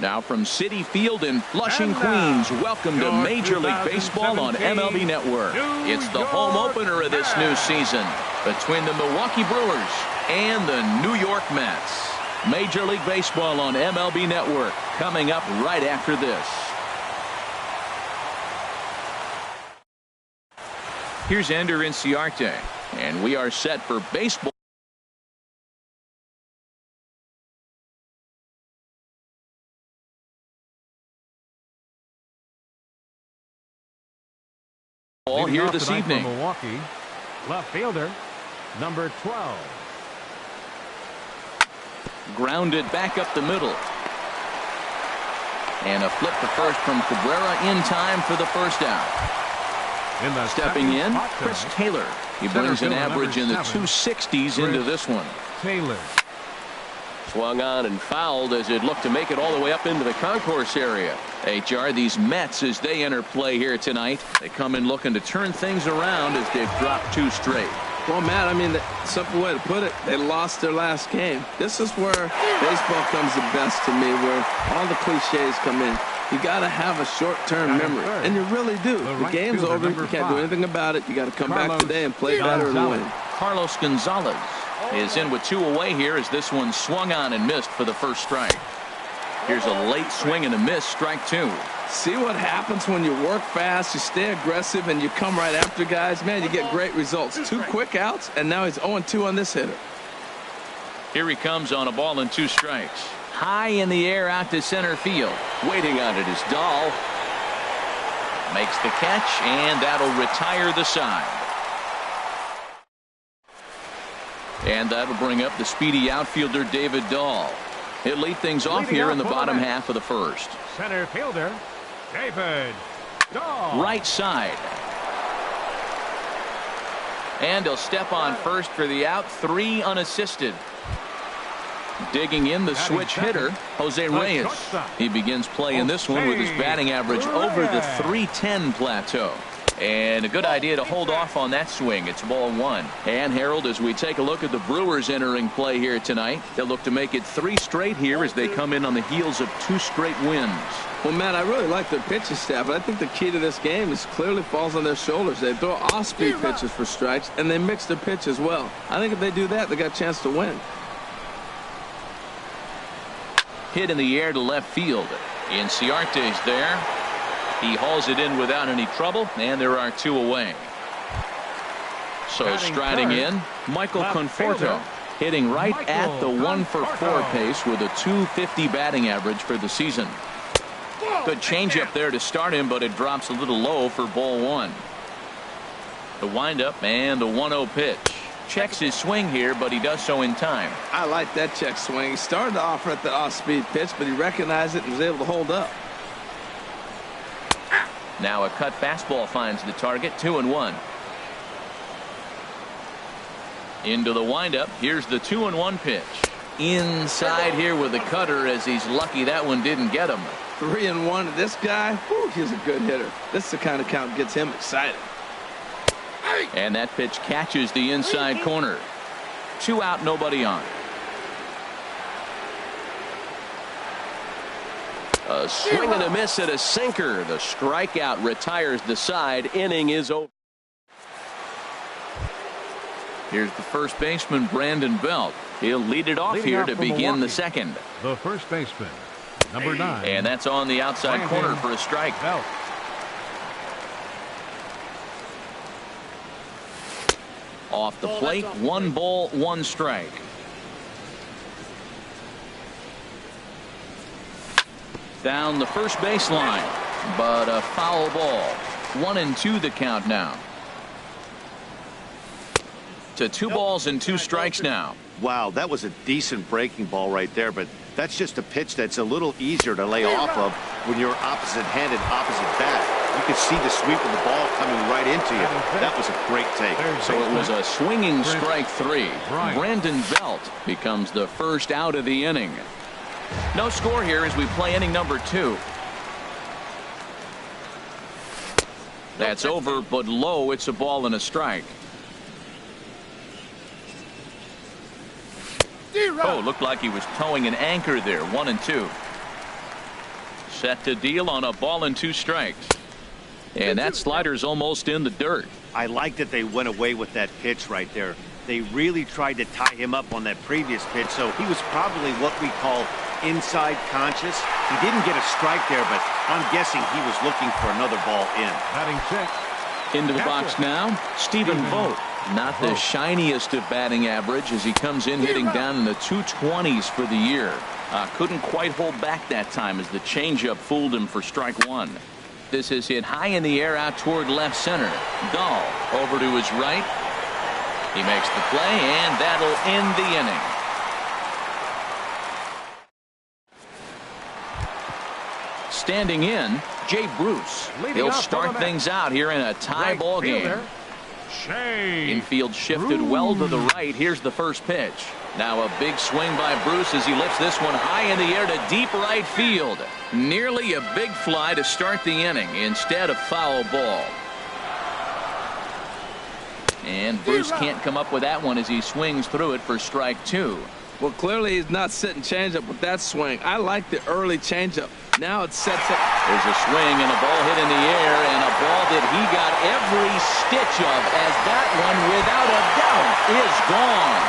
Now from Citi Field in Flushing, Queens, welcome to Major League Baseball on MLB Network. It's the home opener of this new season between the Milwaukee Brewers and the New York Mets. Major League Baseball on MLB Network coming up right after this. Here's Ender Inciarte, and we are set for baseball. All here this evening. Milwaukee, left fielder, number 12. Grounded back up the middle. And a flip to first from Cabrera in time for the first out. Stepping in, Chris Taylor. He brings an average in the 260s into this one. Taylor. Swung on and fouled as it looked to make it all the way up into the concourse area. HR, these Mets, as they enter play here tonight, they come in looking to turn things around as they've dropped 2 straight. Well, Matt, I mean, the simple way to put it, they lost their last game. This is where baseball comes the best to me, where all the cliches come in. You got to have a short-term memory, and you really do. The game's over. You can't do anything about it. You got to come back today and play better and win. Carlos Gonzalez is in with 2 away here as this one swung on and missed for the first strike. Here's a late swing and a miss, strike 2. See what happens when you work fast, you stay aggressive, and you come right after guys. Man, you get great results. 2 quick outs, and now he's 0-2 on this hitter. Here he comes on a ball and 2 strikes. High in the air out to center field. Waiting on it is Dahl. Makes the catch, and that'll retire the side. And that'll bring up the speedy outfielder David Dahl. He'll lead things off here in the bottom half of the first. Center fielder David Dahl. Right side. And he'll step on first for the out. 3 unassisted. Digging in the switch hitter, Jose Reyes. He begins play in this one with his batting average over the 310 plateau. And a good idea to hold off on that swing. It's ball 1. And Harold, as we take a look at the Brewers entering play here tonight, they'll look to make it 3 straight here as they come in on the heels of 2 straight wins. Well, Matt, I really like their pitching staff, but I think the key to this game is clearly falls on their shoulders. They throw off-speed pitches for strikes, and they mix their pitch as well. I think if they do that, they got a chance to win. Hit in the air to left field. Inciarte's there. He hauls it in without any trouble, and there are 2 away. So striding in, Michael Conforto, hitting right at the 1-for-4 pace with a 250 batting average for the season. Good changeup there to start him, but it drops a little low for ball 1. The windup and the 1-0 pitch. Checks his swing here, but he does so in time. I like that check swing. He started off at the off-speed pitch, but he recognized it and was able to hold up. Now a cut fastball finds the target. 2-1. Into the windup. Here's the 2-1 pitch. Inside here with the cutter, as he's lucky that one didn't get him. 3-1. This guy, whew, he's a good hitter. This is the kind of count that gets him excited. And that pitch catches the inside corner. 2 out, nobody on. A swing and a miss at a sinker. The strikeout retires the side. Inning is over. Here's the first baseman, Brandon Belt. He'll lead it off here to begin the second. The first baseman, number 9. And that's on the outside corner for a strike. Belt. Off the plate, 1 ball, 1 strike. Down the first baseline, but a foul ball. 1-2 the count now. To 2 balls and 2 strikes now. Wow, that was a decent breaking ball right there, but that's just a pitch that's a little easier to lay off of when you're opposite-handed, opposite bat. You could see the sweep of the ball coming right into you. That was a great take. So it was a swinging strike 3. Brandon Belt becomes the first out of the inning. No score here as we play inning number 2. That's over, but low. It's a ball and a strike. Oh, looked like he was towing an anchor there. 1-2. Set to deal on a ball and 2 strikes. And that slider's almost in the dirt. I like that they went away with that pitch right there. They really tried to tie him up on that previous pitch, so he was probably what we call inside conscious. He didn't get a strike there, but I'm guessing he was looking for another ball in. Batting 6. Into the box now, Stephen Vogt. Not the shiniest of batting average as he comes in hitting down in the 220s for the year. Couldn't quite hold back that time as the changeup fooled him for strike 1. This is hit high in the air out toward left center. Dahl over to his right. He makes the play, and that'll end the inning. Standing in, Jay Bruce. He'll start things out here in a tie ball game. Infield shifted well to the right. Here's the first pitch. Now a big swing by Bruce as he lifts this one high in the air to deep right field. Nearly a big fly to start the inning instead of foul ball. And Bruce can't come up with that one as he swings through it for strike 2. Well, clearly he's not sitting changeup with that swing. I like the early changeup. Now it sets up. There's a swing and a ball hit in the air, and a ball that he got every stitch of, as that one, without a doubt, is gone.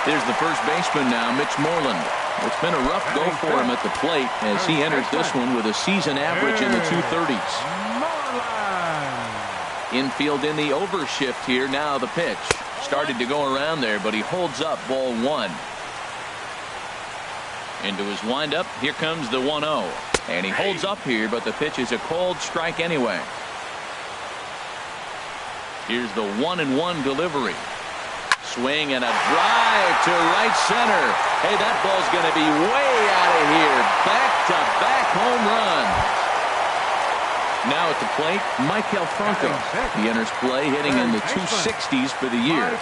Here's the first baseman now, Mitch Moreland. It's been a rough go for him at the plate as he enters this one with a season average in the 230s. Infield in the overshift here. Now the pitch. Started to go around there, but he holds up ball 1. Into his windup. Here comes the 1-0. And he holds up here, but the pitch is a called strike anyway. Here's the 1-1 delivery. Swing and a drive to right center. Hey, that ball's going to be way out of here. Back-to-back home runs. Now at the plate, Michael Franco. He enters play hitting in the 260s for the year.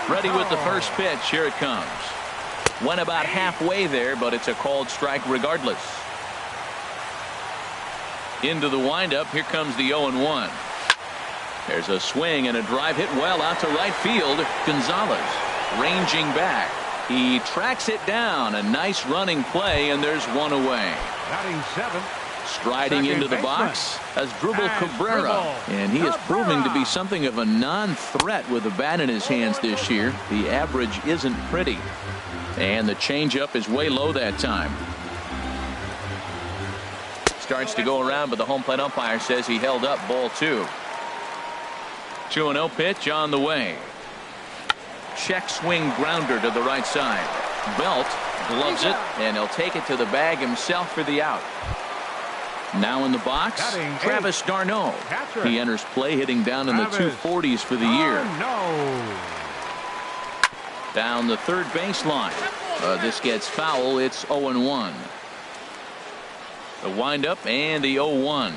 Ready with the first pitch. Here it comes. Went about halfway there, but it's a called strike regardless. Into the windup. Here comes the 0-1. There's a swing and a drive hit well out to right field. Gonzalez ranging back. He tracks it down. A nice running play, and there's one away. Batting 7. Striding into the box as Dribble Cabrera, and he is proving to be something of a non-threat with a bat in his hands this year. The average isn't pretty, and the changeup is way low that time. Starts to go around, but the home plate umpire says he held up ball 2. 2-0 pitch on the way. Check swing grounder to the right side. Belt gloves it, and he'll take it to the bag himself for the out. Now in the box, Travis d'Arnaud. He enters play hitting down in the 240s for the year. Down the third baseline. This gets foul. It's 0-1. The windup and the 0-1.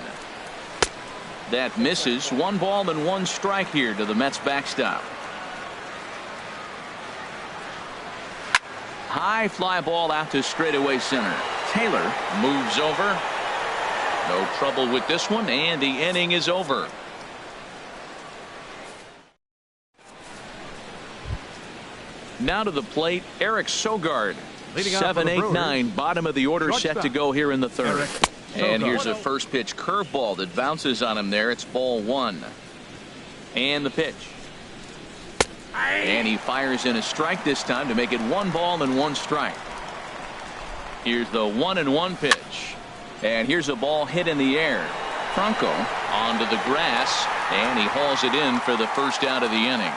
That misses. 1 ball and 1 strike here to the Mets backstop. High fly ball out to straightaway center. Taylor moves over. No trouble with this one, and the inning is over. Now to the plate, Eric Sogard. 7-8-9, bottom of the order, set to go here in the third. And here's a first pitch curveball that bounces on him there. It's ball 1. And the pitch. And he fires in a strike this time to make it 1 ball and 1 strike. Here's the 1-1 pitch. And here's a ball hit in the air. Franco onto the grass, and he hauls it in for the first out of the inning.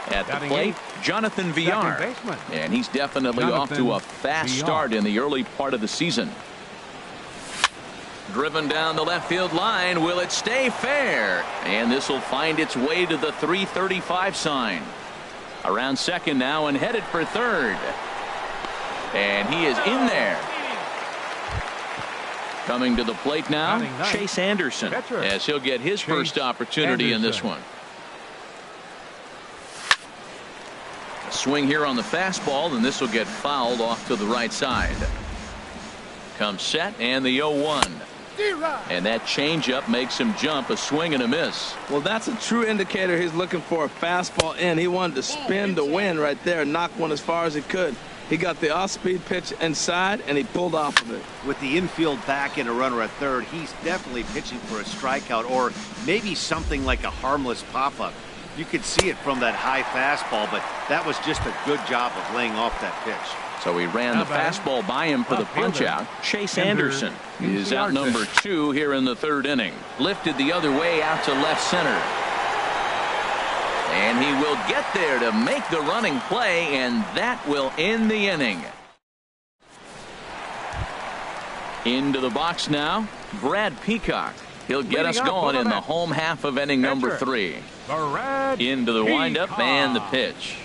At the plate, Jonathan Villar, and he's definitely off to a fast start in the early part of the season. Driven down the left field line. Will it stay fair? And this will find its way to the 335 sign. Around second now and headed for third. And he is in there. Coming to the plate now, Chase Anderson, as he'll get his first opportunity in this one. A swing here on the fastball, and this will get fouled off to the right side. Comes set, and the 0-1. And that changeup makes him jump. A swing and a miss. Well, that's a true indicator he's looking for a fastball in. He wanted to spin the wind right there, knock one as far as he could. He got the off-speed pitch inside, and he pulled off of it. With the infield back and a runner at third, he's definitely pitching for a strikeout or maybe something like a harmless pop-up. You could see it from that high fastball, but that was just a good job of laying off that pitch. So he ran the fastball by him for the punch-out. Chase Anderson is out number 2 here in the third inning. Lifted the other way out to left center. And he will get there to make the running play, and that will end the inning. Into the box now, Brad Peacock. He'll get us going in the home half of inning number 3. Into the windup and the pitch.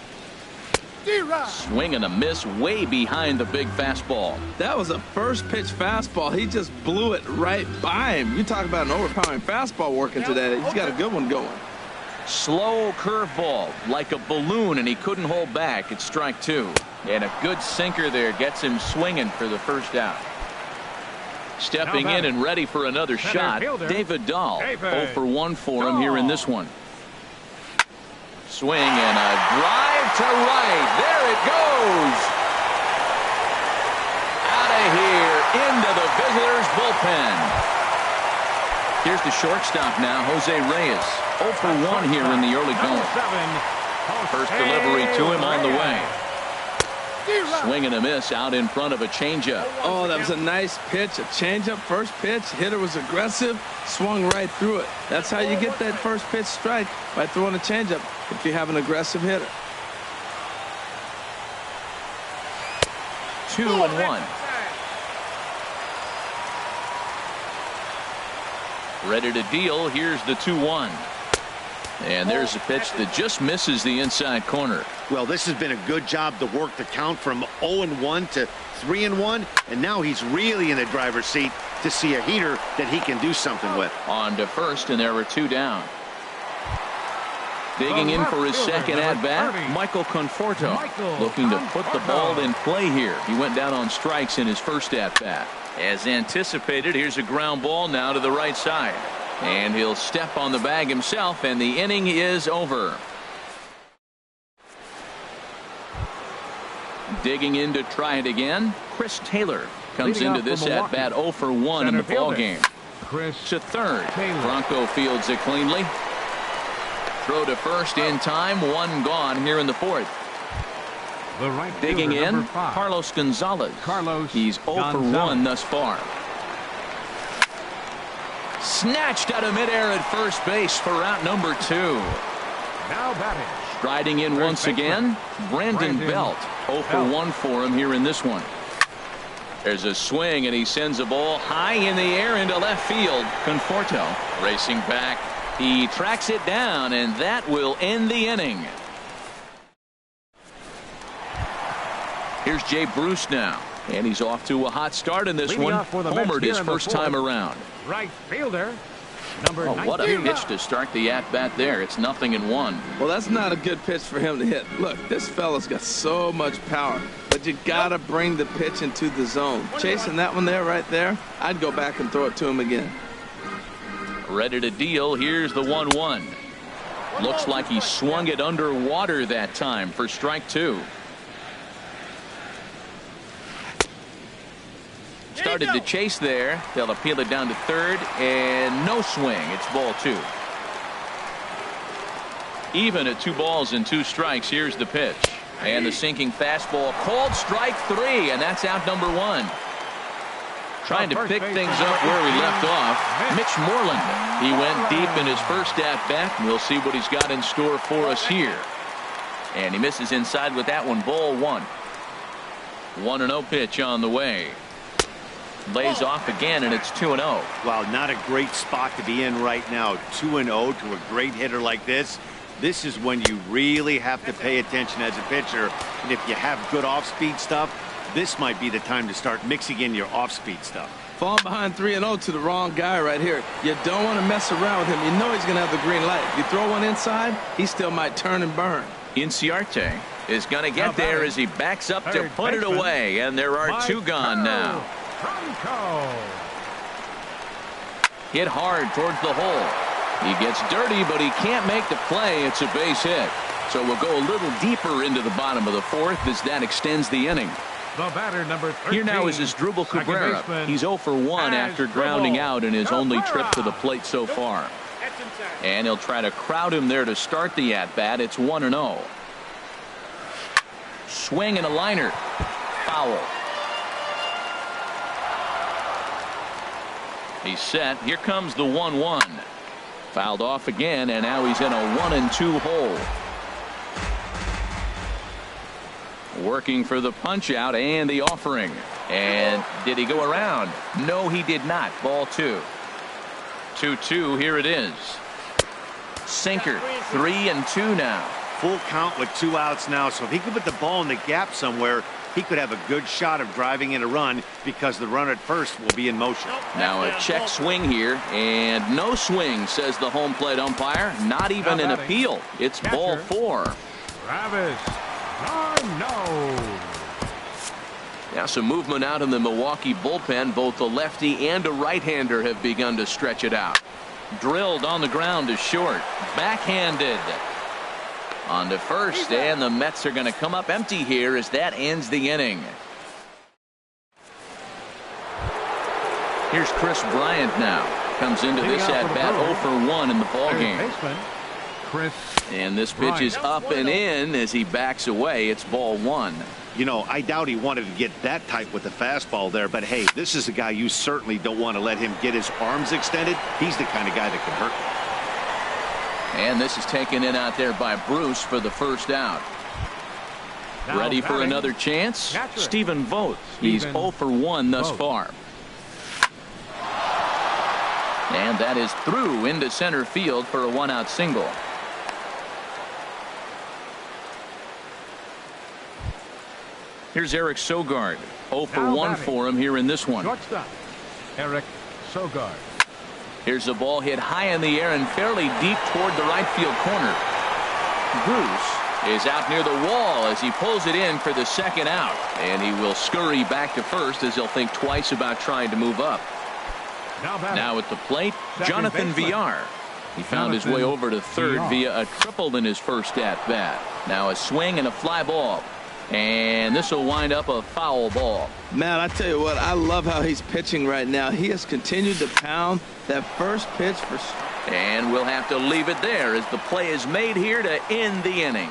Swing and a miss way behind the big fastball. That was a first pitch fastball. He just blew it right by him. You talk about an overpowering fastball working today. He's got a good one going. Slow curveball like a balloon, and he couldn't hold back. It's strike 2. And a good sinker there gets him swinging for the first out. Stepping in and ready for another shot, David Dahl. 0 for 1 for him here in this one. Swing and a drive to right. There it goes. Out of here into the visitors' bullpen. Here's the shortstop now, Jose Reyes. 0 for 1 here in the early going. First delivery to him on the way. Swing and a miss out in front of a changeup. Oh, that was a nice pitch. A changeup, first pitch. Hitter was aggressive, swung right through it. That's how you get that first pitch strike, by throwing a changeup if you have an aggressive hitter. 2-1. Ready to deal. Here's the 2-1. And there's a pitch that just misses the inside corner. Well, this has been a good job to work the count from 0-1 to 3-1, and now he's really in the driver's seat to see a heater that he can do something with. On to first, and there were 2 down. Digging in for his second at-bat, Michael Conforto, looking to put the ball in play here. He went down on strikes in his first at-bat. As anticipated, here's a ground ball now to the right side. And he'll step on the bag himself, and the inning is over. Digging in to try it again, Chris Taylor comes into this at-bat 0 for 1 in the ballgame. To third, Bronco fields it cleanly. Throw to first in time, 1 gone here in the fourth. Digging in, Carlos Gonzalez. He's 0 for 1 thus far. Snatched out of midair at first base for out number 2. Now batting. Striding in once again, Brandon Belt. 0 for 1 for him here in this one. There's a swing, and he sends a ball high in the air into left field. Conforto racing back. He tracks it down, and that will end the inning. Here's Jay Bruce now. And he's off to a hot start in this one. Homered his first time around. Right fielder. Oh, what a pitch to start the at-bat there. It's 0-1. Well, that's not a good pitch for him to hit. Look, this fella's got so much power, but you got to bring the pitch into the zone. Chasing that one there, right there, I'd go back and throw it to him again. Ready to deal. Here's the 1-1. Looks like he swung it underwater that time for strike 2. Started to chase there. They'll appeal it down to third, and no swing. It's ball 2. Even at 2 balls and 2 strikes. Here's the pitch, and the sinking fastball called strike 3, and that's out number 1. Trying to pick things up where we left off, Mitch Moreland. He went deep in his first at bat. We'll see what he's got in store for us here. And he misses inside with that one. Ball 1. 1-0 pitch on the way. Lays off again, and it's 2-0. Wow, not a great spot to be in right now. 2-0 to a great hitter like this. This is when you really have to pay attention as a pitcher. And if you have good off-speed stuff, this might be the time to start mixing in your off-speed stuff. Falling behind 3-0 to the wrong guy right here. You don't want to mess around with him. You know he's going to have the green light. If you throw one inside, he still might turn and burn. Inciarte is going to get there as he backs up to put it away, and there are 2 gone now. Hit hard towards the hole. He gets dirty, but he can't make the play. It's a base hit. So we'll go a little deeper into the bottom of the fourth as that extends the inning. The batter, number 13. Here now is Asdrubal Cabrera. He's 0 for 1 after grounding out in his only trip to the plate so far. And he'll try to crowd him there to start the at-bat. It's 1-0. Swing and a liner. Foul. He's set. Here comes the 1-1. Fouled off again, and now he's in a 1-2 hole. Working for the punch out and the offering. And did he go around? No, he did not. Ball 2. 2-2. Here it is. Sinker. 3-2 now. Full count with 2 outs now. So if he could put the ball in the gap somewhere, he could have a good shot of driving in a run because the runner at first will be in motion. Now a check swing here, and no swing, says the home plate umpire. Not even an appeal. It's ball 4. Travis. No. Now some movement out in the Milwaukee bullpen. Both a lefty and a right-hander have begun to stretch it out. Drilled on the ground to short. Backhanded. On to first, and the Mets are going to come up empty here as that ends the inning. Here's Chris Bryant now. Comes into this at-bat 0 for 1 in the ballgame. And this pitch is up and in as he backs away. It's ball 1. You know, I doubt he wanted to get that tight with the fastball there, but hey, this is a guy you certainly don't want to let him get his arms extended. He's the kind of guy that can hurt you. And this is taken in out there by Bruce for the first out. Ready for another chance? Stephen Vogt. He's 0 for 1 thus far. And that is through into center field for a 1-out single. Here's Eric Sogard. 0 for 1 for him here in this one. Shortstop, Eric Sogard. Here's a ball hit high in the air and fairly deep toward the right field corner. Bruce is out near the wall as he pulls it in for the second out. And he will scurry back to first as he'll think twice about trying to move up. Now at the plate, Jonathan Villar. He found his way over to third via a triple in his first at-bat. Now a swing and a fly ball. And this will wind up a foul ball. Man, I tell you what, I love how he's pitching right now. He has continued to pound that first pitch for. And we'll have to leave it there as the play is made here to end the inning.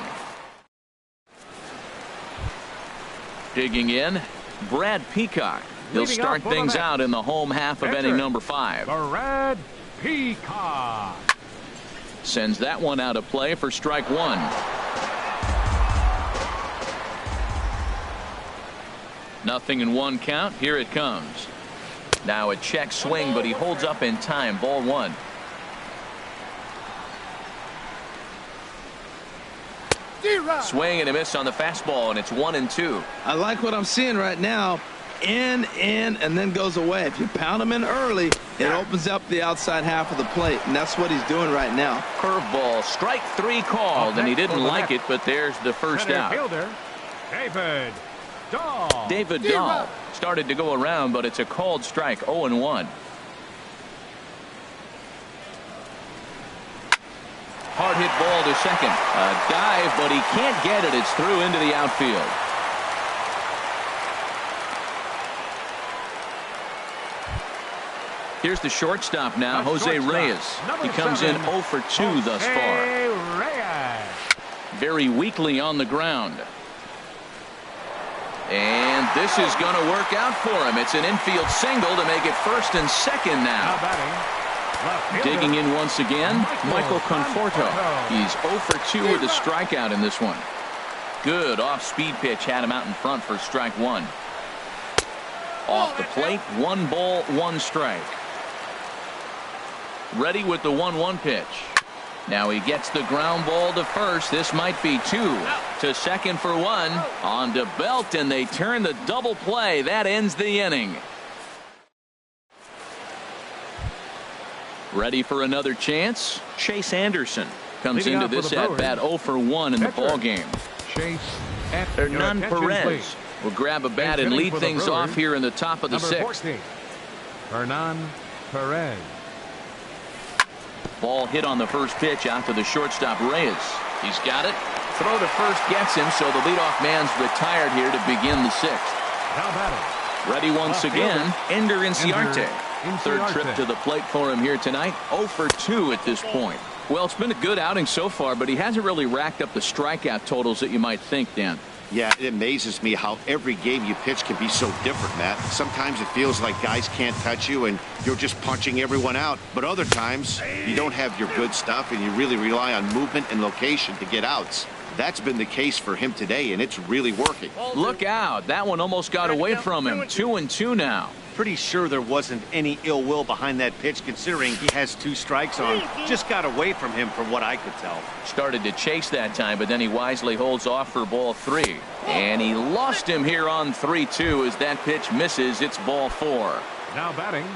Digging in, Brad Peacock. He'll start things out in the home half of inning number 5. Brad Peacock sends that one out of play for strike 1. Nothing in 1 count. Here it comes. Now a check swing, but he holds up in time. Ball 1. Swing and a miss on the fastball, and it's 1-2. I like what I'm seeing right now. In, and then goes away. If you pound him in early, it opens up the outside half of the plate, and that's what he's doing right now. Curveball, strike 3 called, and he didn't like it, but there's the first out. Fielder, David Dahl started to go around, but it's a called strike. 0-1. Hard hit ball to second. A dive, but he can't get it. It's through into the outfield. Here's the shortstop now, Jose Reyes. He comes in 0 for 2 thus far. Very weakly on the ground. And this is going to work out for him. It's an infield single to make it first and second now. Digging in once again, Michael Conforto. He's 0 for 2 with a strikeout in this one. Good off-speed pitch had him out in front for strike 1. Off the plate, 1 ball, 1 strike. Ready with the 1-1 pitch. Now he gets the ground ball to first. This might be 2. To second for 1. On to Belt, and they turn the double play. That ends the inning. Ready for another chance? Chase Anderson comes into this at-bat 0 for 1 in the ballgame. Hernan Perez will grab a bat and lead things off here in the top of the 6th. Hernan Perez. Ball hit on the first pitch out to the shortstop Reyes. He's got it. throw to first gets him, so the leadoff man's retired here to begin the sixth. Now batting. Ready once again, Ender Inciarte. Third Inciarte. trip to the plate for him here tonight. 0 for 2 at this point. Well, it's been a good outing so far, but he hasn't really racked up the strikeout totals that you might think, Dan. Yeah, it amazes me how every game you pitch can be so different, Matt. Sometimes it feels like guys can't touch you and you're just punching everyone out. But other times, you don't have your good stuff and you really rely on movement and location to get outs. That's been the case for him today, and it's really working. Look out. That one almost got away from him. 2-2 now. Pretty sure there wasn't any ill will behind that pitch, considering he has 2 strikes on. Just got away from him from what I could tell. Started to chase that time, but then he wisely holds off for ball 3. And he lost him here on 3-2 as that pitch misses. It's ball 4. Now batting.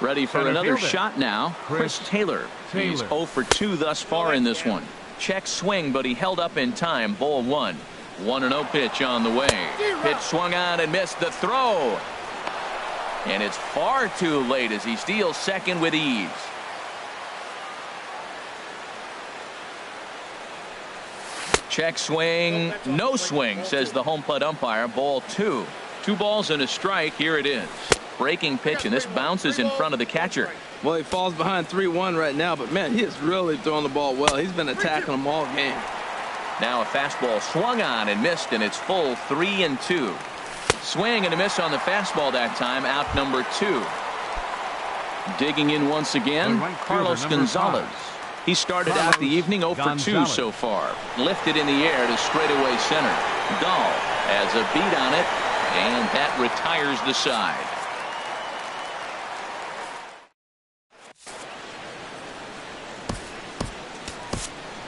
Ready for Center another fielder. shot now. Chris Taylor. He's 0 for 2 thus far in this one. Check swing, but he held up in time. Ball 1. 1-0 pitch on the way. Pitch swung on and missed the throw. And it's far too late as he steals second with ease. Check swing, no swing, says the home plate umpire. Ball 2. 2 balls and a strike. Here it is. Breaking pitch, and this bounces in front of the catcher. Well, he falls behind 3-1 right now, but man, he is really throwing the ball well. He's been attacking them all game. Now a fastball swung on and missed, and it's full 3-2. Swing and a miss on the fastball that time. Out number 2. Digging in once again, Carlos Gonzalez. He started out the evening 0 for 2 so far. Lifted in the air to straightaway center. Dahl has a beat on it, and that retires the side.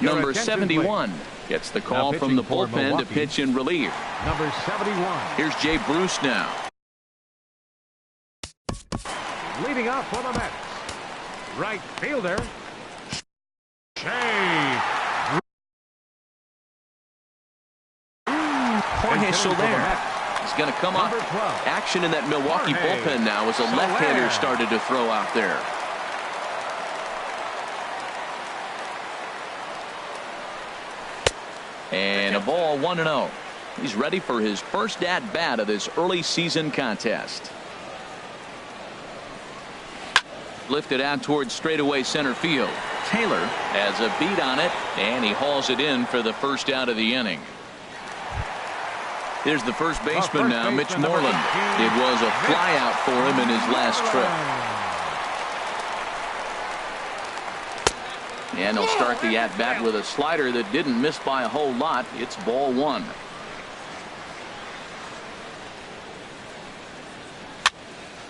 Number 71 gets the call from the bullpen to pitch in relief. Number 71. Here's Jay Bruce now. Leading off for the Mets. Right fielder. Jay. Jorge Soler. He's going to come up. Number 12. Action in that Milwaukee bullpen now as a left-hander started to throw out there. And a ball 1-0. He's ready for his first at-bat of this early season contest. Lifted out towards straightaway center field. Taylor has a beat on it, and he hauls it in for the first out of the inning. Here's the first baseman now, Mitch Moreland. It was a flyout for him in his last trip. And he'll start the at-bat with a slider that didn't miss by a whole lot. It's ball 1.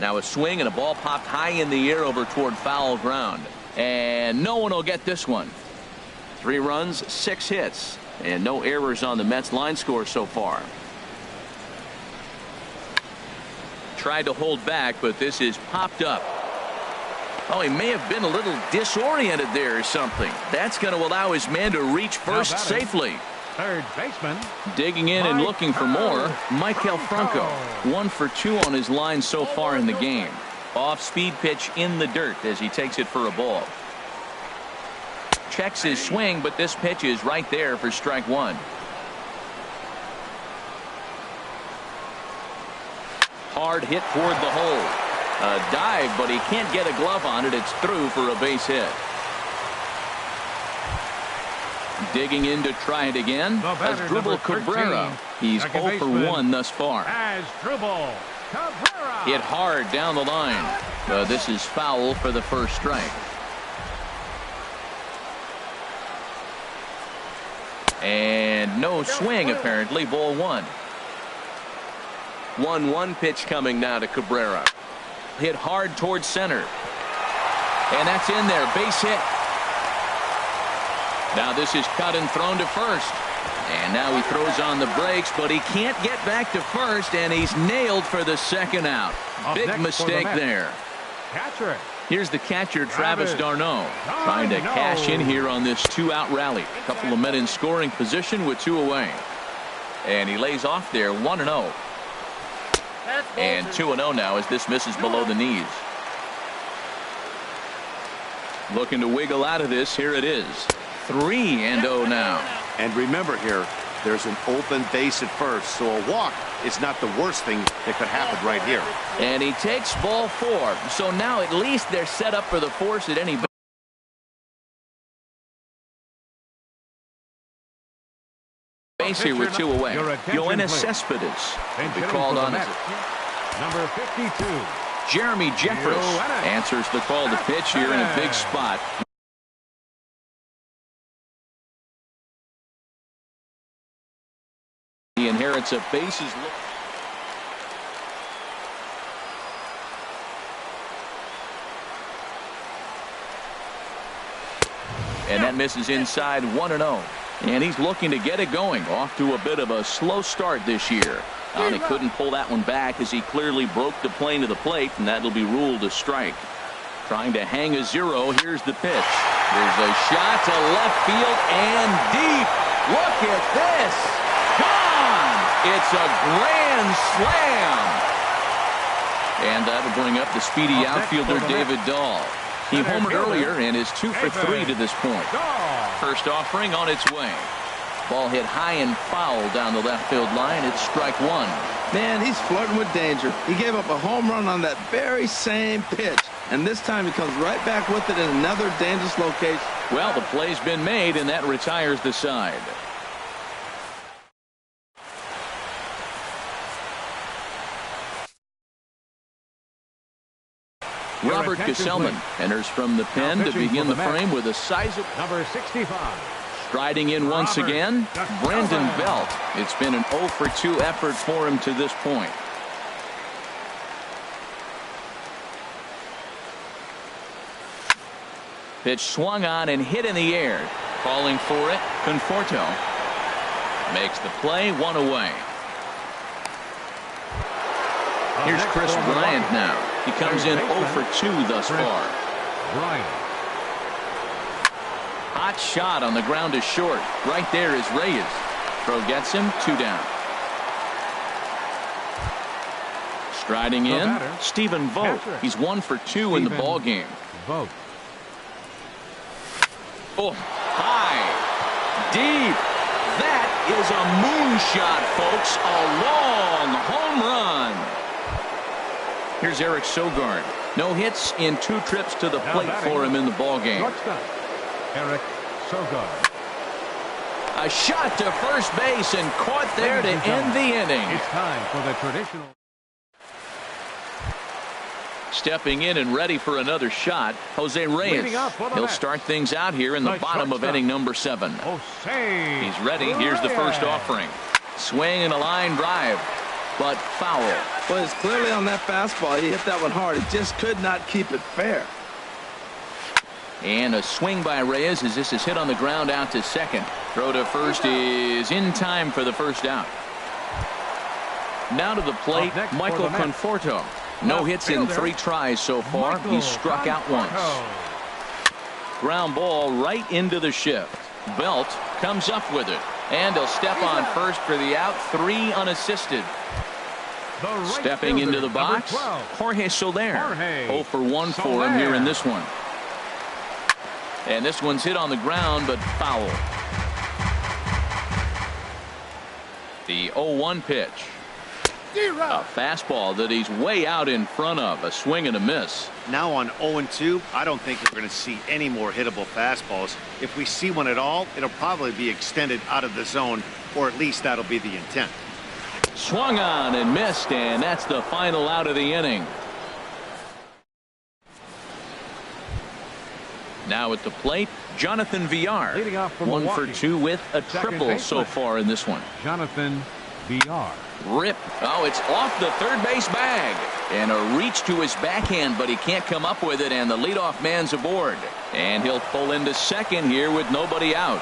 Now a swing and a ball popped high in the air over toward foul ground. And no one will get this one. 3 runs, 6 hits, and no errors on the Mets line score so far. Tried to hold back, but this is popped up. Oh, he may have been a little disoriented there or something. That's going to allow his man to reach first safely. Third baseman. Digging in and looking for more, Maikel Franco. 1 for 2 on his line so far in the game. Off-speed pitch in the dirt as he takes it for a ball. Checks his swing, but this pitch is right there for strike 1. Hard hit toward the hole. A dive, but he can't get a glove on it. It's through for a base hit. Digging in to try it again. Asdrubal Cabrera. He's 0 for 1 thus far. Asdrubal Cabrera. Hit hard down the line. This is foul for the first strike. And no swing apparently. Ball 1. 1-1 pitch coming now to Cabrera. Hit hard towards center. And that's in there. Base hit. Now this is cut and thrown to first. And now he throws on the brakes, but he can't get back to first, and he's nailed for the second out. Big mistake there. Catcher. Here's the catcher, Travis d'Arnaud, trying to cash in here on this 2-out rally. A couple of men in scoring position with 2 away. And he lays off there 1-0. And 2-0 now as this misses below the knees. Looking to wiggle out of this. Here it is. 3-0 now. And remember here, there's an open base at first, so a walk is not the worst thing that could happen right here. And he takes ball 4. So now at least they're set up for the force at any base here with 2 away. Yoenis Cespedes will be called on as number 52. Jeremy Jeffress answers the call to pitch here in a big spot. He inherits a bases look. And that misses inside 1-0. And he's looking to get it going. Off to a bit of a slow start this year. And he couldn't pull that one back as he clearly broke the plane to the plate, and that'll be ruled a strike. Trying to hang a 0. Here's the pitch. There's a shot to left field and deep. Look at this. Gone. It's a grand slam. And that'll bring up the speedy outfielder David Dahl. He homered earlier and is 2 for 3 to this point. First offering on its way. Ball hit high and foul down the left field line. It's strike 1. Man, he's flirting with danger. He gave up a home run on that very same pitch. And this time he comes right back with it in another dangerous location. Well, the play's been made, and that retires the side. Robert Gesellman enters from the pen to begin the frame with a sizable number 65. Striding in once again, Brandon Belt. It's been an 0 for 2 effort for him to this point. Pitch swung on and hit in the air. Calling for it, Conforto. Makes the play, 1 away. Here's Chris Bryant now. He comes in 0 for 2 thus far. Bryant. Hot shot on the ground is short. Right there is Reyes. Throw gets him, 2 down. Striding in, Stephen Vogt. He's 1 for 2 in the ball game. Vogt. Oh, high, deep. That is a moonshot, folks. A long home run. Here's Eric Sogard. No hits in 2 trips to the plate for him in the ball game. Eric Sogard. A shot to first base and caught there to end the inning. It's time for the traditional. Stepping in and ready for another shot, Jose Reyes. He'll start things out here in the bottom of inning number 7. He's ready. Here's the first offering. Swing and a line drive, but foul. Well, it's clearly on that fastball. He hit that one hard. He just could not keep it fair. And a swing by Reyes as this is hit on the ground out to second. Throw to first is in time for the first out. Now to the plate, Michael Conforto. No hits in 3 tries so far. He's struck out once. Ground ball right into the shift. Belt comes up with it. And he'll step on first for the out. 3 unassisted. Stepping into the box, Jorge Soler. 0 for 1 for him here in this one. And this one's hit on the ground, but foul. The 0-1 pitch. A fastball that he's way out in front of. A swing and a miss. Now on 0-2, I don't think we're going to see any more hittable fastballs. If we see one at all, it'll probably be extended out of the zone, or at least that'll be the intent. Swung on and missed, and that's the final out of the inning. Now at the plate, Jonathan Villar. 1 for 2 with a triple so far in this one. Jonathan Villar. Rip. Oh, it's off the third base bag. And a reach to his backhand, but he can't come up with it, and the leadoff man's aboard. And he'll pull into second here with nobody out.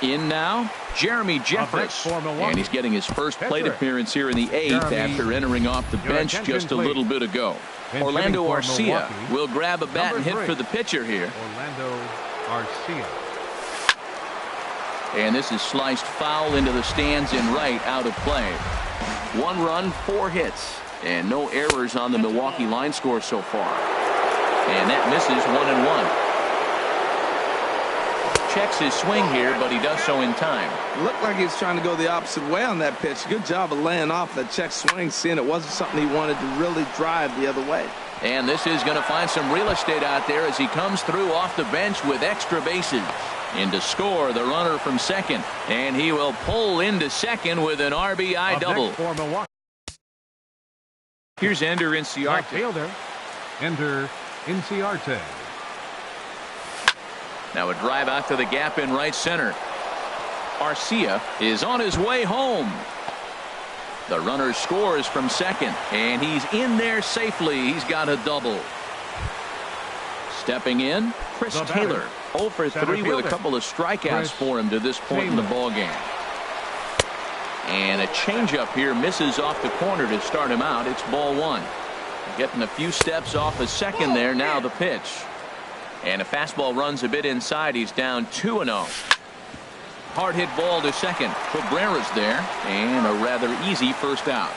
In now, Jeremy Jeffress. And he's getting his first plate appearance here in the 8th after entering off the bench just a little bit ago. Orlando Arcia will grab a bat and hit for the pitcher here. Orlando Arcia. And this is sliced foul into the stands in right, out of play. 1 run, 4 hits, and no errors on the Milwaukee line score so far. And that misses 1-1. checks his swing here, but he does so in time. Looked like he was trying to go the opposite way on that pitch. Good job of laying off that check swing, seeing it wasn't something he wanted to really drive the other way. And this is going to find some real estate out there as he comes through off the bench with extra bases. In to score the runner from second, and he will pull into second with an RBI double. Here's Ender Inciarte. Fielder, Ender Inciarte. Now a drive out to the gap in right center. Arcia is on his way home. The runner scores from second, and he's in there safely. He's got a double. Stepping in, Chris Taylor. 0 for 3 with a couple of strikeouts for him to this point in the ballgame. And a changeup here misses off the corner to start him out. It's ball 1. Getting a few steps off a second there. Now the pitch. And a fastball runs a bit inside. He's down 2-0. Hard hit ball to second. Cabrera's there, and a rather easy first out.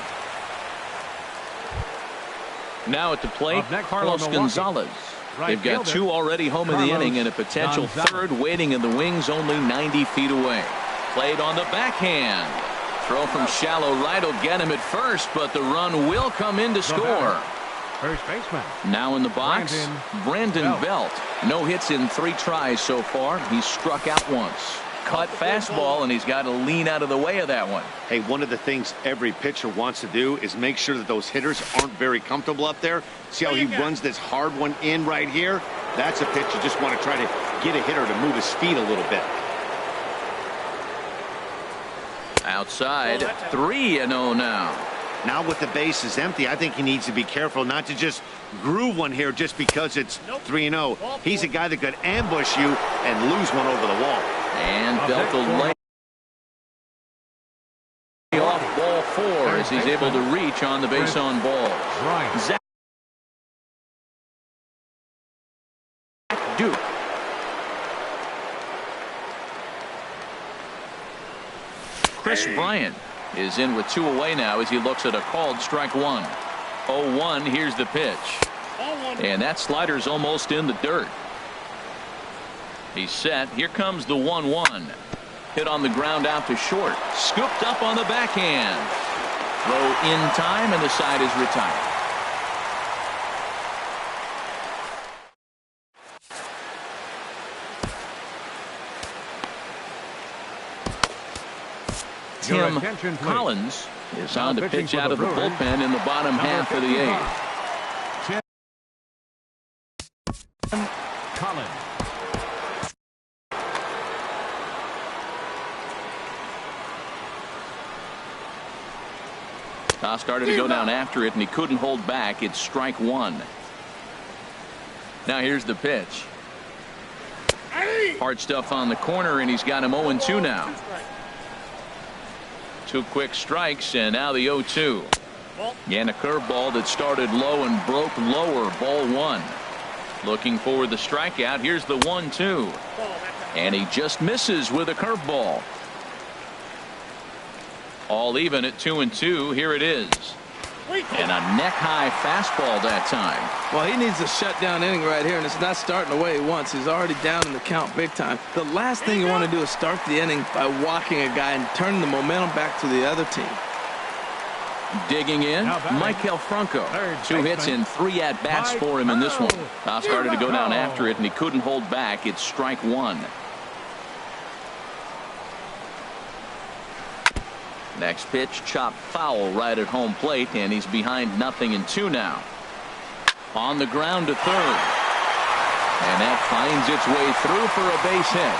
Now at the plate, Carlos Gonzalez. They've got 2 already home in the inning and a potential third waiting in the wings only 90 feet away. Played on the backhand. Throw from shallow right will get him at first, but the run will come in to score. First baseman. Now in the box, Brandon Belt. No hits in 3 tries so far. He's struck out once. Cut fastball, and he's got to lean out of the way of that one. Hey, one of the things every pitcher wants to do is make sure that those hitters aren't very comfortable up there. See how he runs this hard one in right here? That's a pitch you just want to try to get a hitter to move his feet a little bit. Outside, 3-0 now. Now with the bases empty, I think he needs to be careful not to just groove one here just because it's 3-0. He's a guy that could ambush you and lose one over the wall. And Belt will lay off ball 4 as he's able to reach on the base on ball. Zach Duke. Chris Bryant is in with 2 away now as he looks at a called strike 1. 0-1. Here's the pitch. And that slider's almost in the dirt. He's set. Here comes the 1-1. Hit on the ground out to short. Scooped up on the backhand. Throw in time, and the side is retired. Tim Collins is on to pitch out of the bullpen in the bottom half of the 8th. Tim Collins. Toss started to go down after it, and he couldn't hold back. It's strike 1. Now here's the pitch. Hard stuff on the corner, and he's got him 0-2 now. 2 quick strikes, and now the 0-2. And a curveball that started low and broke lower. Ball 1. Looking for the strikeout. Here's the 1-2. And he just misses with a curveball. All even at 2-2. Here it is. And a neck-high fastball that time. Well, he needs a shutdown inning right here, and it's not starting the way he wants. He's already down in the count big time. The last thing you want to do is start the inning by walking a guy and turning the momentum back to the other team. Digging in, Maikel Franco. 2 hits and 3 at-bats for him in this one. Now started to go down after it, and he couldn't hold back. It's strike 1. Next pitch, chopped foul right at home plate, and he's behind 0-2 now. On the ground to third. And that finds its way through for a base hit.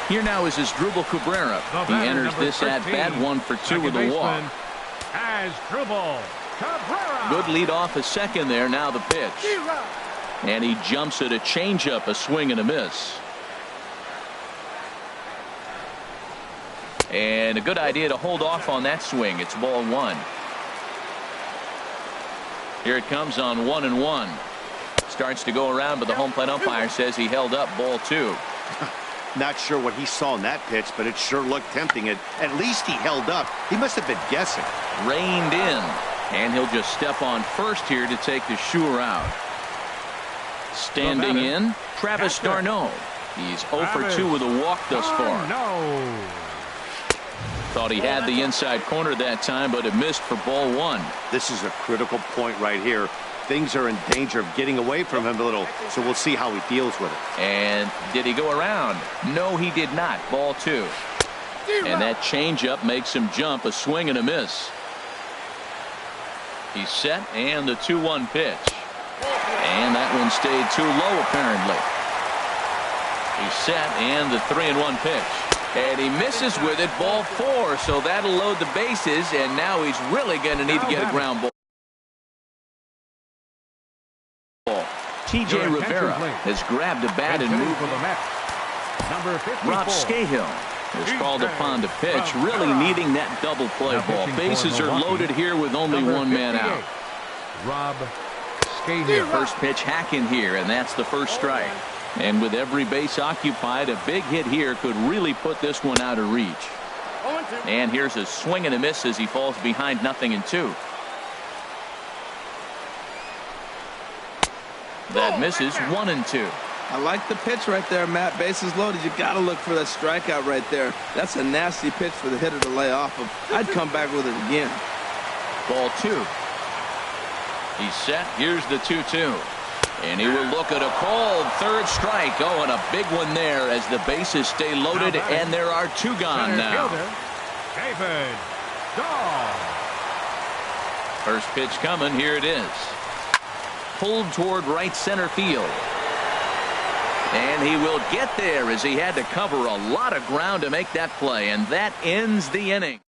Here now is Asdrubal Cabrera. He enters this at-bat 1 for 2 with a walk. Asdrubal Cabrera. Good lead off a second there. Now the pitch. And he jumps at a changeup, a swing and a miss. And a good idea to hold off on that swing. It's ball 1. Here it comes on 1-1. Starts to go around, but the home plate umpire says he held up ball 2. Not sure what he saw in that pitch, but it sure looked tempting. At least he held up. He must have been guessing. Reined in. And he'll just step on first here to take the sure out. Standing in, Travis d'Arnaud. He's 0 for 2 with a walk thus far. Thought he had the inside corner that time, but it missed for ball 1. This is a critical point right here. Things are in danger of getting away from him a little, so we'll see how he deals with it. And did he go around? No, he did not. Ball 2. And that changeup makes him jump, a swing and a miss. He's set, and the 2-1 pitch. And that one stayed too low, apparently. He's set, and the 3-1 pitch. And he misses with it, ball 4, so that'll load the bases, and now he's really going to need to get a ground ball. T.J. Rivera has grabbed a bat and moved. Rob Scahill is called upon to pitch, really needing that double play ball. Bases are loaded here with only one man out. Rob Scahill. First pitch hack in here, and that's the first strike. And with every base occupied, a big hit here could really put this one out of reach. And here's a swing and a miss as he falls behind 0-2. That misses 1-2. I like the pitch right there, Matt. Bases loaded. You got to look for that strikeout right there. That's a nasty pitch for the hitter to lay off of. I'd come back with it again. Ball 2. He's set. Here's the 2-2. And he will look at a called third strike. Oh, and a big one there as the bases stay loaded, and there are 2 gone now. First pitch coming. Here it is. Pulled toward right center field. And he will get there as he had to cover a lot of ground to make that play, and that ends the inning.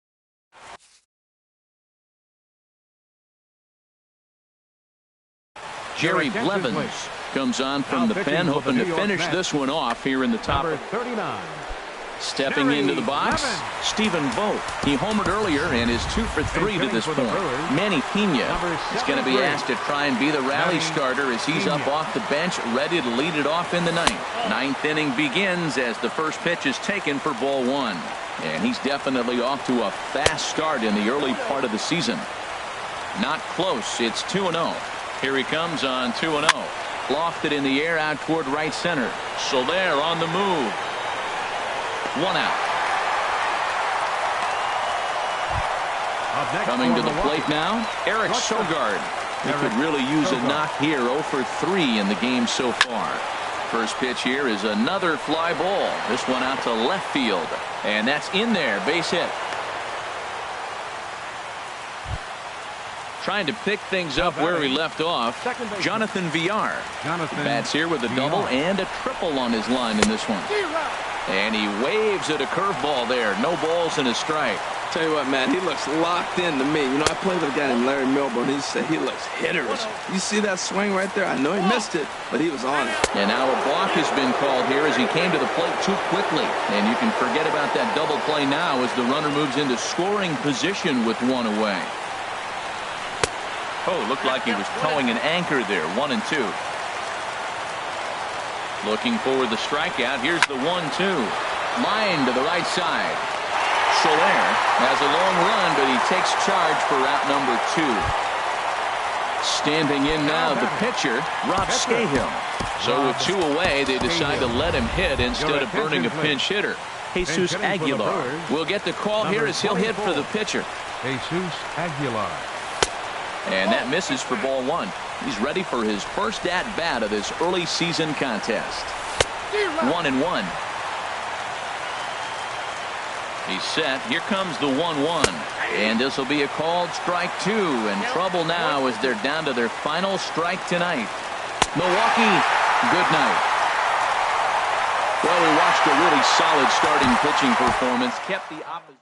Jerry Blevins comes on from the pen, hoping to finish this one off here in the top. Stepping into the box, Stephen Vogt. He homered earlier and is 2 for 3 to this point. Manny Pena is going to be asked to try and be the rally starter as he's up off the bench, ready to lead it off in the ninth. Ninth inning begins as the first pitch is taken for ball 1. And he's definitely off to a fast start in the early part of the season. Not close. It's 2-0. Here he comes on 2-0. Lofted in the air out toward right center. Soler on the move. 1 out. Coming to the plate now, Eric Sogard. He could really use a knock here. 0 for 3 in the game so far. First pitch here is another fly ball. This one out to left field. And that's in there. Base hit. Trying to pick things up where he left off. Jonathan Villar. Bats here with a double and a triple on his line in this one. And he waves at a curveball there. No balls and a strike. Tell you what, Matt, he looks locked in to me. You know, I played with a guy named Larry Milburn. He said he looks hitters. You see that swing right there? I know he missed it, but he was on it. And now a balk has been called here as he came to the plate too quickly. And you can forget about that double play now as the runner moves into scoring position with 1 away. Oh, looked like he was towing an anchor there. 1-2. Looking for the strikeout. Here's the 1-2. Line to the right side. Soler has a long run, but he takes charge for out number 2. Standing in now, the pitcher, Rob Scahill. So with 2 away, they decide to let him hit instead of burning a pinch hitter. Jesus Aguilar will get the call here as he'll hit for the pitcher. Jesus Aguilar. And that misses for ball 1. He's ready for his first at-bat of this early season contest. 1-1. He's set. Here comes the 1-1. And this will be a called strike 2. And trouble now as they're down to their final strike tonight. Milwaukee, good night. Well, we watched a really solid starting pitching performance. Kept the opposition.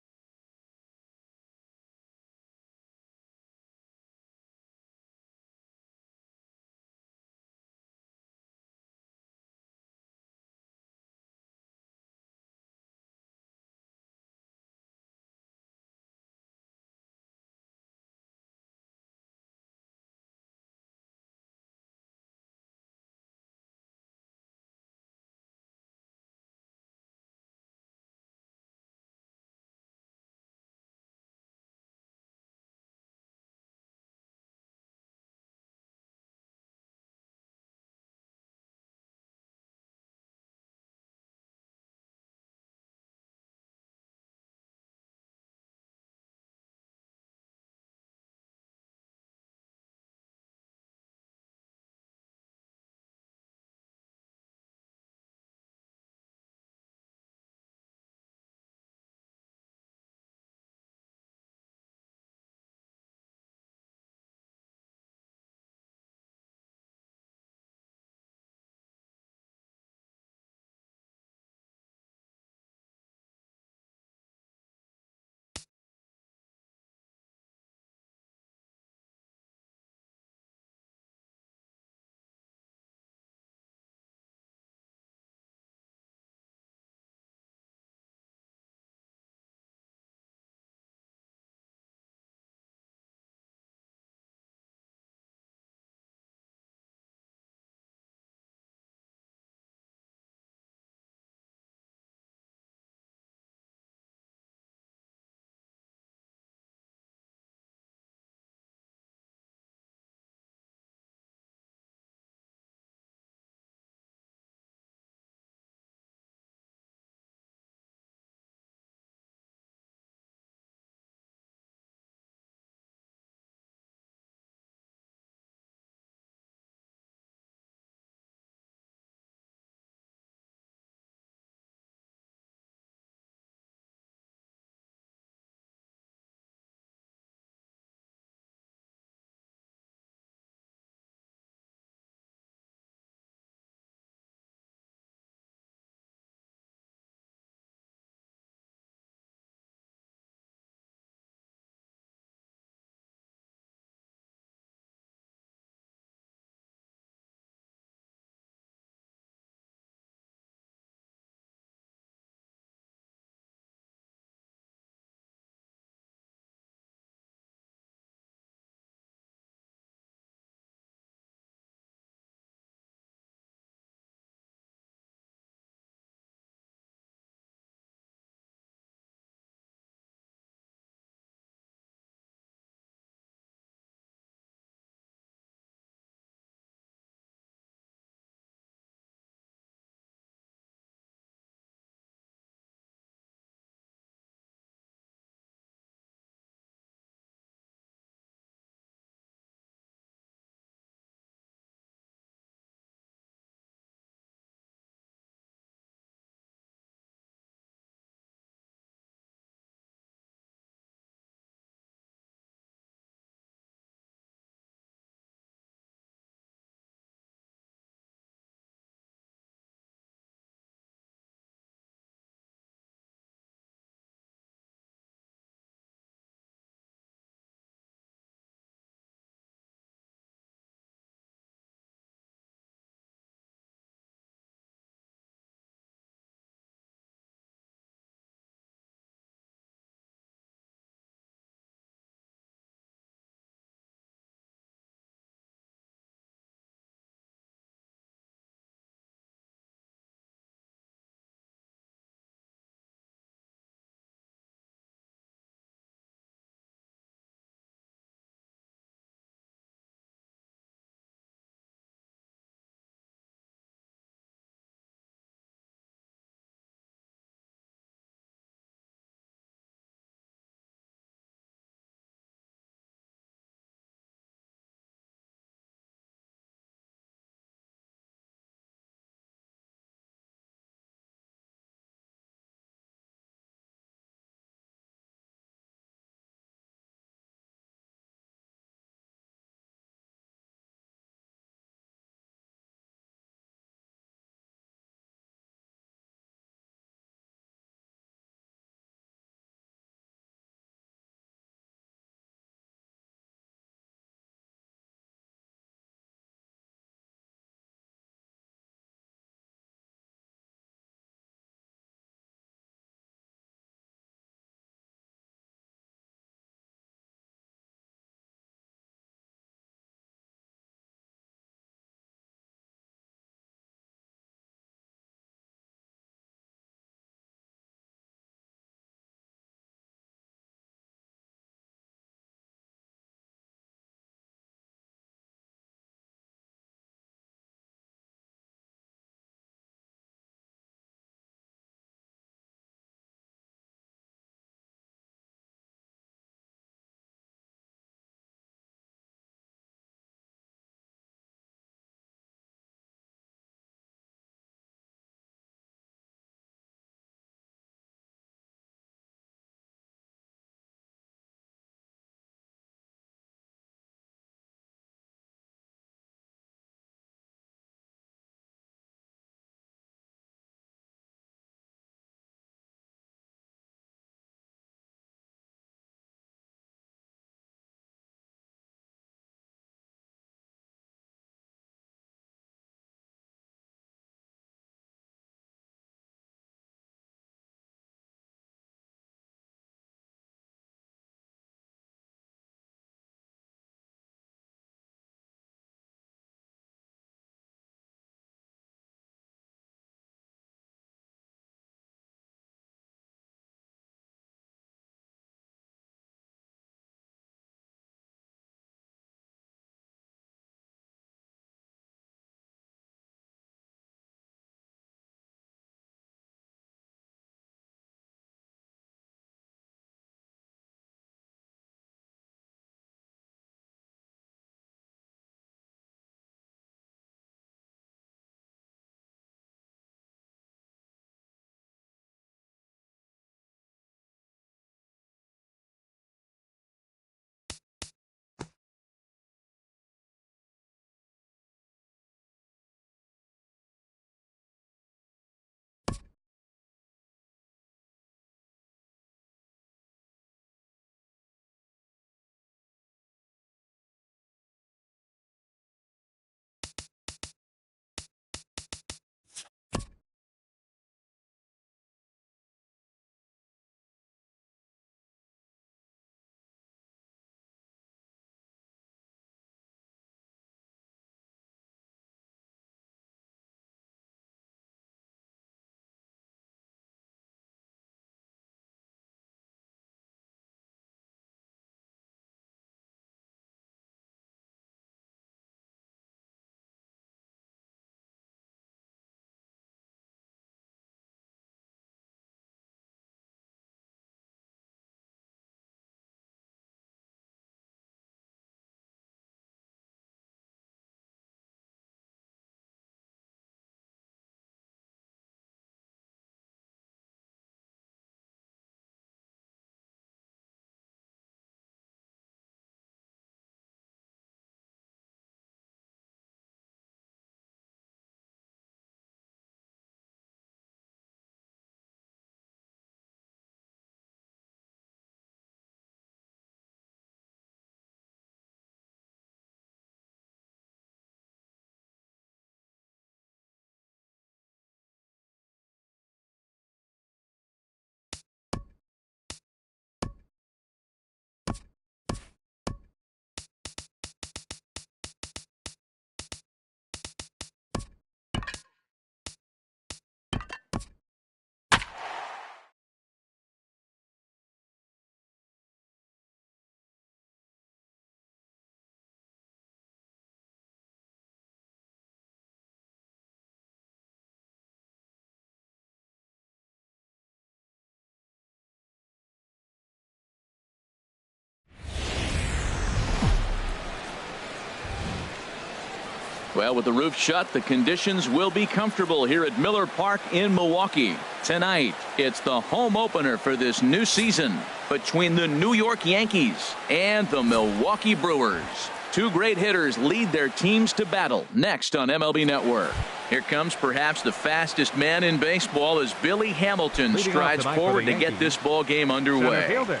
Well, with the roof shut, the conditions will be comfortable here at Miller Park in Milwaukee. Tonight, it's the home opener for this new season between the New York Yankees and the Milwaukee Brewers. Two great hitters lead their teams to battle next on MLB Network. Here comes perhaps the fastest man in baseball as Billy Hamilton strides forward to get this ball game underway. Center fielder,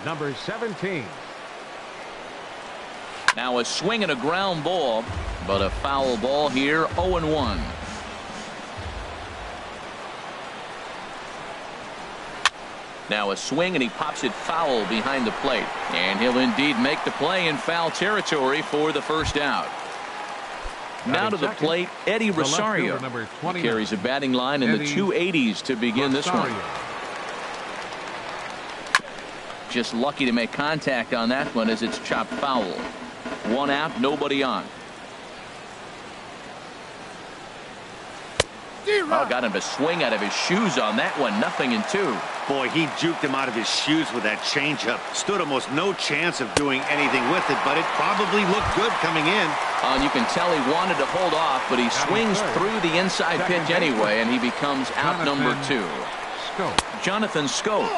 number 17. Now a swing and a ground ball, but a foul ball here, 0-1. Now a swing and he pops it foul behind the plate. And he'll indeed make the play in foul territory for the first out. Now to the plate, Eddie Rosario. He carries a batting line in the 280s to begin this one. Just lucky to make contact on that one as it's chopped foul. One out, nobody on. Oh, got him to swing out of his shoes on that one. 0-2. Boy, he juked him out of his shoes with that changeup. Stood almost no chance of doing anything with it, but it probably looked good coming in. And you can tell he wanted to hold off, but he swings through the inside pitch anyway, and he becomes out number 2. Jonathan Scope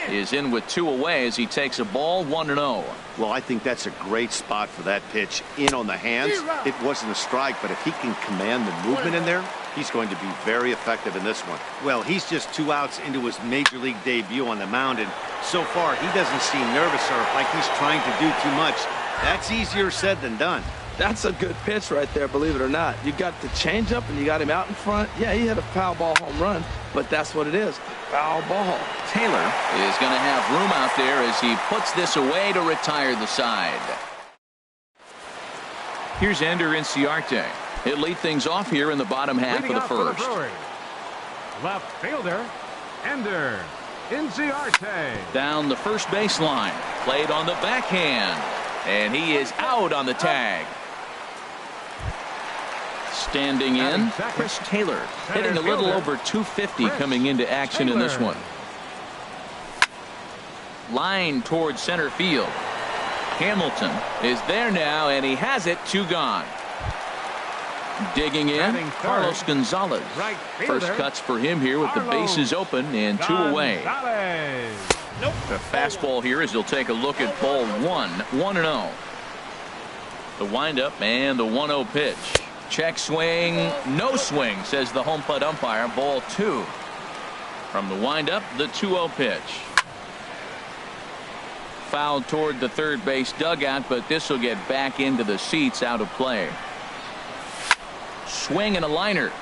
is in with 2 away as he takes a ball, 1-0. Well, I think that's a great spot for that pitch. In on the hands. It wasn't a strike, but if he can command the movement in there, he's going to be very effective in this one. Well, he's just 2 outs into his major league debut on the mound, and so far he doesn't seem nervous or like he's trying to do too much. That's easier said than done. That's a good pitch right there, believe it or not. You got the changeup and you got him out in front. Yeah, he hit a foul ball home run, but that's what it is. Foul ball. Taylor is going to have room out there as he puts this away to retire the side. Here's Ender Inciarte. He'll lead things off here in the bottom half of the first. Left fielder, Ender Inciarte. Down the first baseline. Played on the backhand. And he is out on the tag. Standing in, Chris Taylor, hitting a little over 250 coming into action in this one. Line towards center field. Hamilton is there now, and he has it. 2 gone. Digging in, Carlos Gonzalez. First cuts for him here with the bases open and 2 away. The fastball here as he'll take a look at ball 1, 1-0. The windup and the 1-0 pitch. Check swing, no swing, says the home plate umpire. Ball 2. From the windup, the 2-0 pitch. Fouled toward the third base dugout, but this will get back into the seats, out of play. Swing and a liner,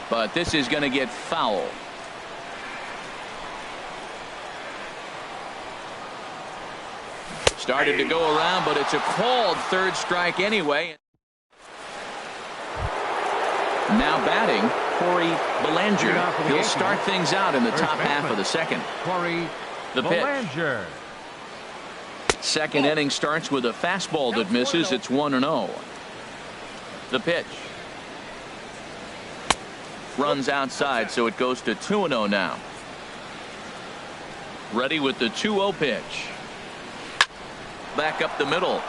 but this is going to get foul. Started to go around, but it's a called third strike anyway. Now batting, Corey Belanger. He'll start things out in the top half of the second. The pitch. Second inning starts with a fastball that misses. It's 1-0. The pitch. Runs outside, so it goes to 2-0 now. Ready with the 2-0 pitch. Back up the middle,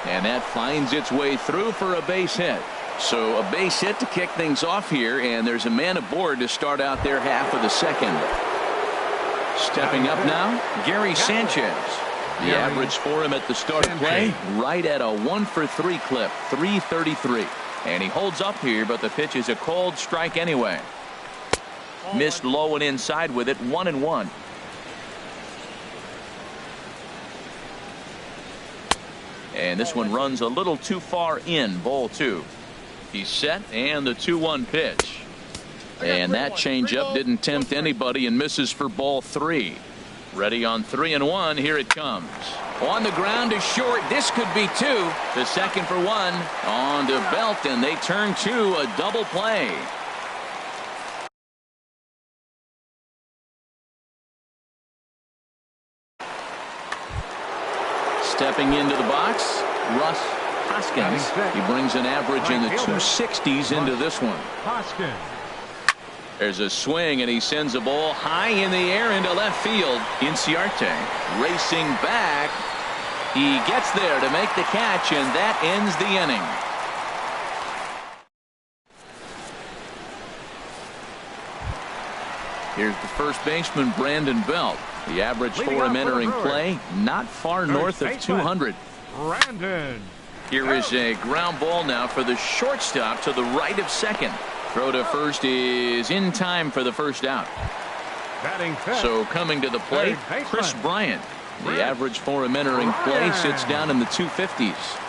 and that finds its way through for a base hit. So a base hit to kick things off here, and there's a man aboard to start out their half of the second. Stepping up now, Gary Sanchez. The average for him at the start of play, right at a 1-for-3 clip, 333. And he holds up here, but the pitch is a called strike anyway. Missed low and inside with it, 1-1. And this one runs a little too far in, ball 2. He's set, and the 2-1 pitch. And that changeup didn't tempt anybody and misses for ball 3. Ready on 3-1. Here it comes. On the ground to short. This could be 2. The second for 1. On to Belt, and they turn 2. A double play. Stepping into the box, Russ Hoskins. He brings an average in the 260s into this one. There's a swing, and he sends a ball high in the air into left field. Inciarte racing back. He gets there to make the catch, and that ends the inning. Here's the first baseman, Brandon Belt. The average Leading for him off for the entering Brewers, play, not far north of baseman, 200. Brandon. Here is a ground ball now for the shortstop to the right of second. Throw to first is in time for the first out. Batting fifth. So coming to the plate, Third Chris baseman. Bryant. The average for him entering play sits down in the 250s.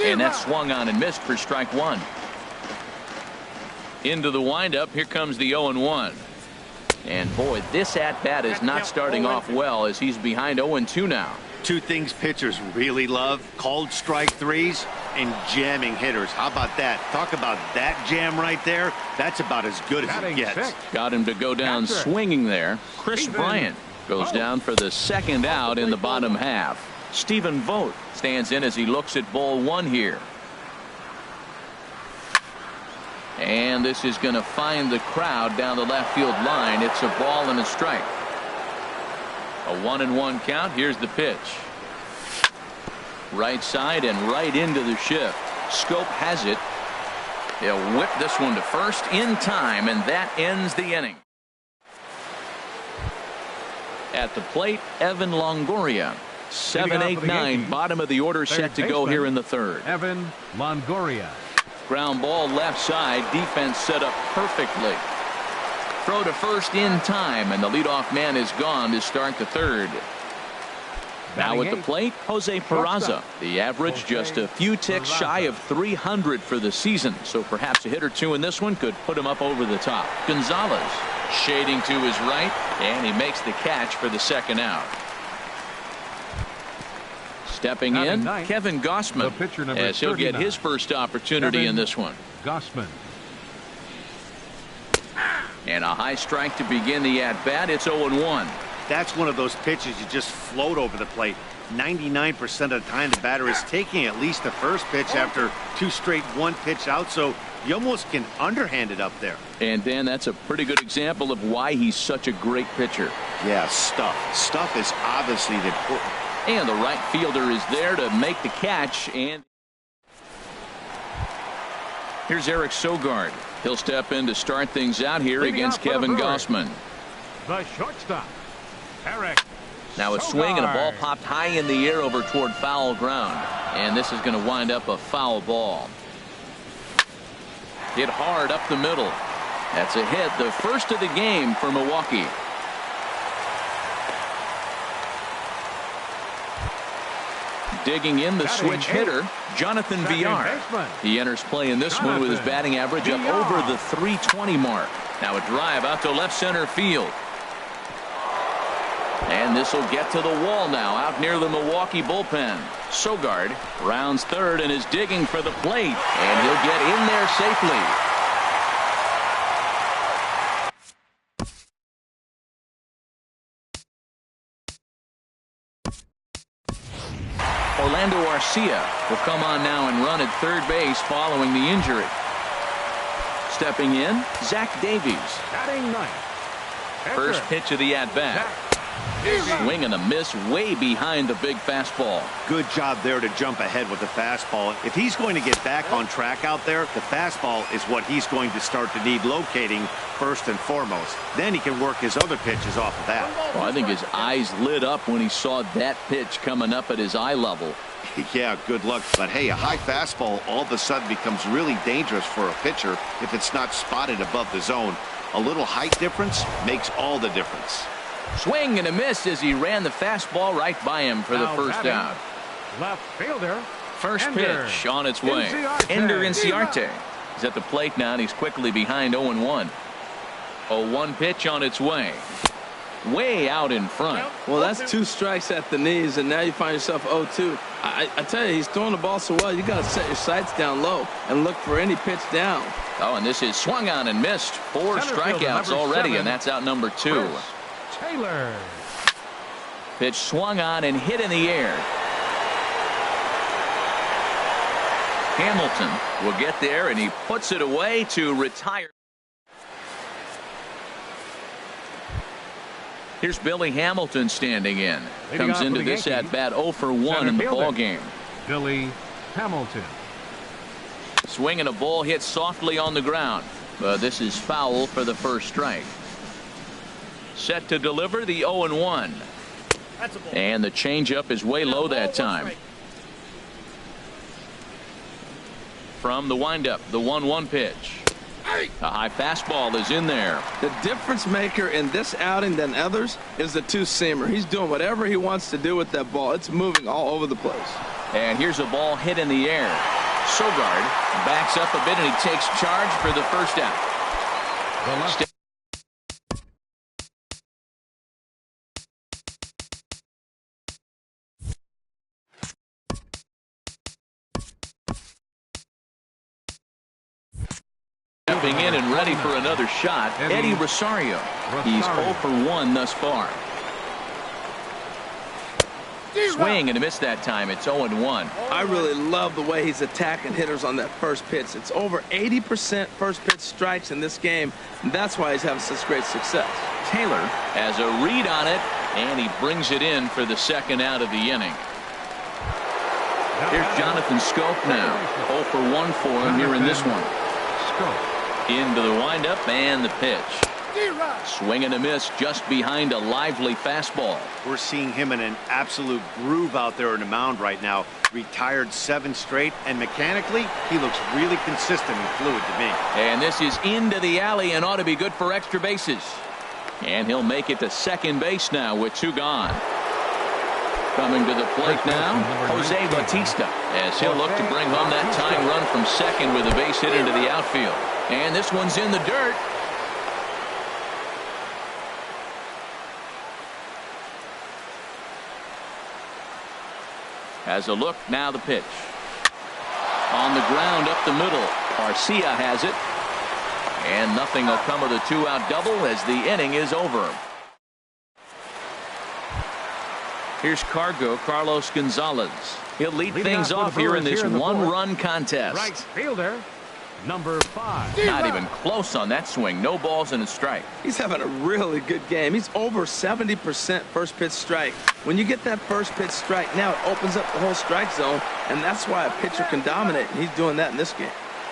And that swung on and missed for strike one. Into the windup, here comes the 0-1. And boy, this at-bat is not starting off well as he's behind 0-2 now. Two things pitchers really love: called strike threes and jamming hitters. How about that? Talk about that jam right there. That's about as good as it Batting gets. sixth. Got him to go down swinging there. Chris Stephen Bryant goes Vogt. down for the second out in the bottom half. Stephen Vogt stands in as he looks at ball one here. And this is going to find the crowd down the left field line. It's a ball and a strike. A 1-1 count. Here's the pitch. Right side and right into the shift. Scope has it. He'll whip this one to first in time, and that ends the inning. At the plate, Evan Longoria. 7, 8, 9, bottom of the order, set to go here in the third. Evan Longoria. Ground ball left side. Defense set up perfectly. Throw to first in time, and the leadoff man is gone to start the third. Now at the plate, Jose Peraza. The average just a few ticks shy of 300 for the season, so perhaps a hit or two in this one could put him up over the top. Gonzalez shading to his right, and he makes the catch for the second out. Stepping in, Kevin Gossman, as he'll get his first opportunity in this one. Gossman. And a high strike to begin the at-bat. It's 0-1. That's one of those pitches you just float over the plate. 99% of the time the batter is taking at least the first pitch after two straight one-pitch out, so you almost can underhand it up there. And Dan, that's a pretty good example of why he's such a great pitcher. Yeah, stuff is obviously the important. And the right fielder is there to make the catch. And here's Eric Sogard. He'll step in to start things out here Leading against off for the Kevin Brewers, Gossman. The shortstop, Eric Now a swing and a ball Sogard. popped high in the air over toward foul ground. And this is going to wind up a foul ball. Hit hard up the middle. That's a hit, the first of the game for Milwaukee. Digging in the switch hitter, Jonathan Villar. He enters play in this one with his batting average up over the 320 mark. Now a drive out to left center field. And this will get to the wall now out near the Milwaukee bullpen. Sogard rounds third and is digging for the plate. And he'll get in there safely. Orlando Arcia will come on now and run at third base following the injury. Stepping in, Zach Davies. Batting ninth. First pitch of the at-bat. Swing and a miss way behind the big fastball. Good job there to jump ahead with the fastball. If he's going to get back on track out there, the fastball is what he's going to start to need locating first and foremost. Then he can work his other pitches off of that. Well, I think his eyes lit up when he saw that pitch coming up at his eye level. Yeah, good luck. But hey, a high fastball all of a sudden becomes really dangerous for a pitcher if it's not spotted above the zone. A little height difference makes all the difference. Swing and a miss as he ran the fastball right by him for the Now first batting, out. Left fielder. First Ender pitch on its way. Inciarte. Ender Inciarte. He's at the plate now and he's quickly behind 0-1. 0-1 pitch on its way. Way out in front. Well, that's two strikes at the knees, and now you find yourself 0-2. I tell you, he's throwing the ball so well, you got to set your sights down low and look for any pitch down. Oh, and this is swung on and missed. 4 Center fielder, strikeouts number already, 7. and that's out number 2. Chris Taylor. Pitch swung on and hit in the air. Hamilton will get there, and he puts it away to retire. Here's Billy Hamilton standing in. Leading Comes off into for the this Yankees, at-bat 0 for 1 center in the fielder, ball game. Billy Hamilton. Swing and a ball hit softly on the ground. This is foul for the first strike. Set to deliver the 0-1. And the changeup is way low that time. From the windup, the 1-1 pitch. A high fastball is in there. The difference maker in this outing than others is the two-seamer. He's doing whatever he wants to do with that ball. It's moving all over the place. And here's a ball hit in the air. Sogard backs up a bit and he takes charge for the first out. Stepping in and ready for another shot, Eddie Rosario. He's 0 for 1 thus far. Swing and a miss that time. It's 0-1. I really love the way he's attacking hitters on that first pitch. It's over 80% first pitch strikes in this game, and that's why he's having such great success. Taylor has a read on it, and he brings it in for the second out of the inning. Here's Jonathan Scope now. 0 for 1 for him here in this one. Into the windup and the pitch. Swing and a miss just behind a lively fastball. We're seeing him in an absolute groove out there on the mound right now. Retired 7 straight, and mechanically, he looks really consistent and fluid to me. And this is into the alley and ought to be good for extra bases. And he'll make it to second base now with 2 gone. Coming to the plate now, Jose Bautista, as he'll look to bring home that tying run from second with a base hit into the outfield. And this one's in the dirt. As a look, now the pitch. On the ground up the middle. Garcia has it. And nothing will come of the 2-out double as the inning is over. Here's Carlos Gonzalez. He'll lead things off here in this one-run contest. Right fielder, number 5. Not even close on that swing. No balls and a strike. He's having a really good game. He's over 70% first pitch strike. When you get that first pitch strike, now it opens up the whole strike zone, and that's why a pitcher can dominate, and he's doing that in this game.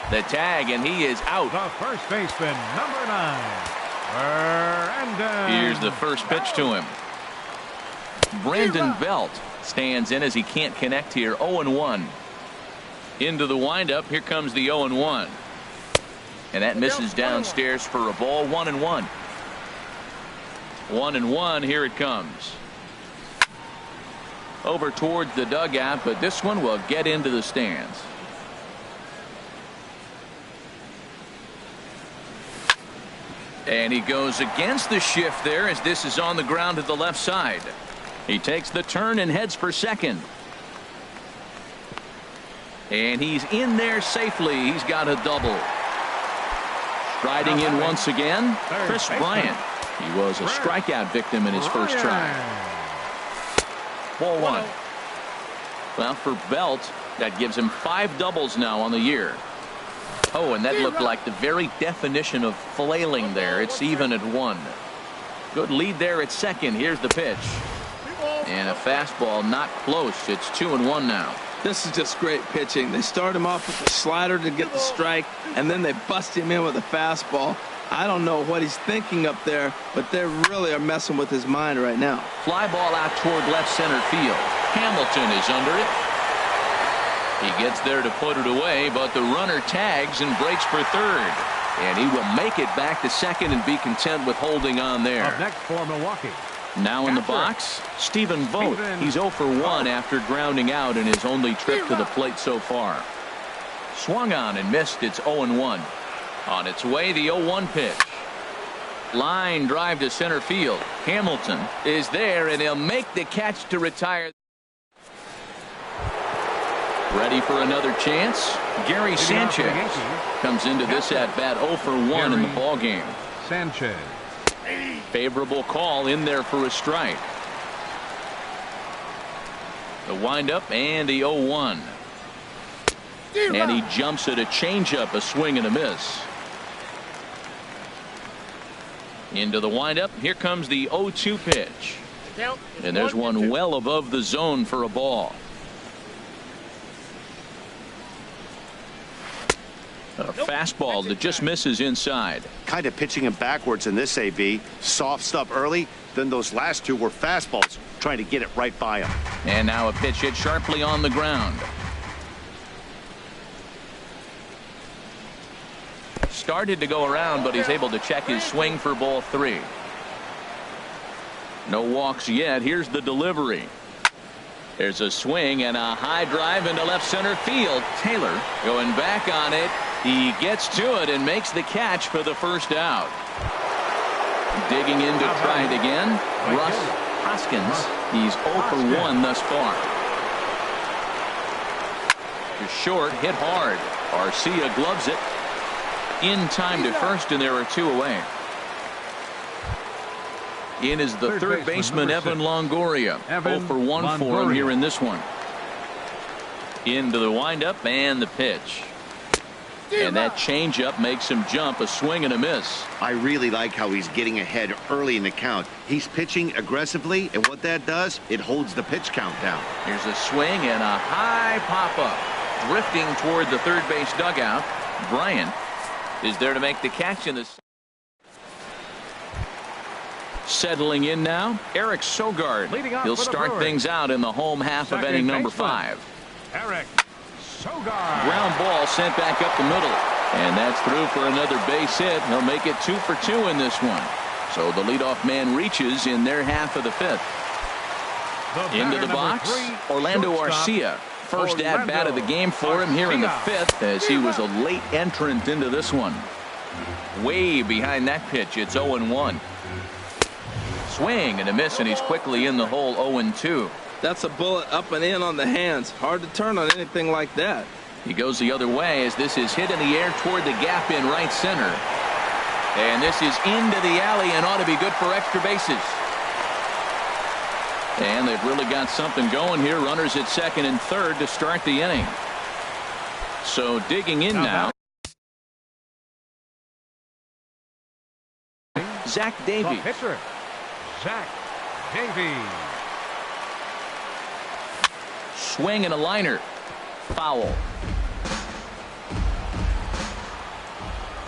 The tag, and he is out. The first baseman, number 9. Brandon. Here's the first pitch to him. Brandon Belt stands in as he can't connect here. 0-1. Into the windup. Here comes the 0-1. And that misses downstairs for a ball. 1-1. 1-1. Here it comes. Over towards the dugout, but this one will get into the stands. And he goes against the shift there as this is on the ground to the left side. He takes the turn and heads for second. And he's in there safely. He's got a double. Striding in once again, Chris Bryant. He was a strikeout victim in his first try. Ball 1. Well, for Belt, that gives him 5 doubles now on the year. Oh, and that looked like the very definition of flailing there. It's even at 1. Good lead there at second. Here's the pitch. And a fastball not close. It's 2-1 now. This is just great pitching. They start him off with a slider to get the strike, and then they bust him in with a fastball. I don't know what he's thinking up there, but they really are messing with his mind right now. Fly ball out toward left center field. Hamilton is under it. He gets there to put it away, but the runner tags and breaks for third. And he will make it back to second and be content with holding on there. Up next for Milwaukee. Now in the box, Stephen Vogt. He's 0 for 1 after grounding out in his only trip to the plate so far. Swung on and missed. It's 0-1. On its way, the 0-1 pitch. Line drive to center field. Hamilton is there, and he'll make the catch to retire. Ready for another chance? Gary Sanchez comes into this at bat 0 for 1 in the ball game. Sanchez. Favorable call in there for a strike. The windup and the 0-1. And he jumps at a changeup, a swing and a miss. Into the windup. Here comes the 0-2 pitch. And there's one well above the zone for a ball. A fastball that just misses inside. Kind of pitching him backwards in this AB. Soft stuff early, then those last two were fastballs, trying to get it right by him. And now a pitch hit sharply on the ground. Started to go around, but he's able to check his swing for ball 3. No walks yet. Here's the delivery. There's a swing and a high drive into left center field. Taylor going back on it. He gets to it and makes the catch for the first out. Digging in to try it again. Russ Hoskins. He's 0 for 1 thus far. To short, hit hard. Arcia gloves it. In time to first, and there are 2 away. In is the third baseman, Evan Longoria. 0 for 1 for him here in this one. Into the windup and the pitch. And that changeup makes him jump. A swing and a miss. I really like how he's getting ahead early in the count. He's pitching aggressively, and what that does, it holds the pitch count down. Here's a swing and a high pop-up. Drifting toward the third base dugout. Bryant is there to make the catch in this. Settling in now, Eric Sogard. He'll start things out in the home half of inning number 5. Eric Sogard. Ground ball sent back up the middle. And that's through for another base hit. He'll make it 2 for 2 in this one. So the leadoff man reaches in their half of the 5th. Into the box, Orlando Arcia. First at bat of the game for him here in the 5th, as he was a late entrant into this one. Way behind that pitch, it's 0-1. Swing and a miss, and he's quickly in the hole. 0-2. That's a bullet up and in on the hands. Hard to turn on anything like that. He goes the other way as this is hit in the air toward the gap in right center. And this is into the alley and ought to be good for extra bases. And they've really got something going here. Runners at second and third to start the inning. So digging in now. Zach Davies. Pitcher, Zach Davies. Swing and a liner. Foul.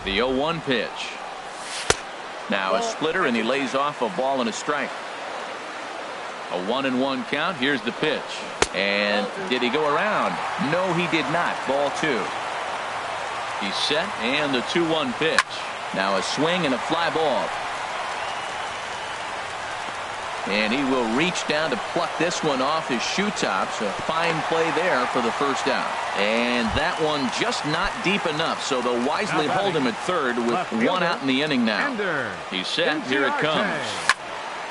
The 0-1 pitch. Now a splitter, and he lays off a ball and a strike. A 1-1 count. Here's the pitch. And did he go around? No, he did not. Ball 2. He's set, and the 2-1 pitch. Now a swing and a fly ball. And he will reach down to pluck this one off his shoe tops. A fine play there for the first out. And that one just not deep enough, so they'll wisely hold him at third with 1 out in the inning now. He's set. Here it comes.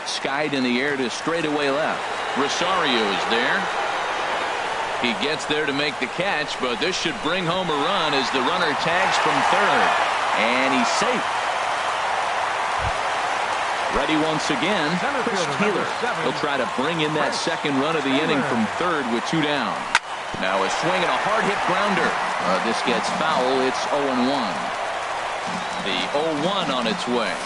Skied in the air to straightaway left. Rosario is there. He gets there to make the catch, but this should bring home a run as the runner tags from third. And he's safe. Ready once again, Chris Taylor. He'll try to bring in that second run of the inning from third with 2 down. Now a swing and a hard hit grounder. This gets foul. It's 0-1. The 0-1 on its way.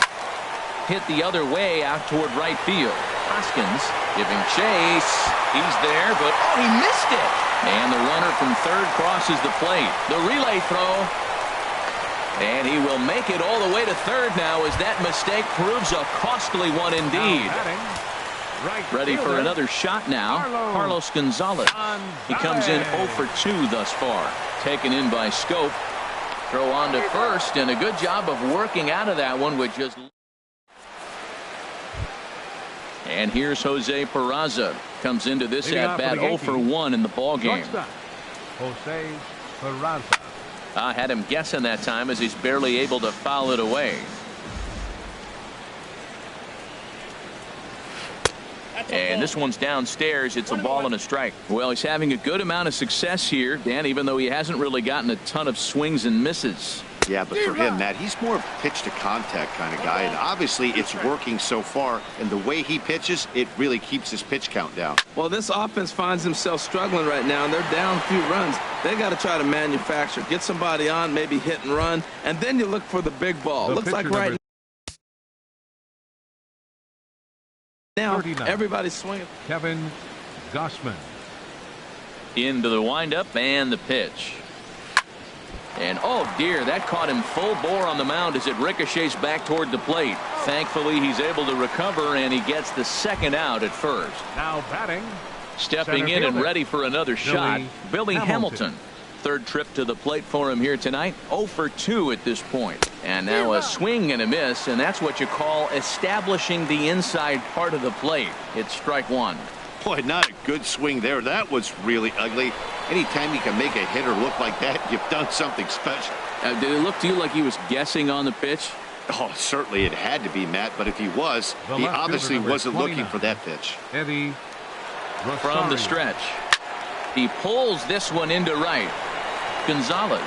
Hit the other way out toward right field. Hoskins giving chase. He's there, but he missed it. And the runner from third crosses the plate. The relay throw. And he will make it all the way to third now as that mistake proves a costly one indeed. Ready for another shot now. Carlos Gonzalez. He comes in 0 for 2 thus far. Taken in by Scope. Throw on to first, and a good job of working out of that one with just. And here's Jose Peraza. Comes into this at bat 0 for 1 in the ball game. Jose Peraza. I had him guessing that time as he's barely able to foul it away. And this one's downstairs. It's a ball and a strike. Well, he's having a good amount of success here, Dan, even though he hasn't really gotten a ton of swings and misses. Yeah, but for him, Matt, he's more of a pitch to contact kind of guy, and obviously it's working so far, and the way he pitches, it really keeps his pitch count down. Well, this offense finds themselves struggling right now, and they're down a few runs. They got to try to manufacture, get somebody on, maybe hit and run, and then you look for the big ball. Looks like right now everybody's swinging. Kevin Gossman. Into the windup and the pitch. And oh dear, that caught him full bore on the mound as it ricochets back toward the plate. Thankfully, he's able to recover, and he gets the second out at first. Now batting. Stepping in and ready for another shot, Billy Hamilton. Third trip to the plate for him here tonight. 0 for 2 at this point. And now a swing and a miss, and that's what you call establishing the inside part of the plate. It's strike one. Boy, not a good swing there. That was really ugly. Anytime you can make a hitter look like that, you've done something special. Did it look to you like he was guessing on the pitch? Oh, certainly it had to be, Matt, but if he was, he obviously wasn't looking for that pitch. Eddie From the stretch, he pulls this one into right. Gonzalez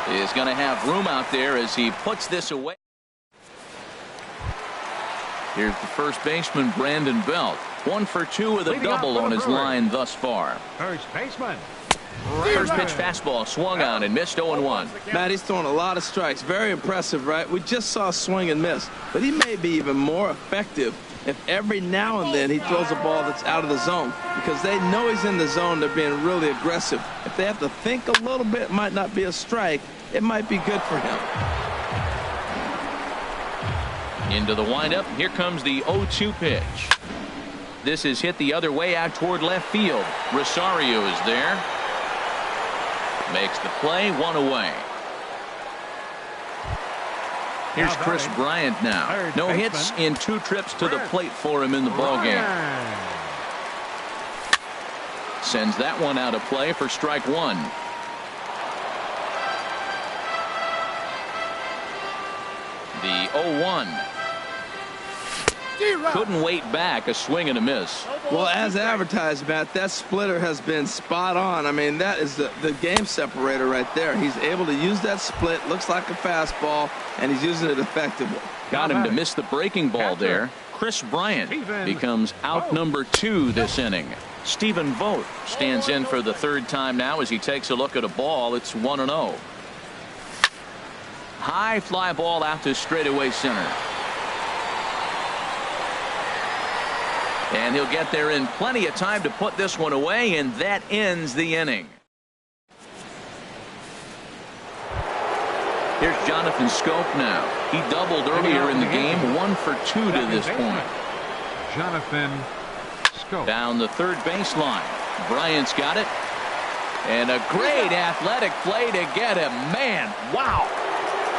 is going to have room out there as he puts this away. Here's the first baseman, Brandon Belt. 1 for 2 with a double on his line thus far. First baseman. First pitch fastball swung on and missed 0-1. Matt, he's throwing a lot of strikes. Very impressive, right? We just saw a swing and miss, but he may be even more effective if every now and then he throws a ball that's out of the zone, because they know he's in the zone. They're being really aggressive. If they have to think a little bit, it might not be a strike. It might be good for him. Into the windup. Here comes the 0-2 pitch. This is hit the other way out toward left field. Rosario is there. Makes the play, 1 away. Here's Chris Bryant now. No hits in 2 trips to the plate for him in the ballgame. Sends that one out of play for strike one. The 0-1. Couldn't wait back. A swing and a miss. Well, as advertised, Matt, that splitter has been spot on. I mean, that is the game separator right there. He's able to use that split. Looks like a fastball, and he's using it effectively. Got him to miss the breaking ball there. Chris Bryant becomes out number 2 this inning. Stephen Vogt stands in for the 3rd time now as he takes a look at a ball. It's 1-0. High fly ball out to straightaway center. And he'll get there in plenty of time to put this one away, and that ends the inning. Here's Jonathan Scope now. He doubled earlier in the game, 1 for 2 to this point. Jonathan Scope. Down the third baseline. Bryant's got it. And a great athletic play to get him. Man, wow.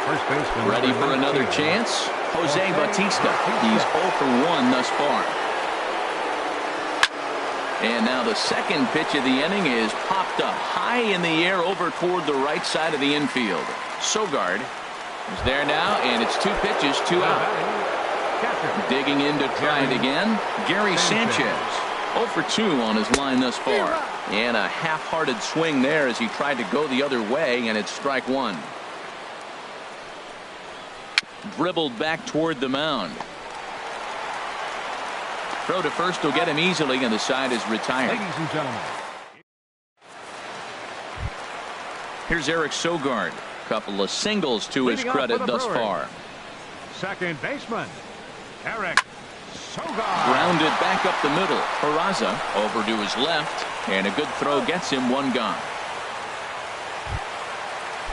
First baseman. Ready for another chance? Jose Bautista. He's 0 for 1 thus far. And now the second pitch of the inning is popped up high in the air over toward the right side of the infield. Sogard is there now, and it's 2 pitches, 2 out. Digging in to try it again, Gary Sanchez. 0 for 2 on his line thus far. And a half-hearted swing there as he tried to go the other way, and it's strike one. Dribbled back toward the mound. Throw to first will get him easily, and the side is retired. Ladies and gentlemen. Here's Eric Sogard. Couple of singles to his credit thus far. Second baseman, Eric Sogard. Grounded back up the middle. Peraza over to his left, and a good throw gets him 1 gone.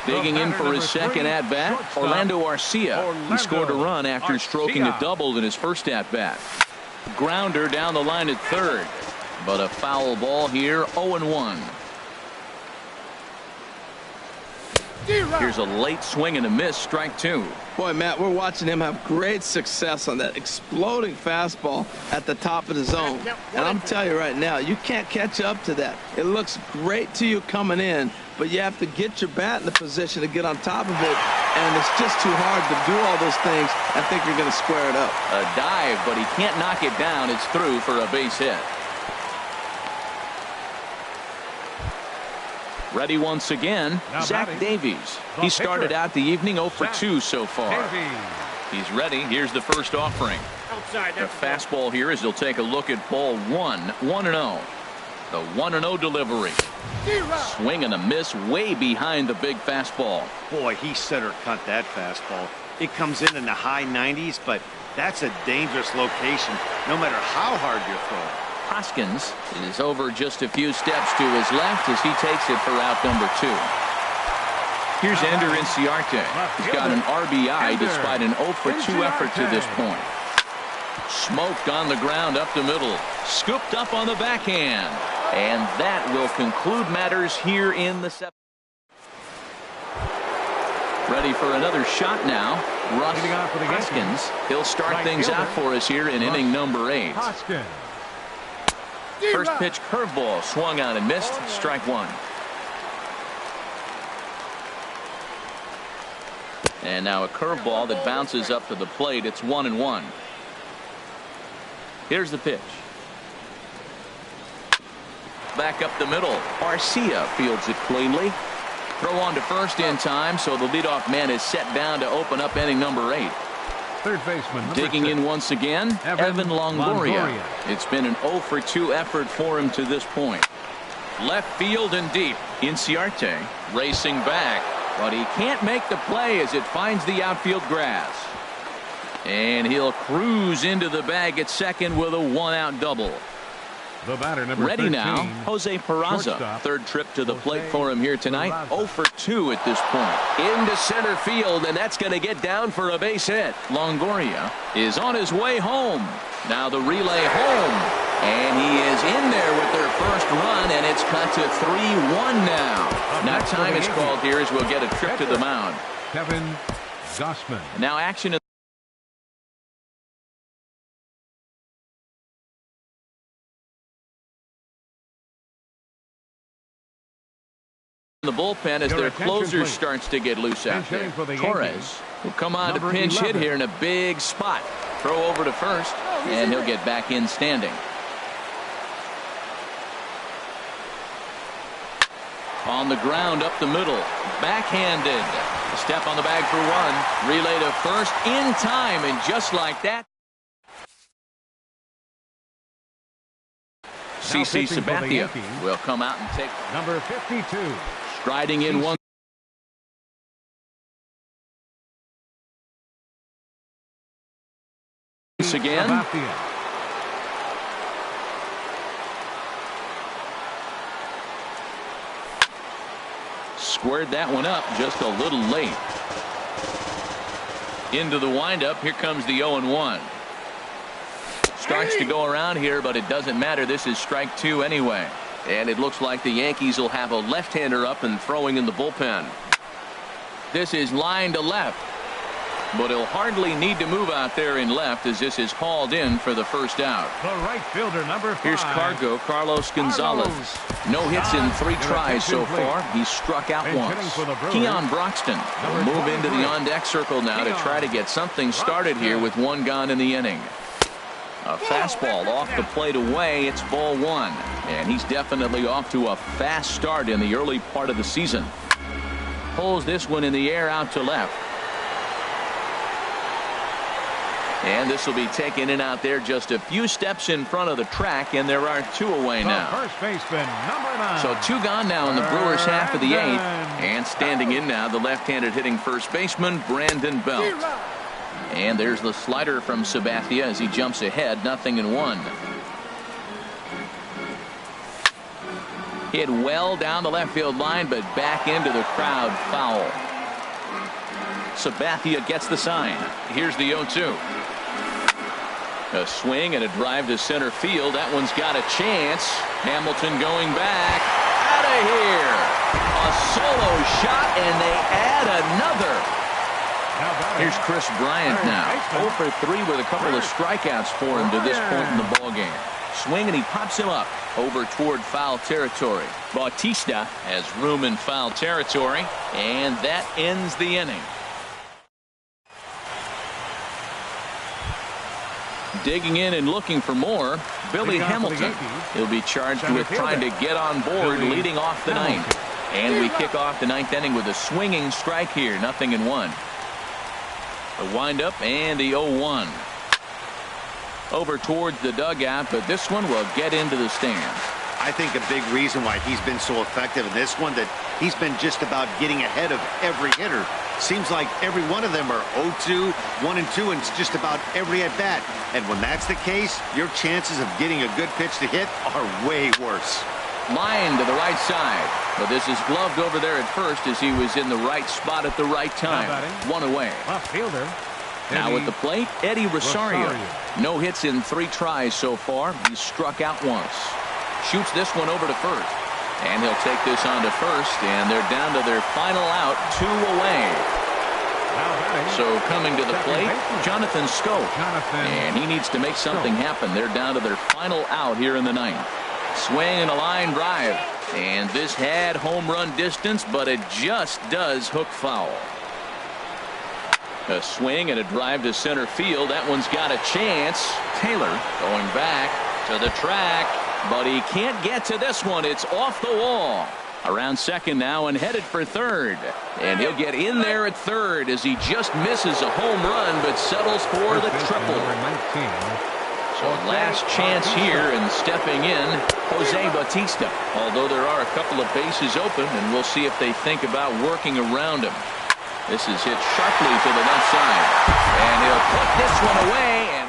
Digging in for his second at-bat, Orlando Arcia. He scored a run after stroking a double in his first at-bat. Grounder down the line at third, but a foul ball here. 0-1. Here's a late swing and a miss. Strike 2. Boy, Matt, we're watching him have great success on that exploding fastball at the top of the zone. And I'm telling you right now, you can't catch up to that. It looks great to you coming in, but you have to get your bat in the position to get on top of it, and it's just too hard to do all those things. I think you're going to square it up. A dive, but he can't knock it down. It's through for a base hit. Ready once again, Zach Davies. He started out the evening 0 for 2 so far. He's ready. Here's the first offering. The fastball here as he'll take a look at ball 1. 1-0. The 1-0 delivery. Swing and a miss way behind the big fastball. Boy, he center cut that fastball. It comes in the high 90s, but that's a dangerous location no matter how hard you're throwing. Hoskins is over just a few steps to his left as he takes it for out number 2. Here's Ender Inciarte. He's got an RBI despite an 0 for 2 effort to this point. Smoked on the ground up the middle. Scooped up on the backhand. And that will conclude matters here in the 7th. Ready for another shot now. Russ Hoskins. He'll start things out for us here in inning number 8. First pitch curveball swung on and missed. Strike 1. And now a curveball that bounces up to the plate. It's 1-1. Here's the pitch. Back up the middle. Garcia fields it cleanly. Throw on to first in time, so the leadoff man is set down to open up inning number 8. Third baseman. Digging 6. in once again, Evan Longoria. It's been an 0 for 2 effort for him to this point. Left field and deep. Inciarte racing back, but he can't make the play as it finds the outfield grass. And he'll cruise into the bag at second with a 1-out double. The batter, number Ready 13, now, Jose Peraza. shortstop. Third trip to the plate for him here tonight. 0 for 2 at this point. Into center field, and that's going to get down for a base hit. Longoria is on his way home. Now the relay home. And he is in there with their first run, and it's cut to 3-1 now. Now time is called here as we'll get a trip to the mound. Kevin Gossman. Now action in the bullpen as their closer starts to get loose out there. Torres will come on to pinch hit here in a big spot. Throw over to first, and he'll get back in standing. On the ground up the middle. Backhanded. Step on the bag for 1. Relay to first in time, and just like that. CC Sabathia will come out and take Number 52. Striding in once again. Sabathia. Squared that one up just a little late. Into the windup. Here comes the 0-1. Starts to go around here, but it doesn't matter. This is strike 2 anyway. And it looks like the Yankees will have a left-hander up and throwing in the bullpen. This is line to left. But he'll hardly need to move out there in left as this is hauled in for the first out. The right fielder, number 5. Here's Carlos Gonzalez. No hits in 3 tries so far. He's struck out once. Keon Broxton will move into the on-deck circle now to try to get something started here with 1 gone in the inning. A fastball off the plate away. It's ball 1. And he's definitely off to a fast start in the early part of the season. Pulls this one in the air out to left. And this will be taken in out there just a few steps in front of the track, and there are 2 away now. First baseman, number 9. So 2 gone now in the Brewers half of the 8th. And standing in now, the left-handed hitting first baseman, Brandon Belt. And there's the slider from Sabathia as he jumps ahead, 0-1. Hit well down the left field line, but back into the crowd, foul. Sabathia gets the sign. Here's the 0-2. A swing and a drive to center field. That one's got a chance. Hamilton going back. Out of here. A solo shot, and they add another. Here's Chris Bryant now. 0 for 3 with a couple of strikeouts for him to this point in the ballgame. Swing, and he pops him up over toward foul territory. Bautista has room in foul territory, and that ends the inning. Digging in and looking for more, Billy Hamilton. He'll be charged with trying to get on board leading off the 9th. And we kick off the 9th inning with a swinging strike here, 0-1. The windup and the 0-1. Over towards the dugout, but this one will get into the stands. I think a big reason why he's been so effective in this one, that he's been just about getting ahead of every hitter. Seems like every one of them are 0-2, 1-2, and it's just about every at-bat. And when that's the case, your chances of getting a good pitch to hit are way worse. Line to the right side. But this is gloved over there at first as he was in the right spot at the right time. One away. Left fielder. Now at the plate, Eddie Rosario. No hits in 3 tries so far. He's struck out once. Shoots this one over to first. And he'll take this on to first. And they're down to their final out, 2 away. So coming to the plate, Jonathan Scope. And he needs to make something happen. They're down to their final out here in the 9th. Swing and a line drive. And this had home run distance, but it just does hook foul. A swing and a drive to center field. That one's got a chance. Taylor going back to the track, but he can't get to this one. It's off the wall. Around second now and headed for third. And he'll get in there at third as he just misses a home run but settles for the triple. So last chance here, and stepping in, Jose Bautista. Although there are a couple of bases open, and we'll see if they think about working around him. This is hit sharply to the left side. And he'll put this one away. And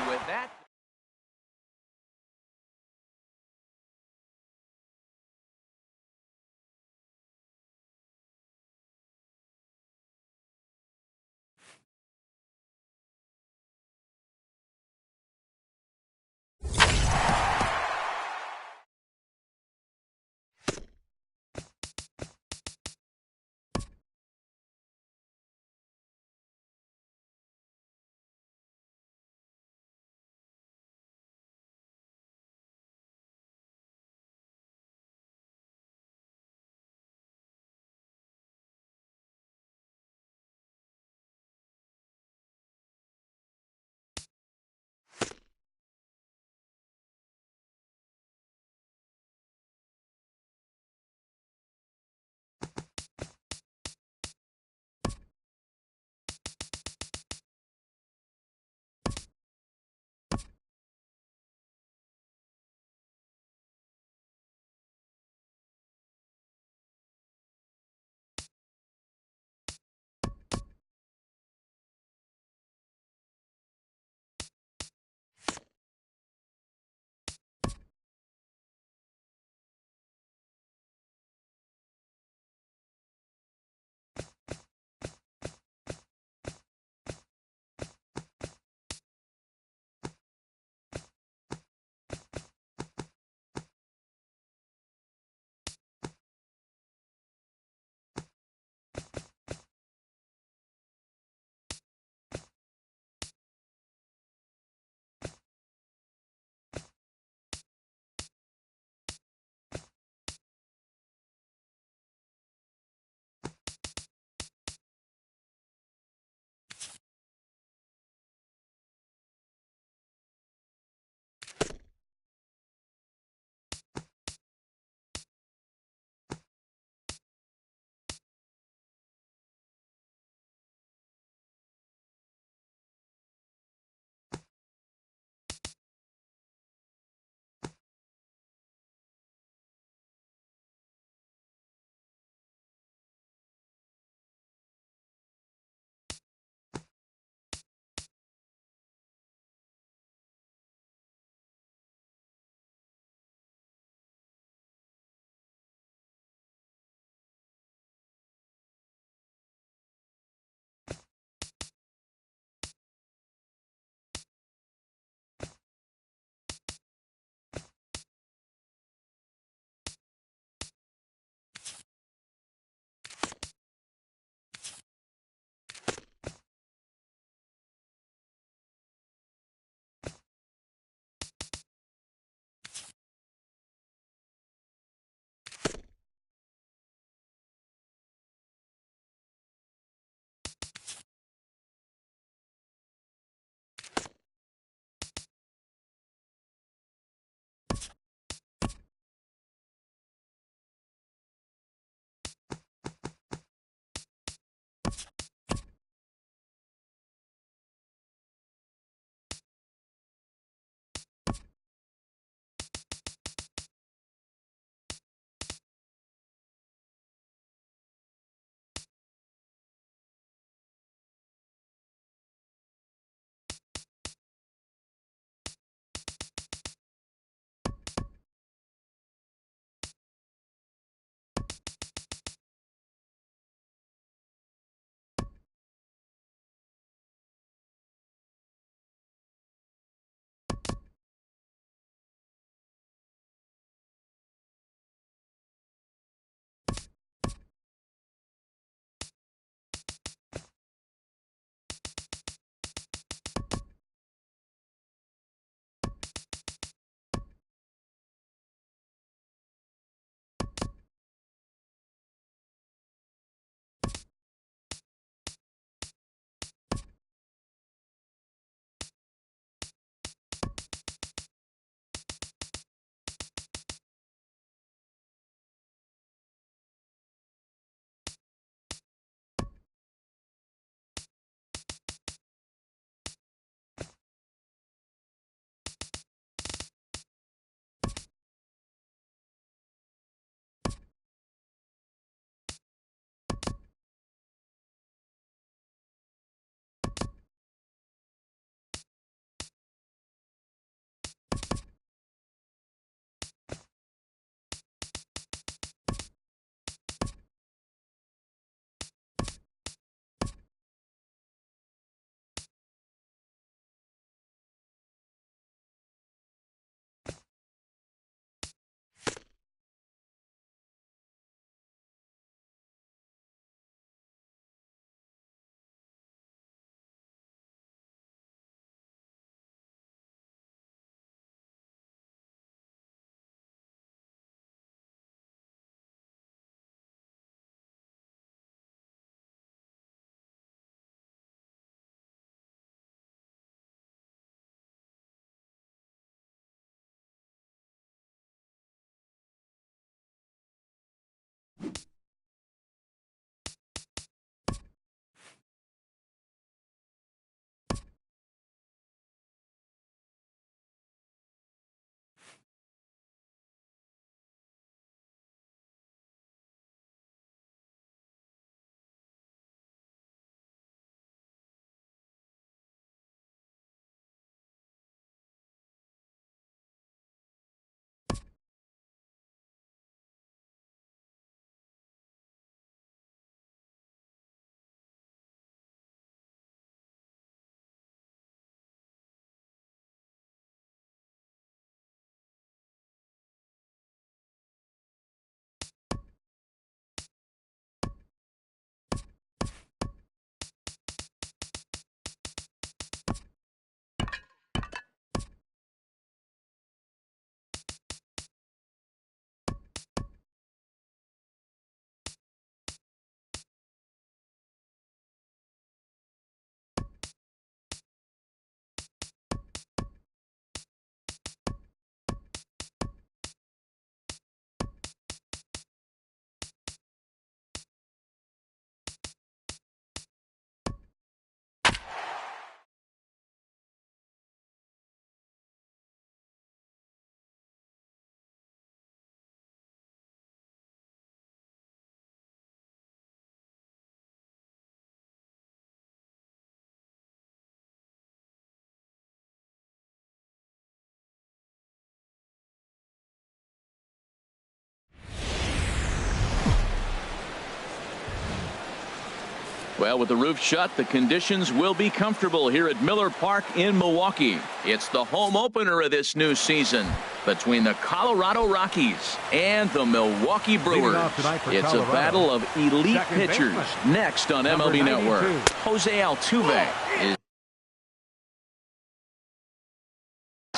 Well, with the roof shut, the conditions will be comfortable here at Miller Park in Milwaukee. It's the home opener of this new season between the Colorado Rockies and the Milwaukee Brewers. It's a battle of elite pitchers. Next on MLB Network, Jose Altuve is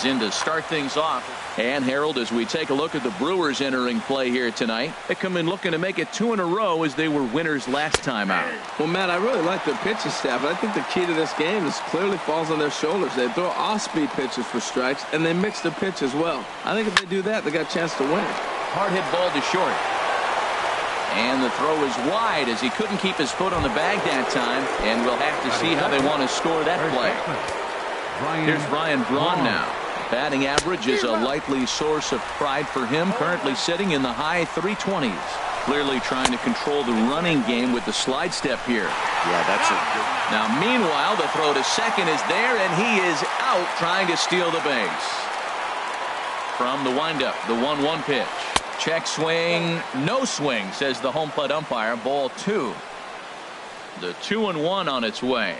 in to start things off. And Harold, as we take a look at the Brewers entering play here tonight, they come in looking to make it 2 in a row as they were winners last time out. Well, Matt, I really like their pitching staff, but I think the key to this game is clearly falls on their shoulders. They throw off-speed pitches for strikes, and they mix the pitch as well. I think if they do that, they got a chance to win. Hard hit ball to short. And the throw is wide as he couldn't keep his foot on the bag that time, and we'll have to see how they want to score that play. Here's Ryan Braun now. Batting average is a likely source of pride for him, currently sitting in the high 320s. Clearly trying to control the running game with the slide step here. Yeah, that's it. Now, meanwhile, the throw to second is there, and he is out trying to steal the base. From the windup, the 1-1 pitch. Check swing, no swing, says the home plate umpire. Ball 2. The 2-1 on its way.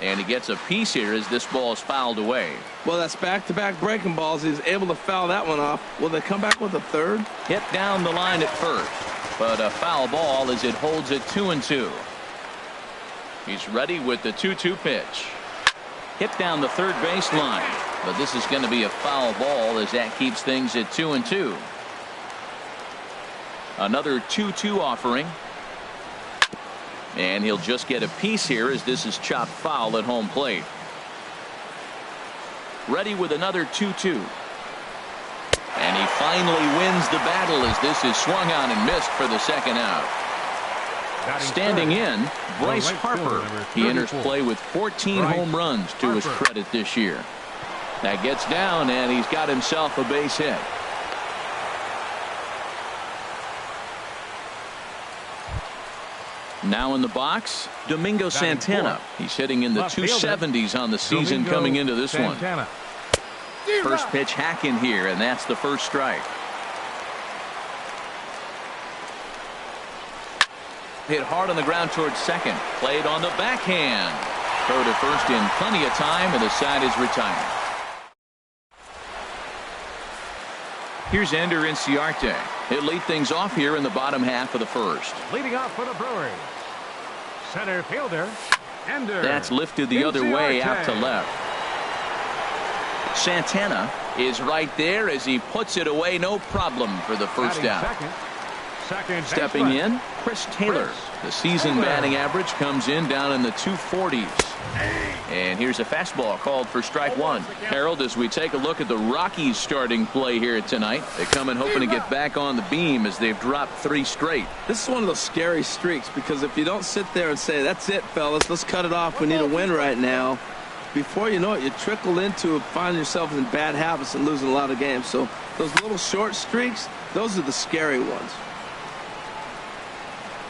And he gets a piece here as this ball is fouled away. Well, that's back-to-back breaking balls. He's able to foul that one off. Will they come back with a third? Hit down the line at first, but a foul ball as it holds it 2-2. He's ready with the 2-2 pitch. Hit down the third base line, but this is going to be a foul ball as that keeps things at 2-2. Another 2-2 offering. And he'll just get a piece here as this is chopped foul at home plate. Ready with another 2-2. And he finally wins the battle as this is swung on and missed for the second out. Standing in, Bryce Harper. He enters play with 14 home runs to his credit this year. That gets down, and he's got himself a base hit. Now in the box, Domingo Santana. He's hitting in the 270s on the season coming into this one. First pitch hack in here, and that's the first strike. Hit hard on the ground towards second. Played on the backhand. Throw to first in plenty of time, and the side is retired. Here's Ender Inciarte. He'll lead things off here in the bottom half of the first. Leading off for the Brewers, center fielder, Ender. That's lifted the other way out to left. Santana is right there as he puts it away, no problem for the first out. Stepping in, Chris Taylor. The season batting average comes in down in the 240s. And here's a fastball called for strike 1. Harold, as we take a look at the Rockies starting play here tonight, they come in hoping to get back on the beam as they've dropped 3 straight. This is one of those scary streaks because if you don't sit there and say, that's it, fellas, let's cut it off, we need a win right now, before you know it, you trickle into finding yourself in bad habits and losing a lot of games. So those little short streaks, those are the scary ones.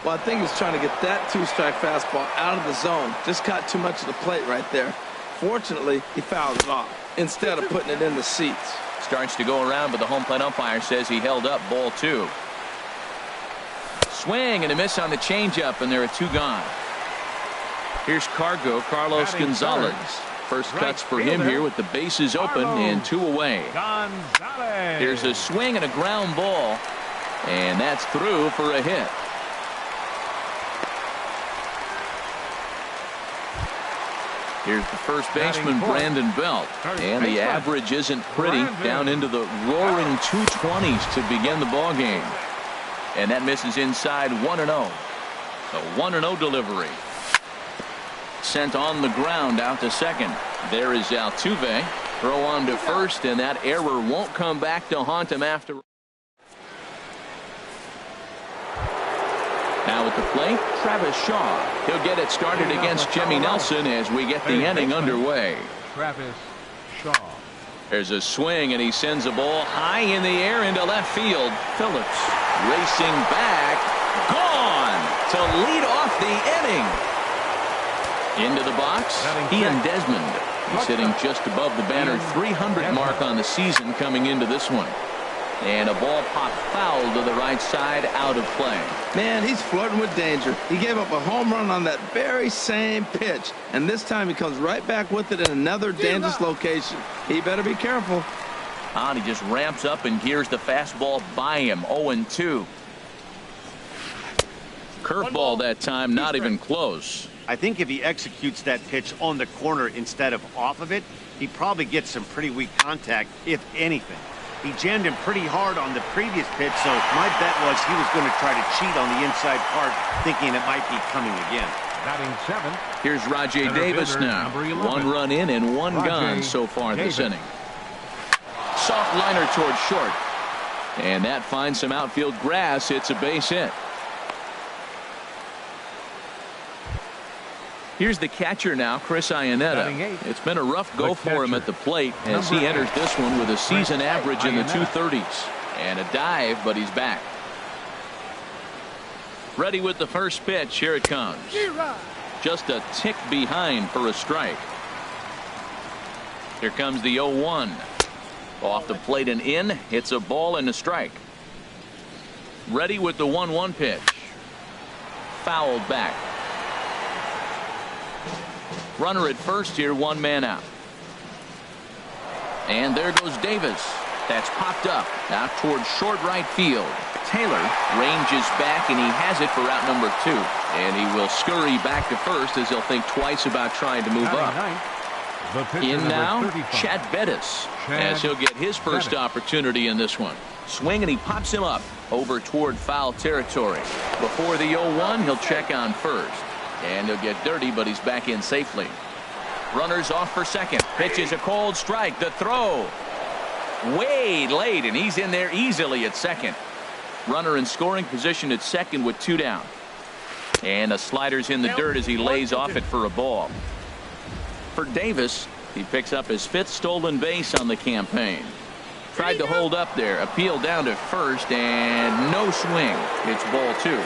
Well, I think he's trying to get that 2-strike fastball out of the zone. Just got too much of the plate right there. Fortunately, he fouled it off instead of putting it in the seats. Starts to go around, but the home plate umpire says he held up ball 2. Swing and a miss on the changeup, and there are 2 gone. Here's Carlos Gonzalez. First cuts for him here with the bases open and 2 away. Here's a swing and a ground ball, and that's through for a hit. Here's the first baseman, Brandon Belt. And the average isn't pretty, down into the roaring 220s to begin the ball game. And that misses inside 1-0. A 1-0 delivery. Sent on the ground out to second. There is Altuve. Throw on to first, and that error won't come back to haunt him after. Now at the plate, Travis Shaw. He'll get it started against Jimmy Nelson as we get the inning underway. Travis Shaw. There's a swing, and he sends a ball high in the air into left field. Phillips racing back. Gone to lead off the inning. Into the box, Ian Desmond. He's sitting just above the banner 300 mark on the season coming into this one. And a ball popped foul to the right side, out of play. Man, he's flirting with danger. He gave up a home run on that very same pitch, and this time he comes right back with it in another dangerous location. He better be careful. He just ramps up and gears the fastball by him. 0-2. Curveball that time, not even close. I think if he executes that pitch on the corner instead of off of it, he probably gets some pretty weak contact, if anything. He jammed him pretty hard on the previous pitch, so my bet was he was going to try to cheat on the inside part, thinking it might be coming again. Batting 7. Here's Rajay Davis now. 1 run in and 1 gone so far this inning. Soft liner towards short. And that finds some outfield grass. It's a base hit. Here's the catcher now, Chris Iannetta. It's been a rough go for him at the plate as he enters this one with a season average in the 230s. And a dive, but he's back. Ready with the first pitch. Here it comes. Just a tick behind for a strike. Here comes the 0-1. Off the plate and in. It's a ball and a strike. Ready with the 1-1 pitch. Fouled back. Runner at first here, 1 man out. And there goes Davis. That's popped up out towards short right field. Taylor ranges back and he has it for out number 2. And he will scurry back to first as he'll think twice about trying to move up. In now, Chad Bettis, as he'll get his first opportunity in this one. Swing and he pops him up over toward foul territory. Before the 0-1, he'll check on first. And he'll get dirty, but he's back in safely. Runners off for second. Pitch is a cold strike. The throw. Way late, and he's in there easily at second. Runner in scoring position at second with 2 down. And the slider's in the dirt as he lays off it for a ball. For Davis, he picks up his 5th stolen base on the campaign. Tried to hold up there. Appeal down to first, and no swing. It's ball 2.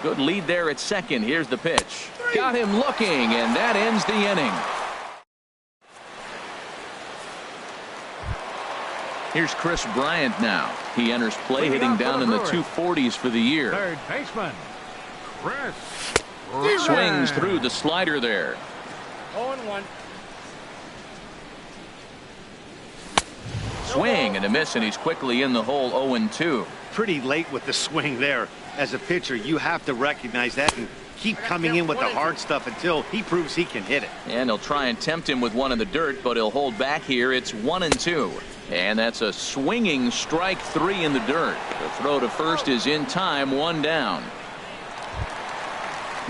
Good lead there at second. Here's the pitch. Got him looking, and that ends the inning. Here's Chris Bryant now. He enters play hitting down in the 240s for the year. Third baseman, Chris. Swings through the slider there. 0-1. Swing and a miss, and he's quickly in the hole. 0-2. Pretty late with the swing there. As a pitcher, you have to recognize that and keep coming in with the hard stuff until he proves he can hit it. And he'll try and tempt him with one in the dirt, but he'll hold back here. It's 1-2. And that's a swinging strike 3 in the dirt. The throw to first is in time. 1 down.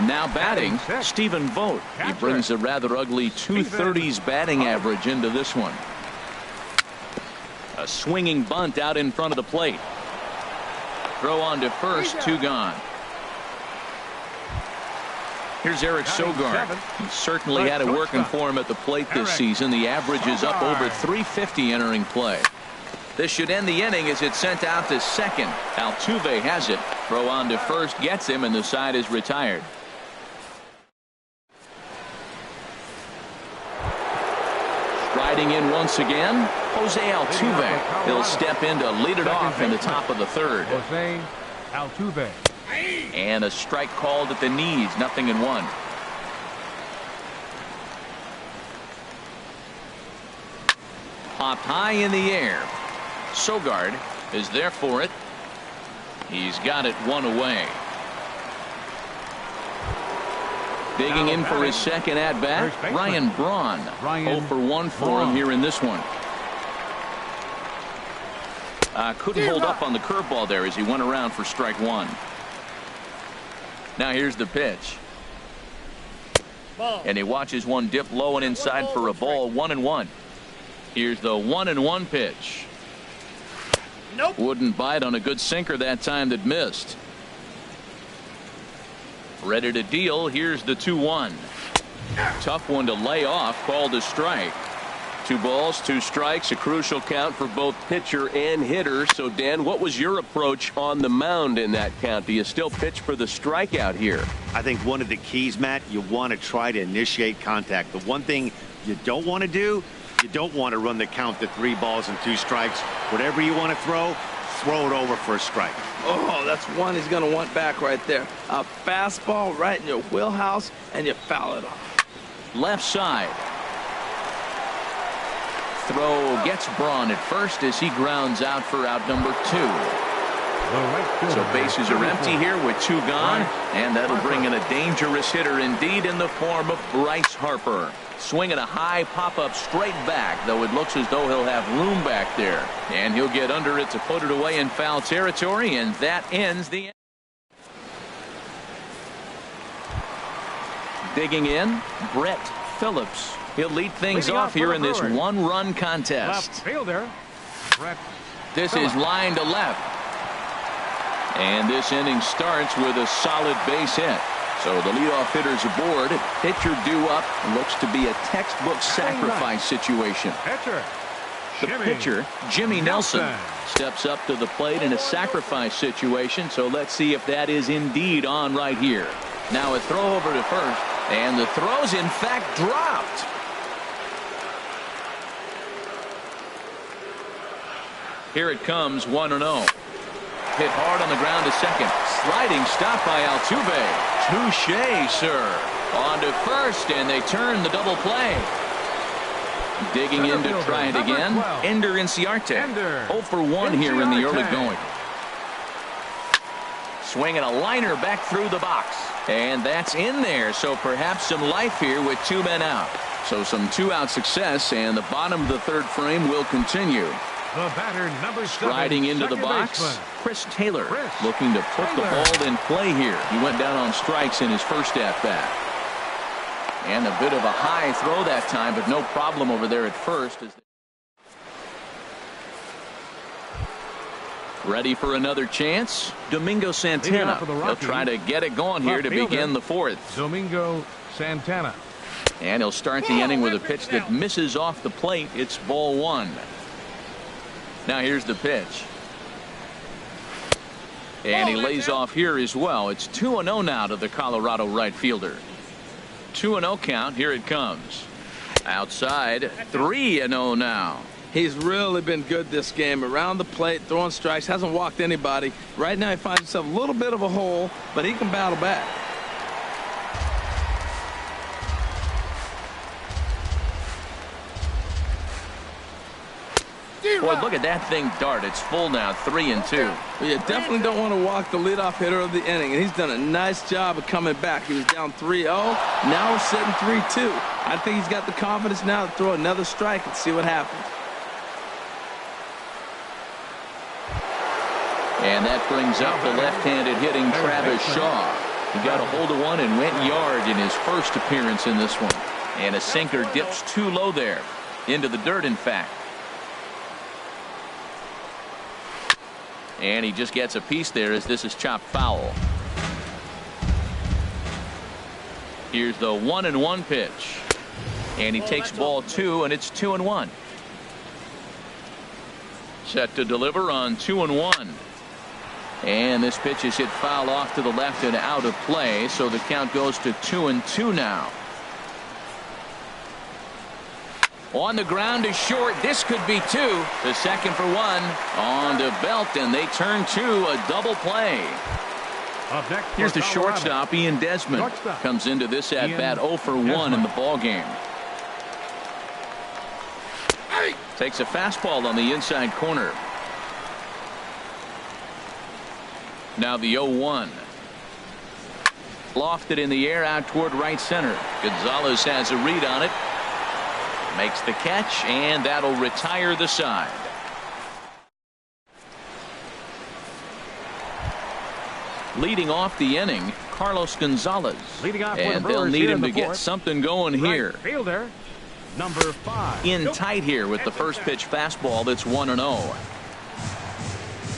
Now batting, Stephen Vogt. He brings a rather ugly 230s batting average into this one. A swinging bunt out in front of the plate. Throw on to first, 2 gone. Here's Eric Sogard. He certainly had it working for him at the plate this season. The average is up over 350 entering play. This should end the inning as it's sent out to second. Altuve has it. Throw on to first gets him, and the side is retired. Striding in once again, Jose Altuve. He'll step in to lead it off in the top of the 3rd. Jose Altuve. And a strike called at the knees. 0-1. Popped high in the air. Sogard is there for it. He's got it 1 away. Digging in for his second at bat, Ryan Braun. 0 for 1 for him here in this one. Couldn't hold up on the curveball there as he went around for strike 1. Now here's the pitch. And he watches one dip low and inside for a ball. 1-1. Here's the 1-1 pitch. Nope. Wouldn't bite on a good sinker that time that missed. Ready to deal. Here's the 2-1. Tough one to lay off. Called a strike. 2 balls, 2 strikes, a crucial count for both pitcher and hitter. So, Dan, what was your approach on the mound in that count? Do you still pitch for the strikeout here? I think one of the keys, Matt, you want to try to initiate contact. The one thing you don't want to do You don't want to run the count to 3 balls and 2 strikes. Whatever you want to throw it over for a strike. Oh, that's one he's going to want back right there. A fastball right in your wheelhouse, and you foul it off. Left side. Throw gets Braun at first as he grounds out for out number 2. So bases are empty here with 2 gone, and that'll bring in a dangerous hitter indeed in the form of Bryce Harper. Swinging a high pop-up straight back, though it looks as though he'll have room back there. And he'll get under it to put it away in foul territory, and that ends the inning. Digging in, Brett Phillips. He'll lead things off here in this 1-run contest. Left fielder, Brett This Phillips. is line to left. And this inning starts with a solid base hit. So the leadoff hitter's aboard. Pitcher due up. Looks to be a textbook sacrifice situation. Pitcher. The pitcher, Jimmy Nelson, steps up to the plate in a sacrifice situation. So let's see if that is indeed on right here. Now a throw over to first. And the throw's in fact dropped. Here it comes, 1-0. Hit hard on the ground to second. Sliding stop by Altuve. Touche, sir. On to first, and they turn the double play. Digging in to try it again. Ender Inciarte. 0 for 1 here in the early going. Swinging a liner back through the box. And that's in there, so perhaps some life here with 2 men out. So some 2-out success, and the bottom of the 3rd frame will continue. The batter, number 7, Striding into the box, baseman. Chris Taylor, looking to put the ball in play here. He went down on strikes in his first at-bat. And a bit of a high throw that time, but no problem over there at first. Ready for another chance? Domingo Santana. He'll try to get it going here to begin the 4th. Domingo Santana. And he'll start the inning with a pitch that misses off the plate. It's ball 1. Now here's the pitch. And he lays off here as well. It's 2-0 now to the Colorado right fielder. 2-0 count. Here it comes. Outside, 3-0 now. He's really been good this game. Around the plate, throwing strikes, hasn't walked anybody. Right now he finds himself a little bit of a hole, but he can battle back. Boy, look at that thing dart. It's full now, 3-2. Well, you definitely don't want to walk the leadoff hitter of the inning, and he's done a nice job of coming back. He was down 3-0. Now we're sitting 3-2. I think he's got the confidence now to throw another strike and see what happens. And that brings up the left-handed hitting Travis Shaw. He got a hold of one and went yard in his first appearance in this one. And a sinker dips too low there. Into the dirt, in fact. And he just gets a piece there as this is chopped foul. Here's the 1-1 pitch. And he takes ball 2, and it's 2-1. Set to deliver on 2-1. And this pitch is hit foul off to the left and out of play, so the count goes to 2-2 now. On the ground is short. This could be 2. The second for 1. On to Belt, and they turn to a double play. Here's the shortstop, Ian Desmond. Comes into this at-bat 0 for 1 in the ballgame. Takes a fastball on the inside corner. Now the 0-1. Lofted in the air out toward right center. Gonzalez has a read on it. Makes the catch, and that'll retire the side. Leading off the inning, Carlos Gonzalez. And they'll need him to get something going here. Fielder, number 5. In tight here with the first pitch fastball that's 1-0.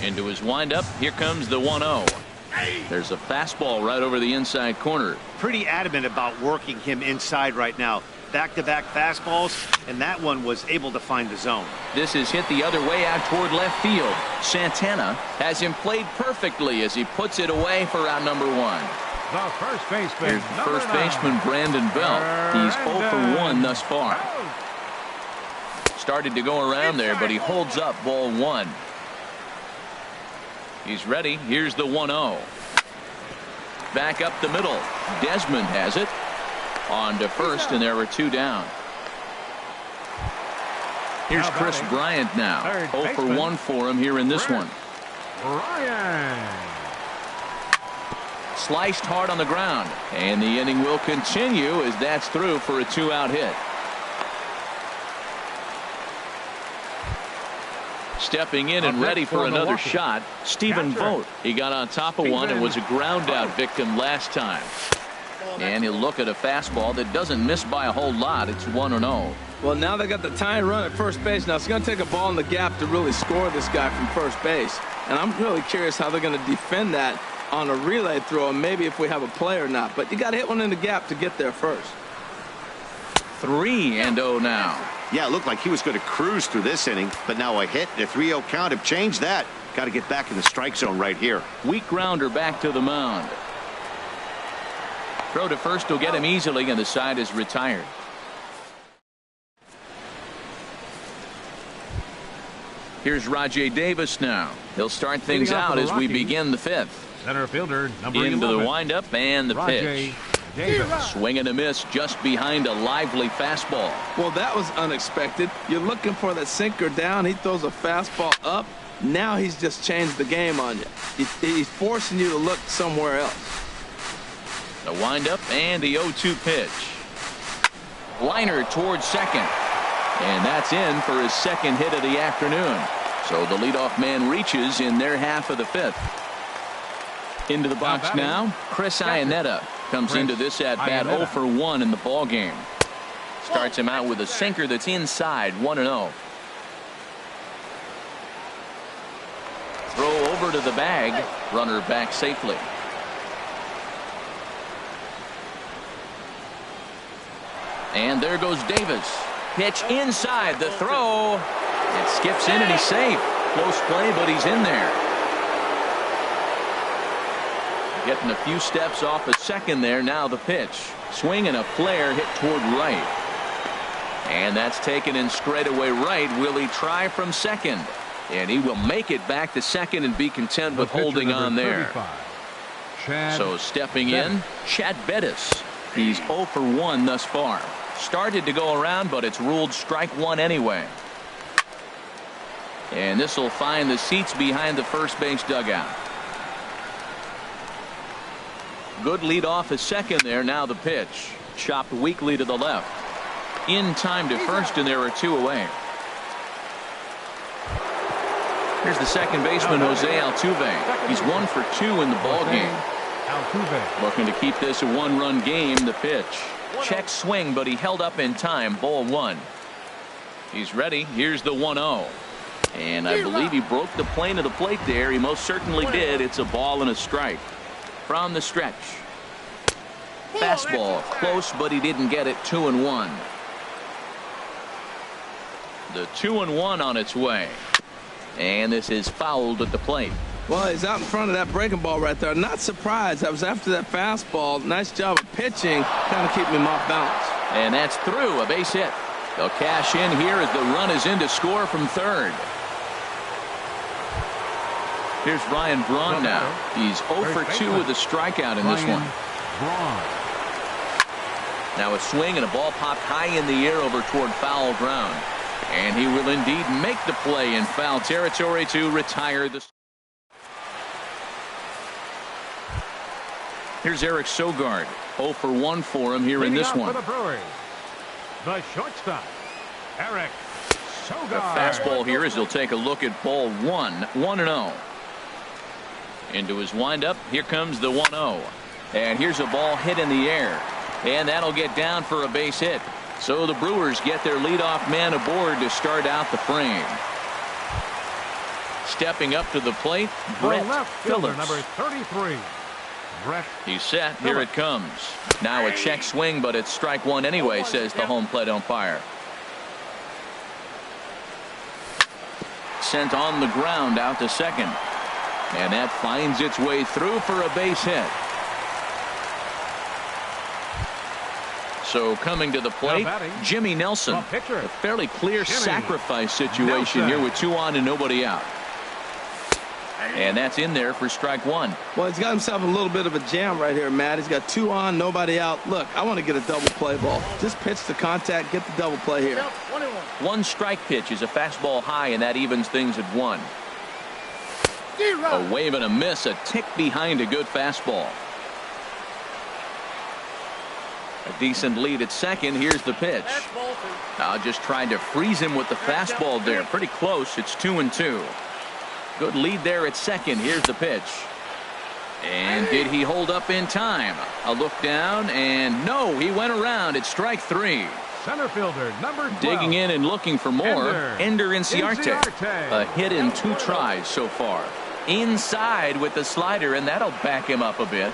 Into his windup. Here comes the 1-0. There's a fastball right over the inside corner. Pretty adamant about working him inside right now. Back-to-back fastballs, and that one was able to find the zone. This is hit the other way out toward left field. Santana has him played perfectly as he puts it away for out number 1. The first baseman. Here's the first baseman, Brandon Belt. He's 0 for 1 thus far. Started to go around there, but he holds up ball one. He's ready. Here's the 1-0. Back up the middle. Desmond has it. On to first, and there were two down. Here's Chris Bryant now. 0 for 1 for him here in this one. Bryant. Sliced hard on the ground, and the inning will continue as that's through for a 2-out hit. Stepping in and ready for another shot, Stephen Vogt. He got on top of one and was a ground out victim last time. And he'll look at a fastball that doesn't miss by a whole lot. It's 1-0. Well, now they got the tying run at first base. Now it's going to take a ball in the gap to really score this guy from first base. And I'm really curious how they're going to defend that on a relay throw, and maybe if we have a play or not. But you got to hit one in the gap to get there first. 3-0 now. Yeah, it looked like he was going to cruise through this inning, but now a hit and a 3-0 count have changed that. Got to get back in the strike zone right here. Weak grounder back to the mound. Throw to first will get him easily, and the side is retired. Here's Rajay Davis now. He'll start things out as we begin the fifth. Center fielder number Into 11. the windup and the pitch. Davis. Swing and a miss just behind a lively fastball. Well, that was unexpected. You're looking for that sinker down. He throws a fastball up. Now he's just changed the game on you. He's forcing you to look somewhere else. The windup and the 0-2 pitch. Liner towards second. And that's in for his second hit of the afternoon. So the leadoff man reaches in their half of the fifth. Into the box now, Chris Iannetta comes into this at bat 0 for 1 in the ball game. Starts him out with a sinker that's inside, 1-0. Throw over to the bag, runner back safely. And there goes Davis. Pitch inside, the throw. It skips in and he's safe. Close play, but he's in there. Getting a few steps off a second there. Now the pitch. Swing and a flare hit toward right. And that's taken in straightaway right. Will he try from second? And he will make it back to second and be content with holding on there. So stepping in, Chad Bettis. He's 0 for 1 thus far. Started to go around, but it's ruled strike one anyway. And this will find the seats behind the first base dugout. Good lead off a second there. Now the pitch. Chopped weakly to the left. In time to first, and there are two away. Here's the second baseman, Jose Altuve. He's 1 for 2 in the ball game. Looking to keep this a one-run game. The pitch. Check swing, but he held up in time. Ball one. He's ready. Here's the 1-0. And I believe he broke the plane of the plate there. He most certainly did. It's a ball and a strike. From the stretch. Fastball close, but he didn't get it. 2-1. The 2-1 on its way. And this is fouled at the plate. Well, he's out in front of that breaking ball right there. Not surprised. I was after that fastball. Nice job of pitching, kind of keeping him off balance. And that's through. A base hit. They'll cash in here as the run is in to score from third. Here's Ryan Braun now. He's 0 for 2 with a strikeout in this one. Now a swing and a ball popped high in the air over toward foul ground. And he will indeed make the play in foul territory to retire the. Here's Eric Sogard. 0 for 1 for him here in this one. The shortstop, Eric Sogard. The fastball here as he'll take a look at ball one. 1-0. Into his windup. Here comes the 1-0. And here's a ball hit in the air. And that'll get down for a base hit. So the Brewers get their leadoff man aboard to start out the frame. Stepping up to the plate, Brett Phillips. Number 33. Brett. He's set. Here it comes. Now a check swing, but it's strike one anyway, says the home plate umpire. Sent on the ground out to second. And that finds its way through for a base hit. So coming to the plate, Jimmy Nelson. A fairly clear sacrifice situation here with 2 on and nobody out. And that's in there for strike 1. Well, he's got himself a little bit of a jam right here, Matt. He's got 2 on, nobody out. Look, I want to get a double play ball. Just pitch the contact, get the double play here. 1 strike pitch is a fastball high, and that evens things at 1. A wave and a miss, a tick behind a good fastball. A decent lead at second. Here's the pitch. Just trying to freeze him with the fastball there. Pretty close. It's 2-2. Good lead there at second. Here's the pitch. And did he hold up in time? A look down, and no, he went around. It's strike 3. Center fielder, number 12. Digging in and looking for more. Ender Inciarte. A hit in 2 tries so far. Inside with the slider, and that'll back him up a bit.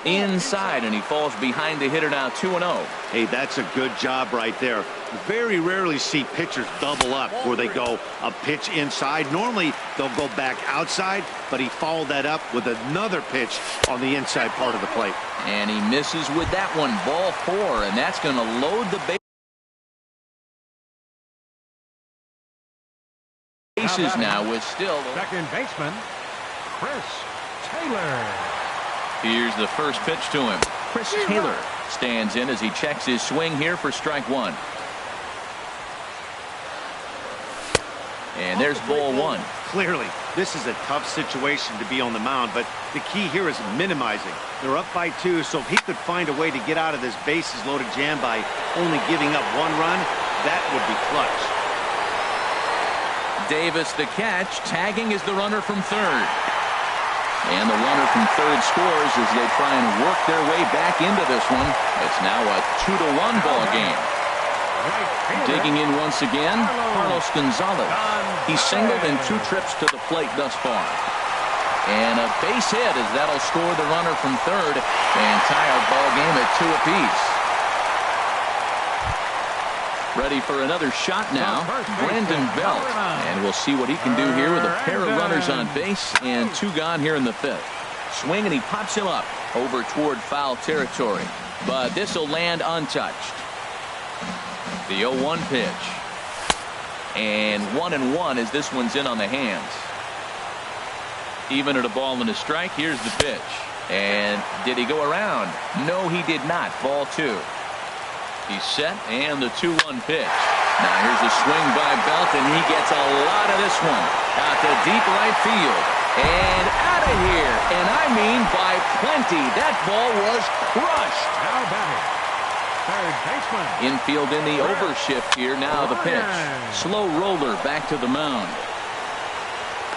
Inside, and he falls behind the hitter now. 2-0. Hey, that's a good job right there. Very rarely see pitchers double up where they go a pitch inside. Normally they'll go back outside, but he followed that up with another pitch on the inside part of the plate. And he misses with that one. Ball 4, and that's going to load the bases now with still second baseman Chris Taylor. Here's the first pitch to him. Chris Taylor stands in as he checks his swing here for strike 1. And there's ball 1. Clearly, this is a tough situation to be on the mound, but the key here is minimizing. They're up by 2, so if he could find a way to get out of this bases loaded jam by only giving up 1 run, that would be clutch. Davis the catch. Tagging is the runner from third. And the runner from third scores as they try and work their way back into this one. It's now a 2-1 ball game. Digging in once again, Carlos Gonzalez. He singled in 2 trips to the plate thus far. And a base hit as that'll score the runner from third and tie our ball game at 2 apiece. Ready for another shot now, Brandon Belt. And we'll see what he can do here with a pair of runners on base and 2 gone here in the 5th. Swing, and he pops him up over toward foul territory. But this will land untouched. The 0-1 pitch. And 1-1 as this one's in on the hands. Even at a ball and a strike. Here's the pitch. And did he go around? No, he did not. Ball 2. He's set, and the 2-1 pitch. Now here's a swing by Belt, and he gets a lot of this one out to deep right field and out of here, and I mean by plenty. That ball was crushed. Now batting, third baseman. Infield in the overshift here. Now the pitch. Slow roller back to the mound.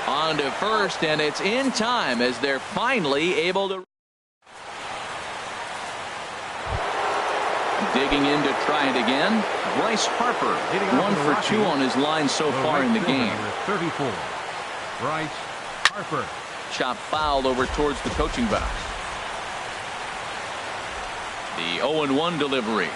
On to first, and it's in time as they're finally able to. Digging in to try it again. Bryce Harper, 1 for 2 on his line so far in the game. 34. Bryce Harper. Chop foul over towards the coaching box. The 0-1 delivery.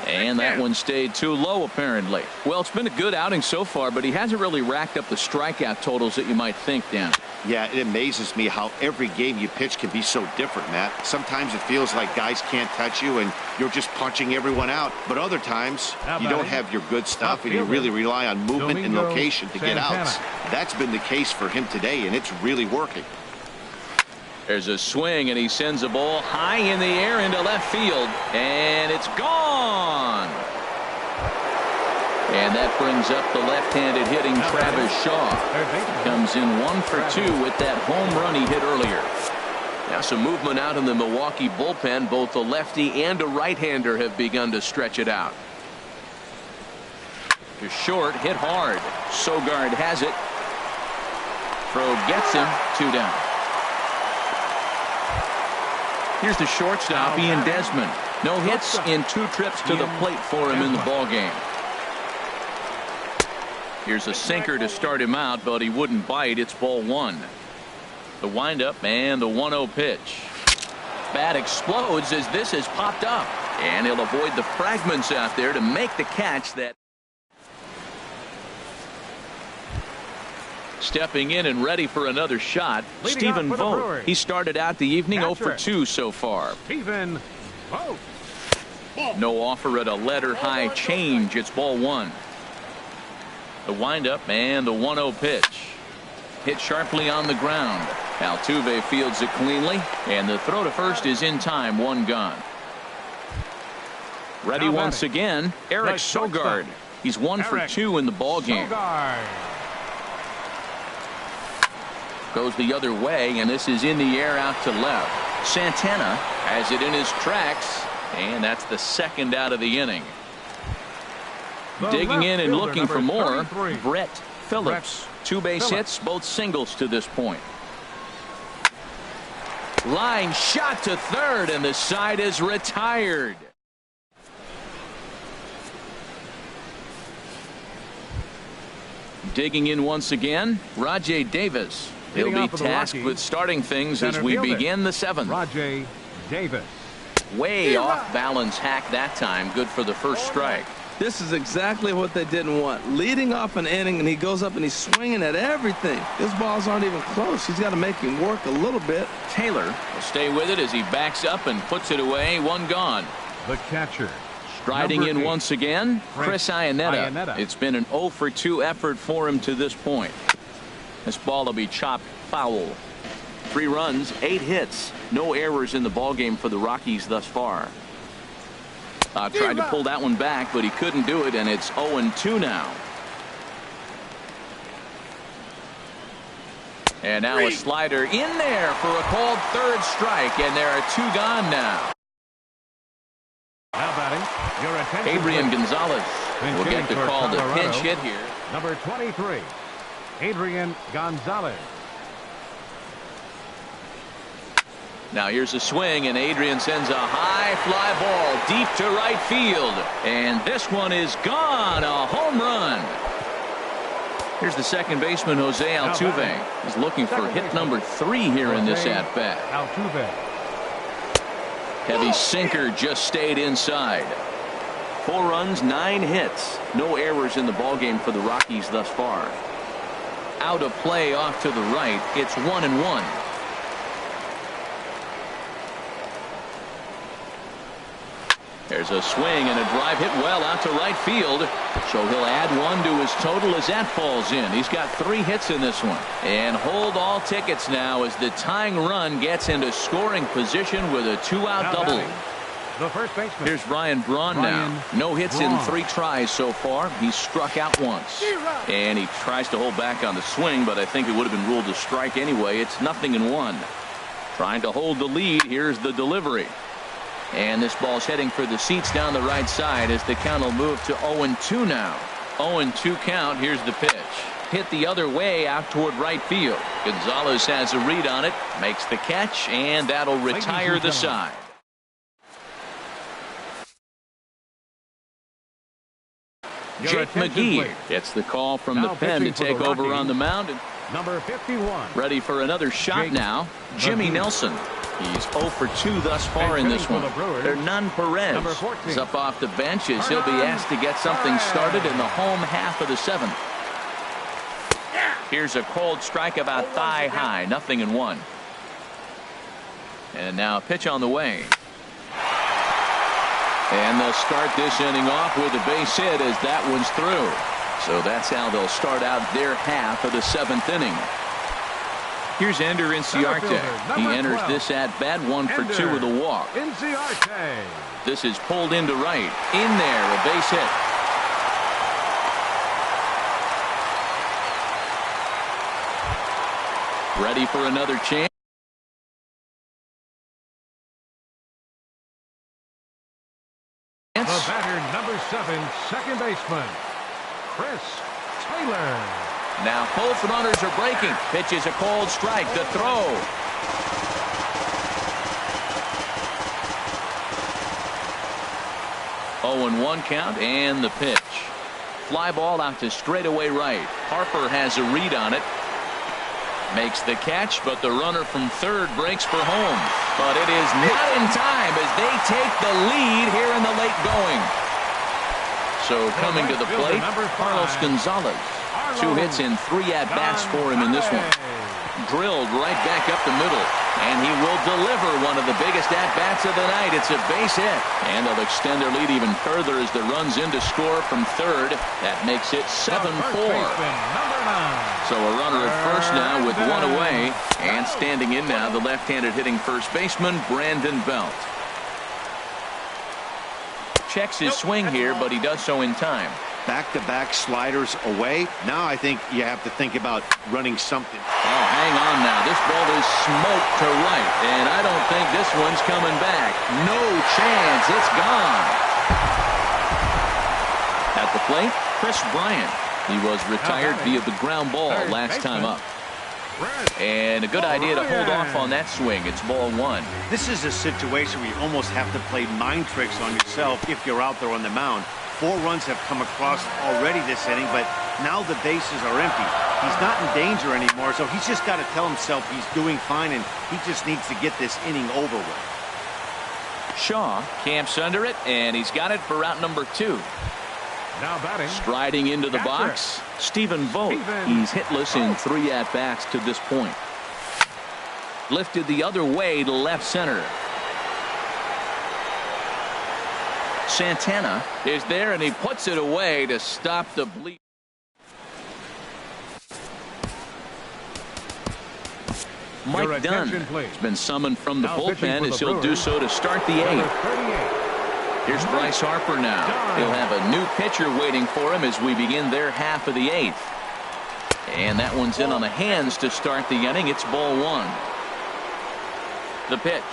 And that one stayed too low, apparently. Well, it's been a good outing so far, but he hasn't really racked up the strikeout totals that you might think, Dan. Yeah, it amazes me how every game you pitch can be so different, Matt. Sometimes it feels like guys can't touch you and you're just punching everyone out. But other times you don't have your good stuff and you really rely on movement and location to get outs. That's been the case for him today, and it's really working. There's a swing, and he sends a ball high in the air into left field, and it's gone. And that brings up the left-handed hitting Travis Shaw. Comes in 1 for 2 with that home run he hit earlier. Now some movement out in the Milwaukee bullpen. Both a lefty and a right-hander have begun to stretch it out. To short, hit hard. Sogard has it. Throw gets him. 2 down. Here's the shortstop, Ian Desmond. No hits in 2 trips to the plate for him in the ballgame. Here's a sinker to start him out, but he wouldn't bite. It's ball 1. The windup and the 1-0 pitch. Bat explodes as this has popped up. And he'll avoid the fragments out there to make the catch that. Stepping in and ready for another shot, Stephen Vogt. He started out the evening 0 for 2 so far. Stephen No offer at a letter high change. It's ball one. The windup and the 1-0 pitch. Hit sharply on the ground. Altuve fields it cleanly, and the throw to first is in time. One gone. Ready once again, Eric Sogard. He's 1 for 2 in the ball game. Goes the other way, and this is in the air out to left. Santana has it in his tracks, and that's the second out of the inning. Digging in and looking for more, Brett Phillips. 2 base hits, both singles to this point. Line shot to third, and the side is retired. Digging in once again, Rajay Davis. He'll be tasked with starting things as we begin the 7th. Rajay Davis. Way off balance hack that time. Good for the first strike. This is exactly what they didn't want. Leading off an inning, and he goes up and he's swinging at everything. His balls aren't even close. He's got to make him work a little bit. Taylor will stay with it as he backs up and puts it away. One gone. The catcher. Striding in 8. once again, Chris Iannetta. It's been an 0 for 2 effort for him to this point. This ball will be chopped foul. 3 runs, 8 hits, no errors in the ballgame for the Rockies thus far. Tried to pull that one back, but he couldn't do it, and it's 0-2 now. And now a slider in there for a called third strike, and there are 2 gone now. Now batting, your attention. Adrian Gonzalez will get the call to pinch hit here. Number 23, Adrian Gonzalez. Now here's a swing, and Adrian sends a high fly ball deep to right field, and this one is gone. A home run. Here's the second baseman, Jose Altuve. He's looking for hit number 3 here in this at bat. Altuve. Heavy sinker just stayed inside. 4 runs, 9 hits, no errors in the ballgame for the Rockies thus far. Out of play off to the right. It's 1-1. There's a swing and a drive hit well out to right field. So he'll add 1 to his total as that falls in. He's got 3 hits in this one. And hold all tickets now as the tying run gets into scoring position with a 2-out double. The first baseman. Here's Ryan Braun now. No hits in 3 tries so far. He's struck out once. And he tries to hold back on the swing, but I think it would have been ruled a strike anyway. It's 0-1. Trying to hold the lead. Here's the delivery. And this ball's heading for the seats down the right side as the count will move to 0-2 now. 0-2 count. Here's the pitch. Hit the other way out toward right field. Gonzalez has a read on it, makes the catch, and that'll retire the side. Jake McGee gets the call from the pen to take over on the mound. Number 51. Ready for another shot now. Jimmy Nelson. He's 0 for 2 thus far in this one. Hernan Perez is up off the bench as he'll be asked to get something started in the home half of the 7th. Here's a cold strike about thigh high. 0-1. And now a pitch on the way. And they'll start this inning off with a base hit as that one's through. So that's how they'll start out their half of the 7th inning. Here's Ender Inciarte. He enters this at bat 1 for 2 with a walk. Inciarte. This is pulled into right. In there, a base hit. Ready for another chance. The batter, number 7, second baseman, Chris Taylor. Now both runners are breaking. Pitch is a cold strike. The throw. Oh, and 1 count, and the pitch. Fly ball out to straightaway right. Harper has a read on it. Makes the catch, but the runner from third breaks for home. But it is not in time as they take the lead here in the late going. So coming to the plate, Carlos Gonzalez. 2 hits and 3 at-bats for him in this one. Drilled right back up the middle. And he will deliver one of the biggest at-bats of the night. It's a base hit. And they'll extend their lead even further as the runs in to score from third. That makes it 7-4. So a runner at first now with one away. And standing in now, the left-handed hitting first baseman, Brandon Belt. Checks his swing here, but he does so in time. Back-to-back sliders away. Now I think you have to think about running something. Oh, hang on now. This ball is smoked to right, and I don't think this one's coming back. No chance. It's gone. At the plate, Chris Bryant. He was retired via the ground ball last time up. And a good idea to hold off on that swing. It's ball one. This is a situation where you almost have to play mind tricks on yourself if you're out there on the mound. 4 runs have come across already this inning, but now the bases are empty. He's not in danger anymore, so he's just got to tell himself he's doing fine, and he just needs to get this inning over with. Shaw camps under it, and he's got it for out number 2. Now batting. Striding into the box, Stephen Vogt. He's hitless in 3 at-bats to this point. Lifted the other way to left center. Santana is there, and he puts it away to stop the bleed. Mike Dunn has been summoned from the bullpen as he'll do so to start the 8th. Here's Bryce Harper now. He'll have a new pitcher waiting for him as we begin their half of the 8th. And that one's in on the hands to start the inning. It's ball 1. The pitch.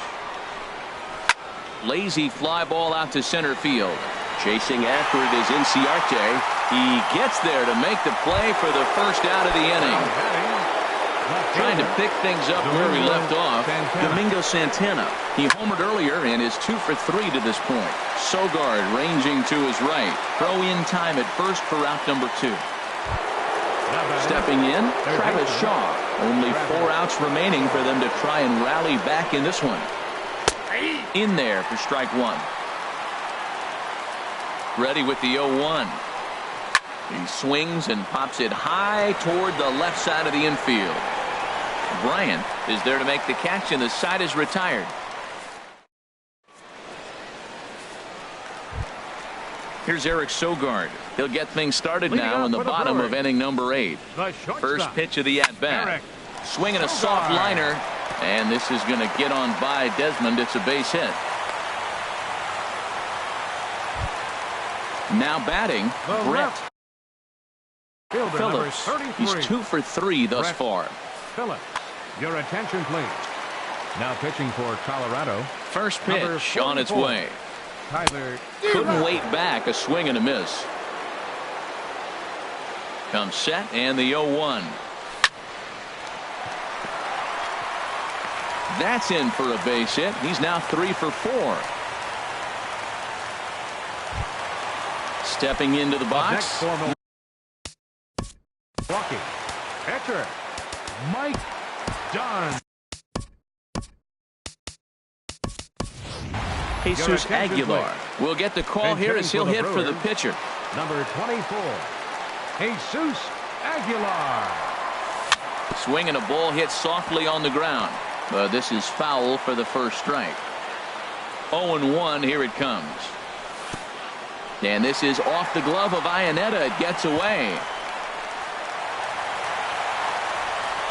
Lazy fly ball out to center field. Chasing after it is Inciarte. He gets there to make the play for the first out of the inning. Trying to pick things up where we left off. Domingo Santana. He homered earlier and is 2 for 3 to this point. Sogard ranging to his right. Throw in time at first for out number 2. Stepping in, Travis Shaw. Only 4 outs remaining for them to try and rally back in this one. In there for strike 1. Ready with the 0-1. He swings and pops it high toward the left side of the infield. Bryant is there to make the catch, and the side is retired. Here's Eric Sogard. He'll get things started now in the bottom of inning number 8. First pitch of the at-bat. Swinging a soft liner. And this is going to get on by Desmond. It's a base hit. Now batting, Brett Phillips. He's 2 for 3 thus far. Phillips, your attention please. Now pitching for Colorado. First pitch on its way. Tyler couldn't wait back. A swing and a miss. Comes set and the 0-1. That's in for a base hit. He's now 3 for 4. Stepping into the box. Walking. Catcher Mike Dunn. Jesus Aguilar will get the call here as he'll hit for the pitcher. Number 24, Jesus Aguilar. Swinging a ball hit softly on the ground. But this is foul for the first strike. 0-1, here it comes. And this is off the glove of Iannetta. It gets away.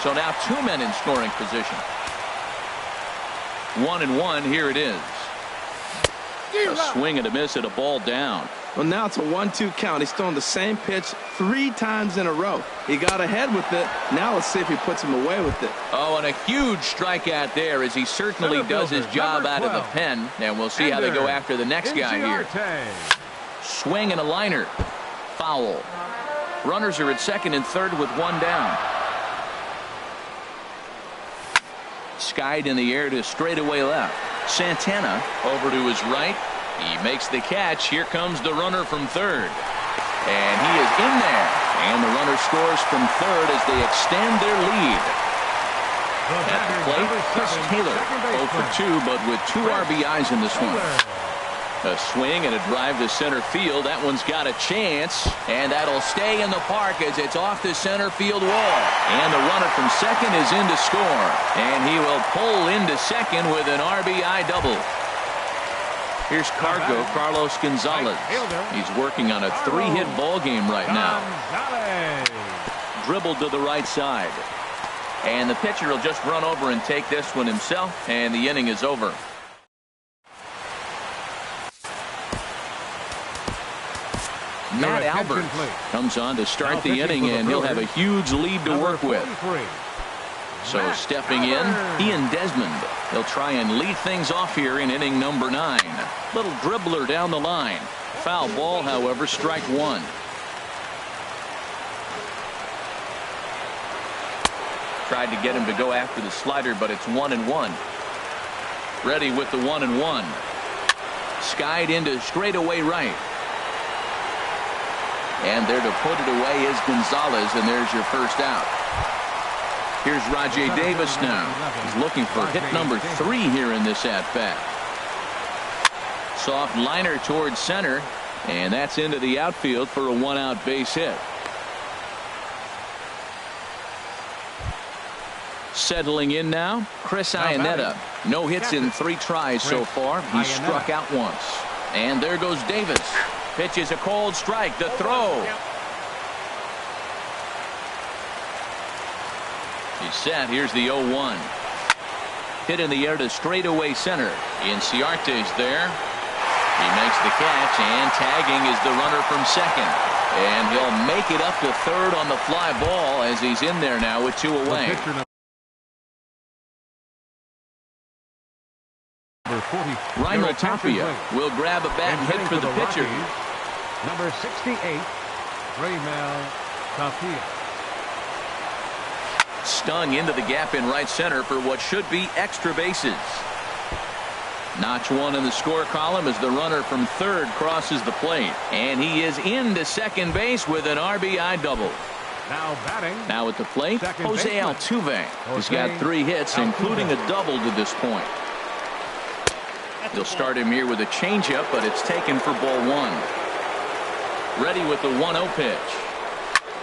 So now 2 men in scoring position. 1-1, here it is. A swing and a miss at a ball down. Well, now it's a 1-2 count. He's throwing the same pitch 3 times in a row. He got ahead with it. Now let's see if he puts him away with it. Oh, and a huge strikeout there as he certainly does his job out of the pen. And we'll see how they go after the next guy here. Swing and a liner. Foul. Runners are at second and third with 1 down. Skied in the air to straightaway left. Santana over to his right. He makes the catch. Here comes the runner from third. And he is in there. And the runner scores from third as they extend their lead. At the plate, Chris Taylor 0 for 2, but with 2 RBIs in this one. A swing and a drive to center field. That one's got a chance, and that'll stay in the park as it's off the center field wall. And the runner from second is in to score, and he will pull into second with an RBI double. Here's Carlos Gonzalez. He's working on a 3-hit ball game right now. Dribbled to the right side, and the pitcher will just run over and take this one himself, and the inning is over. Matt Albert comes on to start the inning, and he'll have a huge lead to work with. So stepping in, Ian Desmond. He'll try and lead things off here in inning number 9. Little dribbler down the line. Foul ball, however, strike one. Tried to get him to go after the slider, but it's 1-1. Ready with the 1-1. Skied into straightaway right. And there to put it away is Gonzalez, and there's your first out. Here's Rajai Davis now. He's looking for hit number 3 here in this at-bat. Soft liner towards center, and that's into the outfield for a 1-out base hit. Settling in now, Chris Iannetta. No hits in 3 tries so far. He struck out once. And there goes Davis. Pitches a cold strike. The throw. He's set. Here's the 0-1. Hit in the air to straightaway center. Inciarte's there. He makes the catch, and tagging is the runner from second. And he'll make it up to third on the fly ball as he's in there now with 2 away. Raimel Tapia will grab a bat and hit for the pitcher. Number 68, Raimel Tapia. Stung into the gap in right center for what should be extra bases. Notch 1 in the score column as the runner from third crosses the plate. And he is into second base with an RBI double. Now batting. Now at the plate, Jose Altuve. He's got 3 hits, including a double to this point. They'll start him here with a changeup, but it's taken for ball 1. Ready with the 1-0 pitch.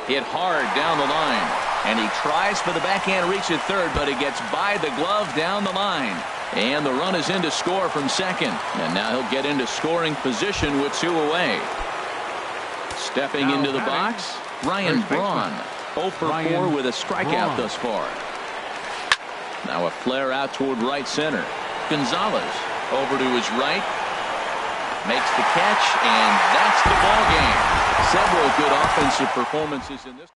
Hit hard down the line, and he tries for the backhand reach at third, but it gets by the glove down the line. And the run is in to score from second, and now he'll get into scoring position with 2 away. Stepping into the box, Ryan Braun. 0 for 4 with a strikeout thus far. Now a flare out toward right center. Gonzalez over to his right, makes the catch, and that's the ball game. Several good offensive performances in this.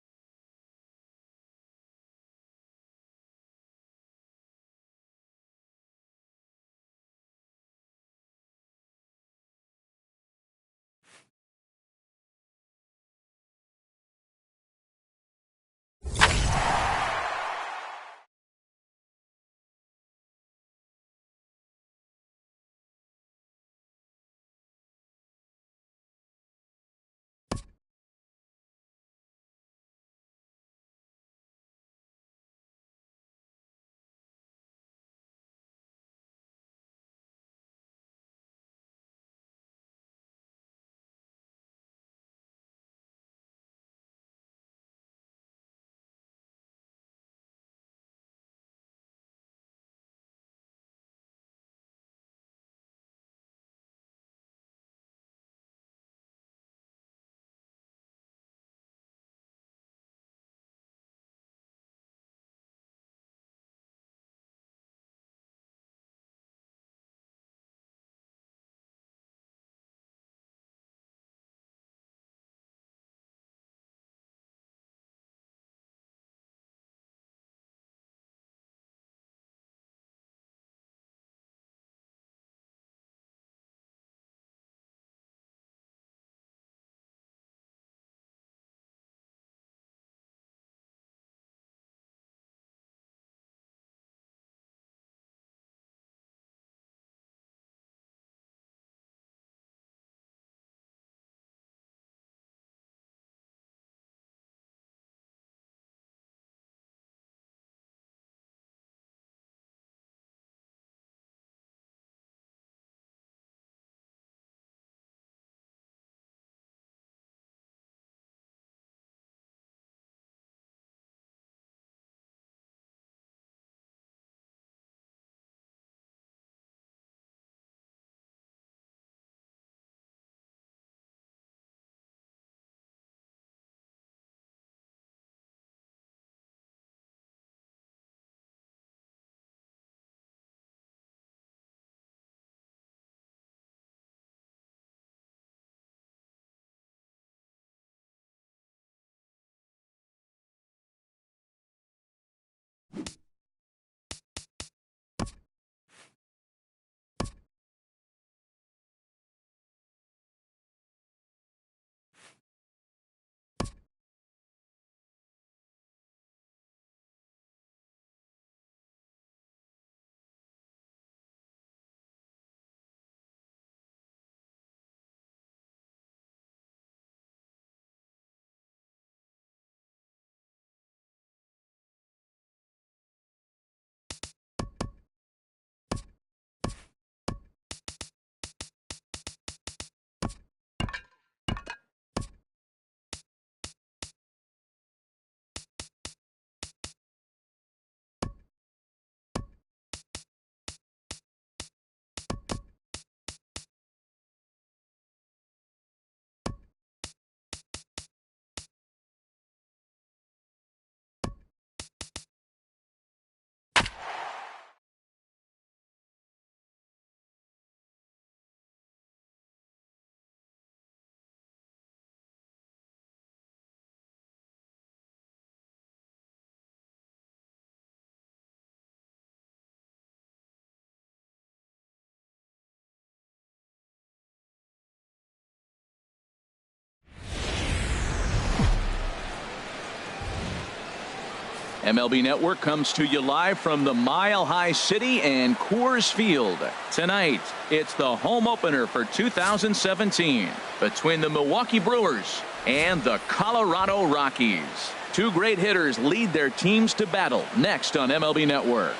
MLB Network comes to you live from the Mile High City and Coors Field. Tonight, it's the home opener for 2017 between the Milwaukee Brewers and the Colorado Rockies. Two great hitters lead their teams to battle next on MLB Network.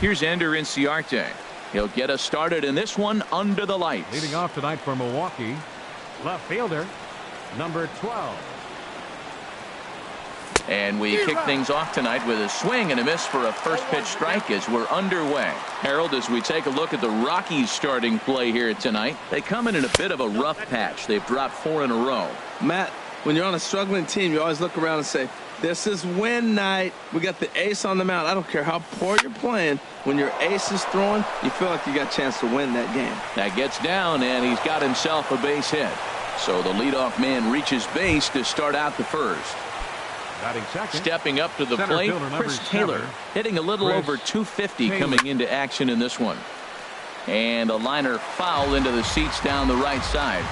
Here's Ender Inciarte. He'll get us started in this one under the lights. Leading off tonight for Milwaukee, left fielder, number 12. And we kick things off tonight with a swing and a miss for a first pitch strike as we're underway. Harold, as we take a look at the Rockies starting play here tonight, they come in a bit of a rough patch. They've dropped 4 in a row. Matt, when you're on a struggling team, you always look around and say, this is win night. We got the ace on the mound. I don't care how poor you're playing. When your ace is throwing, you feel like you got a chance to win that game. That gets down, and he's got himself a base hit. So the leadoff man reaches base to start out the first. Batting second. Stepping up to the plate, Chris Taylor, hitting a little over 250 coming into action in this one. And a liner foul into the seats down the right side.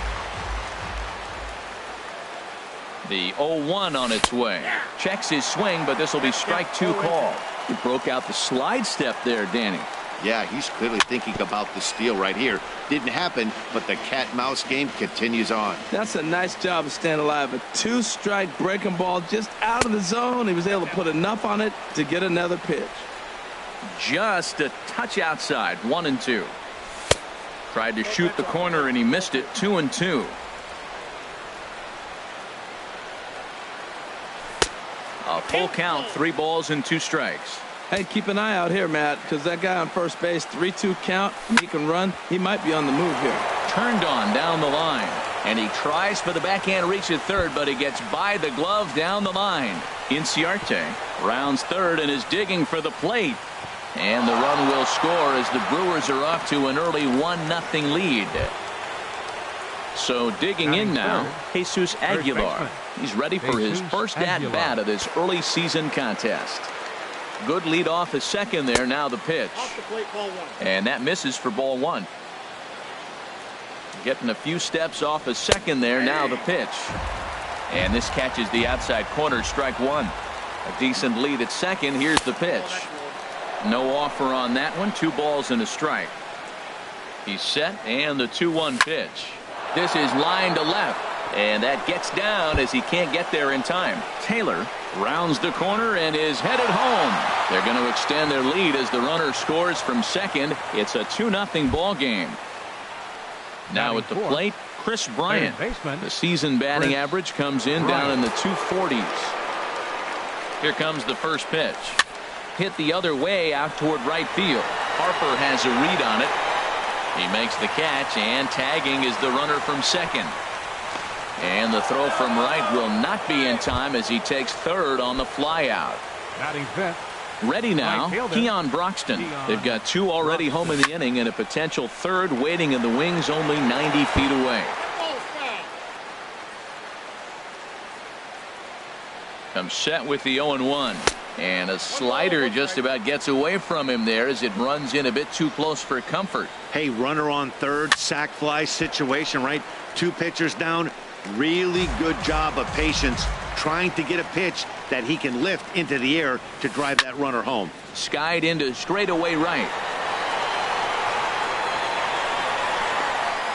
The 0-1 on its way. Checks his swing, but this will be strike 2 call. He broke out the slide step there, Danny. Yeah, he's clearly thinking about the steal right here. Didn't happen, but the cat-mouse game continues on. That's a nice job of staying alive. A 2-strike breaking ball just out of the zone. He was able to put enough on it to get another pitch. Just a touch outside, 1-2. Tried to shoot the corner and he missed it, 2-2. A full count, 3 balls and 2 strikes. Hey, keep an eye out here, Matt, because that guy on first base, 3-2 count, he can run. He might be on the move here. Turned on down the line, and he tries for the backhand reach at third, but he gets by the glove down the line. Inciarte rounds third and is digging for the plate. And the run will score as the Brewers are off to an early 1-0 lead. So digging in now, Jesus Aguilar. He's ready for his first at-bat of this early season contest. Good lead off at second there. Now the pitch. And that misses for ball 1. Getting a few steps off a second there. Now the pitch. And this catches the outside corner. Strike 1. A decent lead at second. Here's the pitch. No offer on that one. 2 balls and a strike. He's set, and the 2-1 pitch. This is line to left. And that gets down as he can't get there in time. Taylor rounds the corner and is headed home. They're going to extend their lead as the runner scores from second. It's a 2-0 ball game. Now at the plate, Chris Bryant. The season batting average comes in down in the 240s. Here comes the first pitch. Hit the other way out toward right field. Harper has a read on it. He makes the catch, and tagging is the runner from second. And the throw from right will not be in time as he takes third on the flyout. Batting fifth. Ready now, Keon Broxton. They've got 2 already home in the inning and a potential third waiting in the wings only 90 feet away. Comes set with the 0-1. And a slider just about gets away from him there as it runs in a bit too close for comfort. Hey, runner on third, sac fly situation, right? 2 pitchers down. Really good job of patience trying to get a pitch that he can lift into the air to drive that runner home. Skied into straightaway right.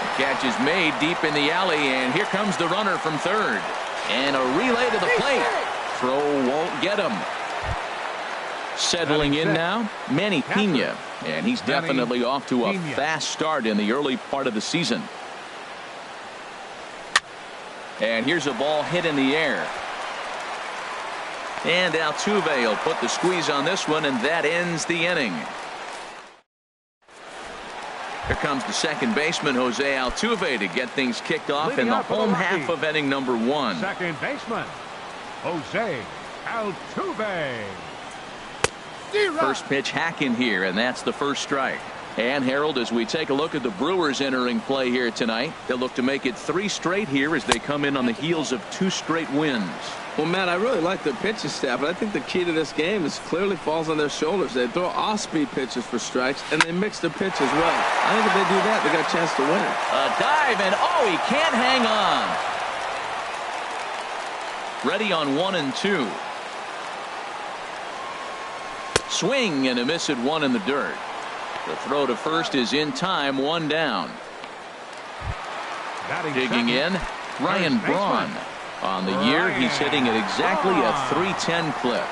The catch is made deep in the alley, and here comes the runner from third. And a relay to the plate. Throw won't get him. Settling in now, Manny Pena, and he's definitely off to a fast start in the early part of the season. And here's a ball hit in the air. And Altuve will put the squeeze on this one, and that ends the inning. Here comes the second baseman, Jose Altuve, to get things kicked off in the home half of inning number 1. Second baseman, Jose Altuve. First pitch hack in here, and that's the first strike. And Harold, as we take a look at the Brewers entering play here tonight, they'll look to make it 3 straight here as they come in on the heels of 2 straight wins. Well, Matt, I really like their pitching staff, but I think the key to this game is clearly falls on their shoulders. They throw off-speed pitches for strikes, and they mix the pitch as well. I think if they do that, they got a chance to win. A dive, and oh, he can't hang on. Ready on 1-2. Swing and a miss at one in the dirt. The throw to first is in time, one down. Digging in, Ryan Braun. On the year, he's hitting at exactly a .310 clip.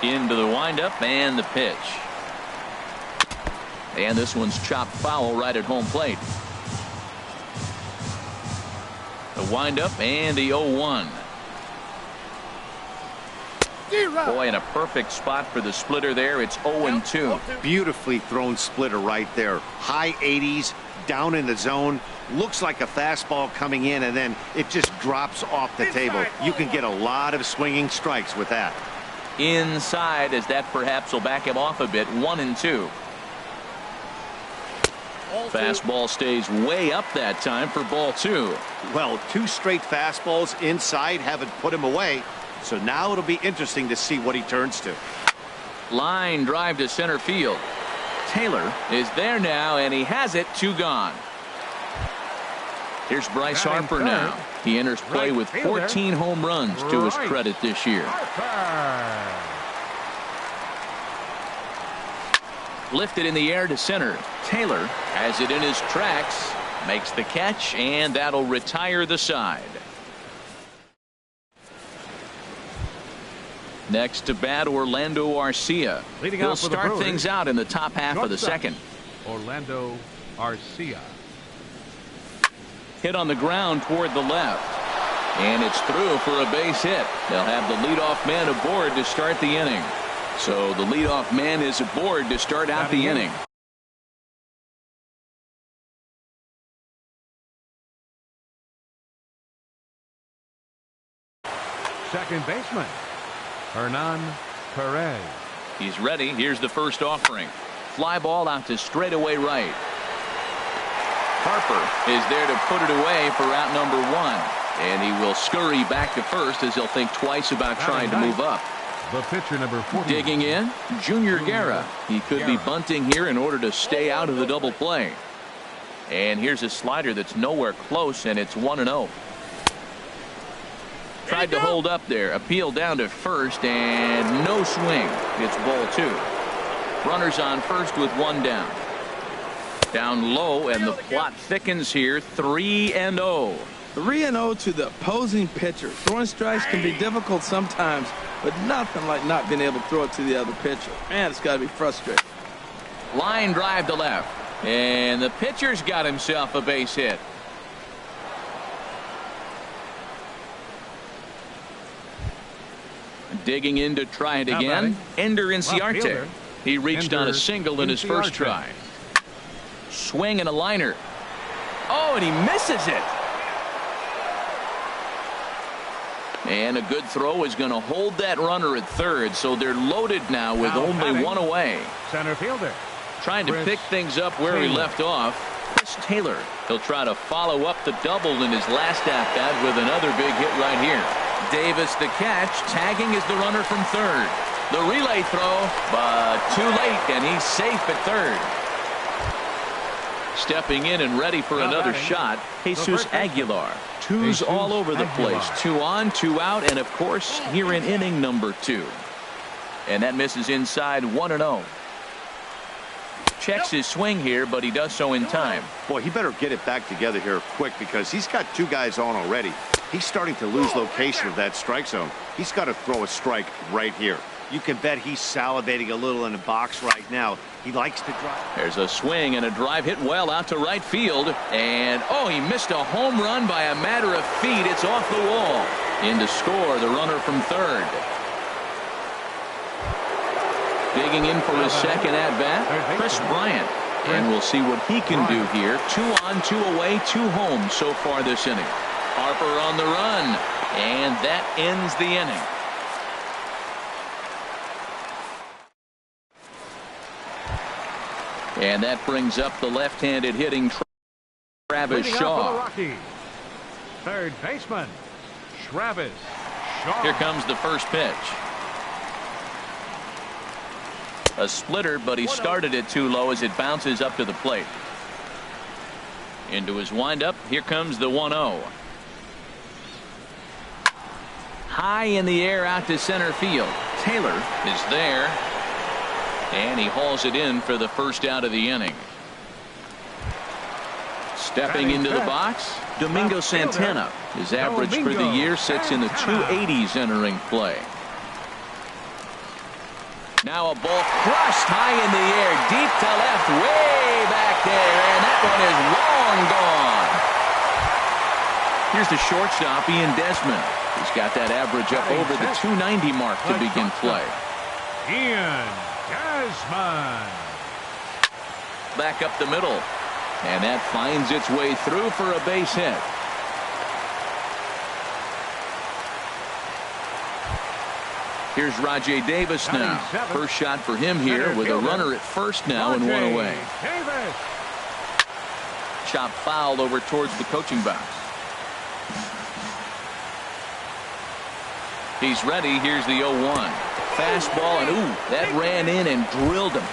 Into the windup and the pitch. And this one's chopped foul right at home plate. The windup and the 0-1. Boy, in a perfect spot for the splitter there. It's 0-2. Beautifully thrown splitter right there. High 80s, down in the zone. Looks like a fastball coming in, and then it just drops off the table. You can get a lot of swinging strikes with that. Inside, as that perhaps will back him off a bit. 1-2. Fastball stays way up that time for ball two. Well, two straight fastballs inside haven't put him away. So now it'll be interesting to see what he turns to. Line drive to center field. Taylor is there now, and he has it. Two gone. Here's Bryce Harper now. He enters play with 14 home runs to his credit this year. Lifted in the air to center. Taylor has it in his tracks, makes the catch, and that'll retire the side. Next to bat, Orlando Arcia. He'll start things out in the top half of the second. Orlando Arcia. Hit on the ground toward the left. And it's through for a base hit. They'll have the leadoff man aboard to start the inning. So the leadoff man is aboard to start out the inning. Second baseman, Hernan Perez. He's ready. Here's the first offering. Fly ball out to straightaway right. Harper is there to put it away for out number one. And he will scurry back to first as he'll think twice about trying to move up. The pitcher number 40. Digging in, Junior Guerra. He could be bunting here in order to stay out of the double play. And here's a slider that's nowhere close, and it's 1-0. Tried to hold up there. Appeal down to first, and no swing. It's ball two. Runners on first with one down. Down low, and the plot thickens here. 3-0. 3-0 to the opposing pitcher. Throwing strikes can be difficult sometimes, but nothing like not being able to throw it to the other pitcher. Man, it's got to be frustrating. Line drive to left, and the pitcher's got himself a base hit. Digging in to try it again. Ender Inciarte. He reached on a single in his first try. Swing and a liner. Oh, and he misses it. And a good throw is going to hold that runner at third, so they're loaded now with only one away. Center fielder. Trying to pick things up where he left off. Chris Taylor. He'll try to follow up the double in his last at-bat with another big hit right here. Davis the catch. Tagging is the runner from third. The relay throw, but too late, and he's safe at third. Stepping in and ready for another shot, Jesus Aguilar. Twos all over the place. 2 on, 2 out, and of course here in inning number 2. And that misses inside. 1-0. Checks his swing here, but he does so in time. Boy, he better get it back together here quick, because he's got two guys on already. He's starting to lose location of that strike zone. He's got to throw a strike right here. You can bet he's salivating a little in the box right now. He likes to drive. There's a swing and a drive hit well out to right field. And, oh, he missed a home run by a matter of feet. It's off the wall. In to score, the runner from third. Digging in for his second at-bat, Chris Bryant. And we'll see what he can do here. 2 on, 2 away, 2 home so far this inning. Harper on the run. And that ends the inning. And that brings up the left-handed hitting Travis Shaw. Third baseman, Travis Shaw. Here comes the first pitch. A splitter, but he started it too low as it bounces up to the plate. Into his windup. Here comes the 1-0. high in the air out to center field. Taylor is there, and he hauls it in for the first out of the inning. Stepping into the box, Domingo Santana. His average for the year sits in the 280s entering play. Now a ball crushed high in the air, deep to left, way back there, and that one is long gone. Here's the shortstop, Ian Desmond. He's got that average up over the 290 mark to begin play. Ian Desmond. Back up the middle, and that finds its way through for a base hit. Here's Rajay Davis now. First shot for him here with a runner at first now and one away. Chop foul over towards the coaching box. He's ready. Here's the 0-1. Fastball, and ooh, that ran in and drilled him.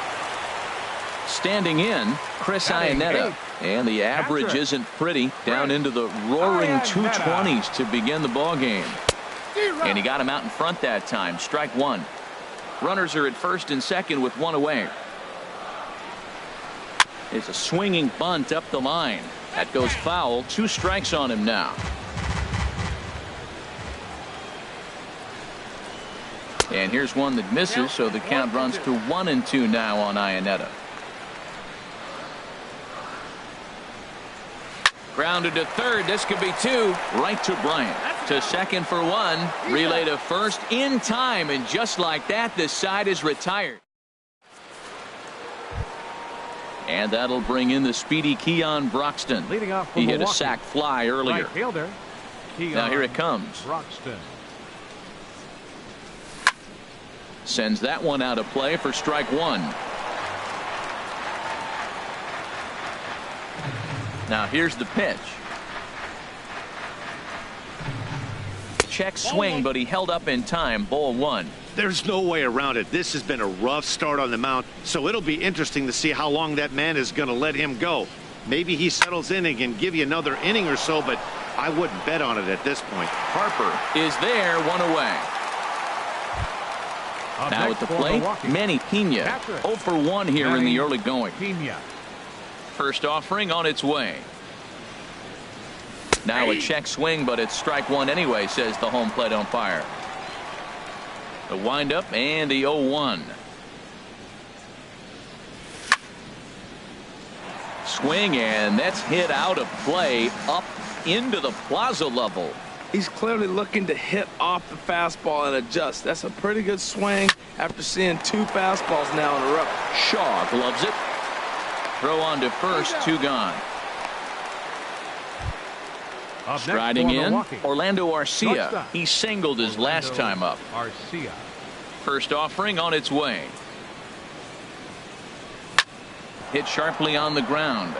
Standing in, Chris Iannetta. And the average isn't pretty, down into the roaring 220s to begin the ball game. And he got him out in front that time. Strike one. Runners are at first and second with one away. It's a swinging bunt up the line. That goes foul. 2 strikes on him now. And here's one that misses, so the count runs to 1-2 now on Iannetta. Grounded to third. This could be 2. Right to Bryant. To second for 1. Relay to first in time, and just like that, this side is retired. And that'll bring in the speedy Keon Broxton. Leading off he hit Milwaukee. a sac fly earlier. Right fielder, Now here it comes. Broxton. Sends that one out of play for strike 1. Now here's the pitch. Check swing, but he held up in time. Ball 1. There's no way around it. This has been a rough start on the mound, so it'll be interesting to see how long that man is going to let him go. Maybe he settles in and can give you another inning or so, but I wouldn't bet on it at this point. Harper is there, 1 away. Now at the plate, Manny Pena. 0 for 1 here in the early going. Pena. First offering on its way. Now a check swing, but it's strike 1 anyway, says the home plate umpire. The windup and the 0-1. Swing, and that's hit out of play up into the plaza level. He's clearly looking to hit off the fastball and adjust. That's a pretty good swing after seeing 2 fastballs now in a row. Shaw gloves it. Throw on to first, 2 gone. Striding in, Orlando Arcia. He singled his last time up. Arcia. First offering on its way. Hit sharply on the ground.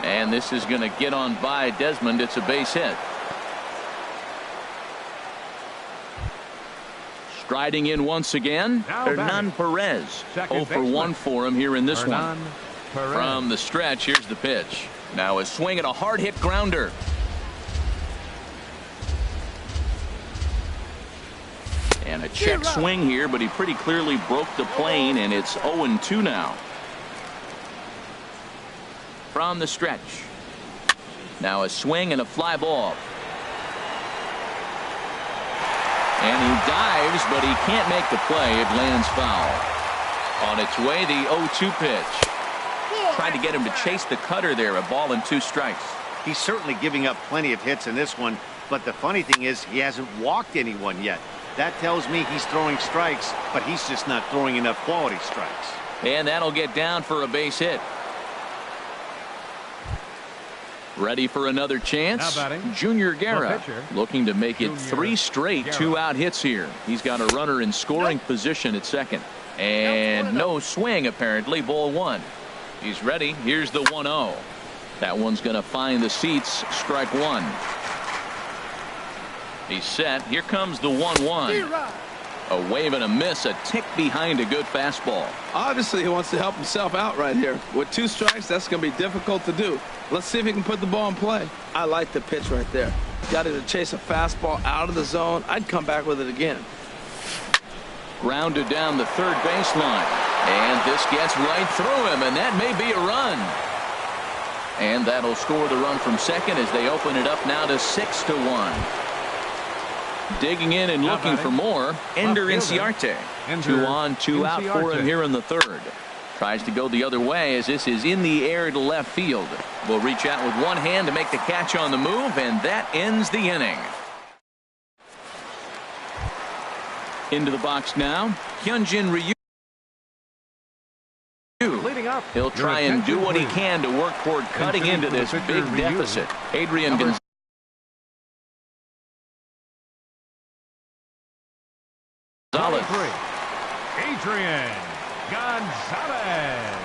And this is going to get on by Desmond. It's a base hit. Striding in once again, Hernan Perez. 0 for 1 for him here in this one. From the stretch, here's the pitch. Now a swing and a hard hit grounder. And a check swing here, but he pretty clearly broke the plane, and it's 0-2 now. From the stretch. Now a swing and a fly ball. And he dives, but he can't make the play. It lands foul. On its way, the 0-2 pitch. Tried to get him to chase the cutter there. A ball and 2 strikes. He's certainly giving up plenty of hits in this one, but the funny thing is he hasn't walked anyone yet. That tells me he's throwing strikes, but he's just not throwing enough quality strikes. And that'll get down for a base hit. Ready for another chance. Junior Guerra looking to make it 3 straight 2-out hits here. He's got a runner in scoring position at second. And no swing apparently. Ball 1. He's ready. Here's the 1-0. That one's going to find the seats. Strike 1. He's set. Here comes the 1-1. A wave and a miss, a tick behind a good fastball. Obviously, he wants to help himself out right here. With 2 strikes, that's going to be difficult to do. Let's see if he can put the ball in play. I like the pitch right there. Got to chase a fastball out of the zone. I'd come back with it again. Grounded down the third baseline. And this gets right through him, and that may be a run. And that'll score the run from second as they open it up now to 6-1. Digging in and looking for more, Ender Inciarte. 2 on, 2 out for him here in the third. Tries to go the other way as this is in the air to left field. Will reach out with one hand to make the catch on the move, and that ends the inning. Into the box now, Hyunjin Ryu. He'll try and do what he can to work toward cutting into this big deficit. Adrian Gonzalez. Adrian Gonzalez.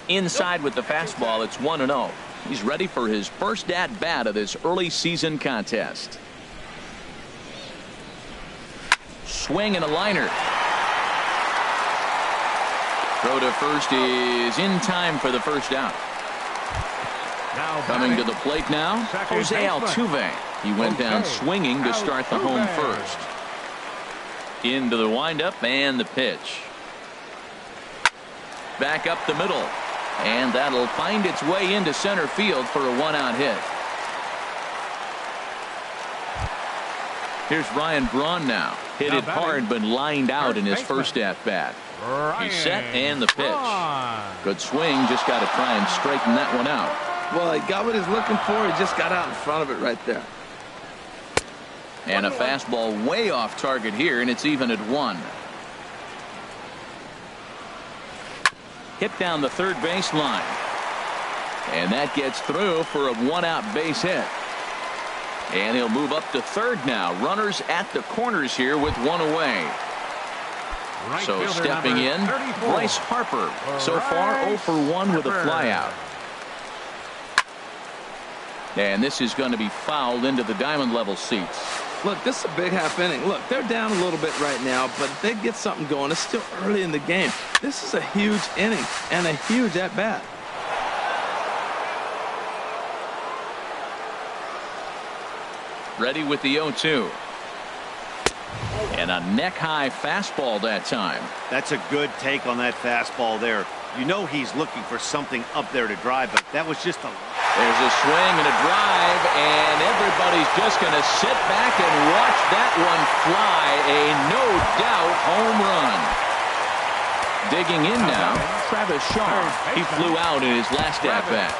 Inside with the fastball, it's 1-0. He's ready for his first at-bat of this early season contest. Swing and a liner. Throw to first is in time for the first out. Coming to the plate now, Jose Altuve. He went down swinging to start the home first. Into the windup and the pitch. Back up the middle. And that'll find its way into center field for a 1-out hit. Here's Ryan Braun now. Hit it hard but lined out in his first at-bat. He's set and the pitch. Good swing. Just got to try and straighten that one out. Well, he got what he's looking for. He just got out in front of it right there. And a fastball way off target here, and it's even at 1. Hit down the third baseline. And that gets through for a 1-out base hit. And he'll move up to third now. Runners at the corners here with 1 away. So stepping in, Bryce Harper. So far 0 for 1 with a flyout. And this is going to be fouled into the diamond level seats. Look, this is a big half inning. Look, they're down a little bit right now, but if they get something going, it's still early in the game. This is a huge inning and a huge at-bat. Ready with the 0-2. And a neck-high fastball that time. That's a good take on that fastball there. You know he's looking for something up there to drive, but that was just a... There's a swing and a drive, and everybody's just going to sit back and watch that one fly. A no-doubt home run. Digging in now, Travis Shaw. He flew out in his last at-bat.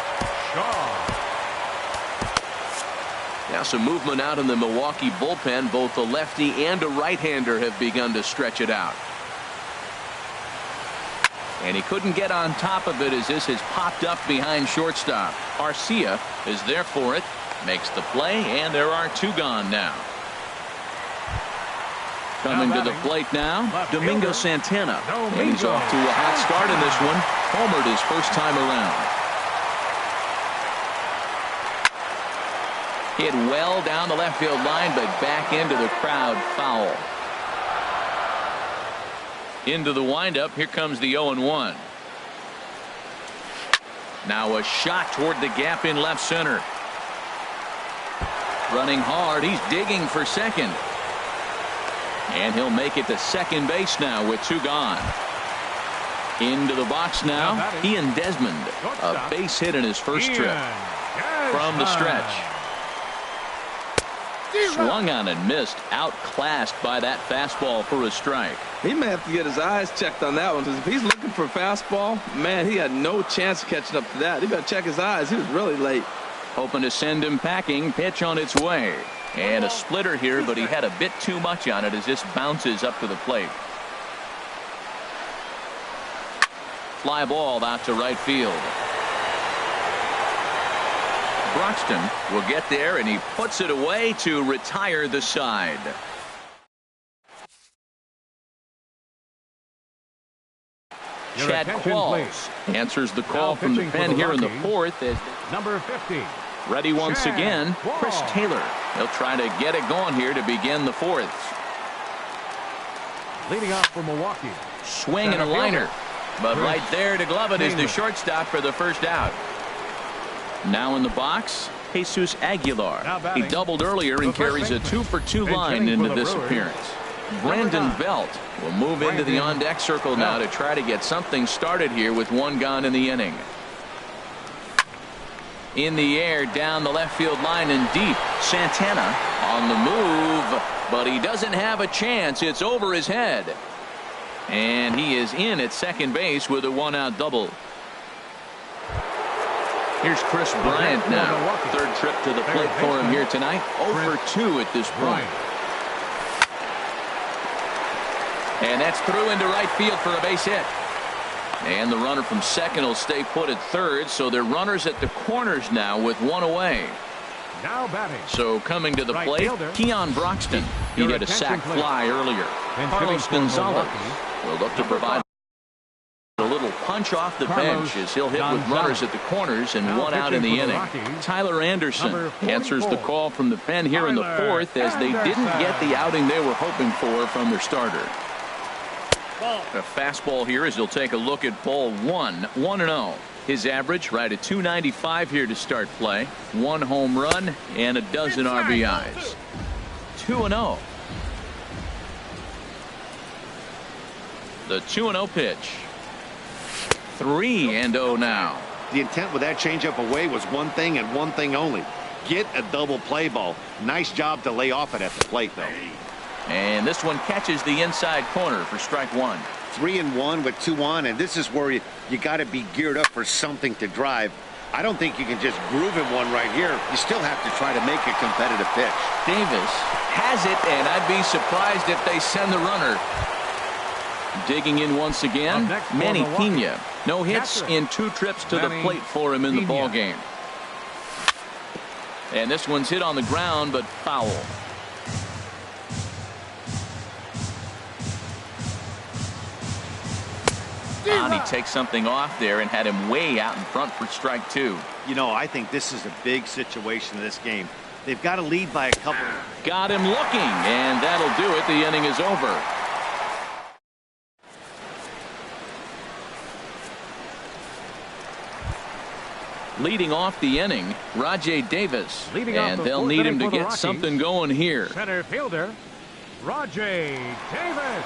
Now some movement out in the Milwaukee bullpen. Both a lefty and a right-hander have begun to stretch it out. And he couldn't get on top of it as this has popped up behind shortstop. Arcia is there for it, makes the play, and there are 2 gone now. Coming to the plate now, Domingo Santana. And he's off to a hot start in this one. Homered his first time around. Hit well down the left field line, but back into the crowd foul. Into the windup. Here comes the 0-1. Now a shot toward the gap in left center. Running hard. He's digging for second. And he'll make it to second base now with 2 gone. Into the box now. Ian Desmond. A base hit in his first trip. From the stretch. Swung on and missed. Outclassed by that fastball for a strike. He may have to get his eyes checked on that one, because if he's looking for a fastball, man, he had no chance of catching up to that. He better check his eyes. He was really late. Hoping to send him packing. Pitch on its way. And a splitter here, but he had a bit too much on it as this bounces up to the plate. Fly ball out to right field. Broxton will get there, and he puts it away to retire the side. Chad Qualls answers the call from the pen here in the fourth. As number 50. Ready once again, Chris Taylor. He'll try to get it going here to begin the fourth. Leading off for Milwaukee. Swing and a liner. But right there to glove it is the shortstop for the first out. Now in the box, Jesus Aguilar. He doubled earlier and carries a 2-for-2 line into this appearance. Brandon Belt will move into the on-deck circle now to try to get something started here with one gone in the inning. In the air down the left field line and deep. Santana on the move, but he doesn't have a chance. It's over his head. And he is in at second base with a one-out double. Here's Chris Bryant now. Third trip to the plate for him here tonight. 0-for-2 at this point. And that's through into right field for a base hit. And the runner from second will stay put at third, so they're runners at the corners now with one away. Now batting. So coming to the plate, Keon Broxton. He did a sac fly earlier. Carlos Gonzalez will look to provide a little punch off the bench as he'll hit with runners at the corners and one out in the inning. Tyler Anderson answers the call from the pen here in the fourth as they didn't get the outing they were hoping for from their starter. A fastball here as he'll take a look at ball one. 1-0. His average right at .295 here to start play. One home run and a dozen RBIs. 2-0. The 2-0 pitch. 3-0 now. The intent with that changeup away was one thing and one thing only. Get a double play ball. Nice job to lay off it at the plate, though. And this one catches the inside corner for strike one. 3-1 with 2 on, and this is where you got to be geared up for something to drive. I don't think you can just groove him one right here. You still have to try to make a competitive pitch. Davis has it, and I'd be surprised if they send the runner. Digging in once again, Manny Pena. No hits in 2 trips to the plate for him in the ball game. And this one's hit on the ground, but foul. He takes something off there and had him way out in front for strike 2. You know, I think this is a big situation in this game. They've got to lead by a couple. Got him looking, and that'll do it. The inning is over. Leading off the inning, Rajay Davis. And they'll need him to get something going here. Center fielder, Rajay Davis.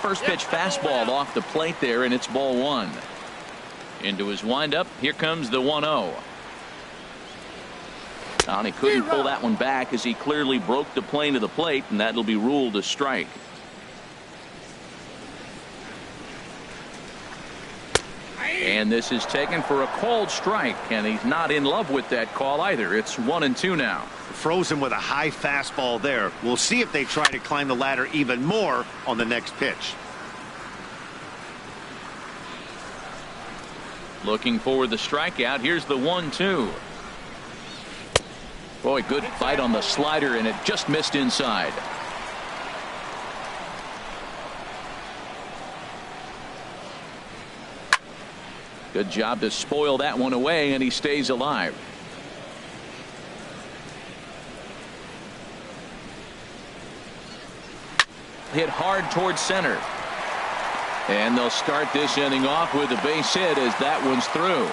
First pitch fastball off the plate there, and it's ball one. Into his windup, here comes the 1-0. He couldn't pull that one back as he clearly broke the plane to the plate, and that'll be ruled a strike. And this is taken for a called strike, and he's not in love with that call either. It's 1-2 now. Frozen with a high fastball there. We'll see if they try to climb the ladder even more on the next pitch. Looking for the strikeout. Here's the 1-2. Boy, good fight on the slider, and it just missed inside. Good job to spoil that one away, and he stays alive. Hit hard towards center. And they'll start this inning off with a base hit as that one's through.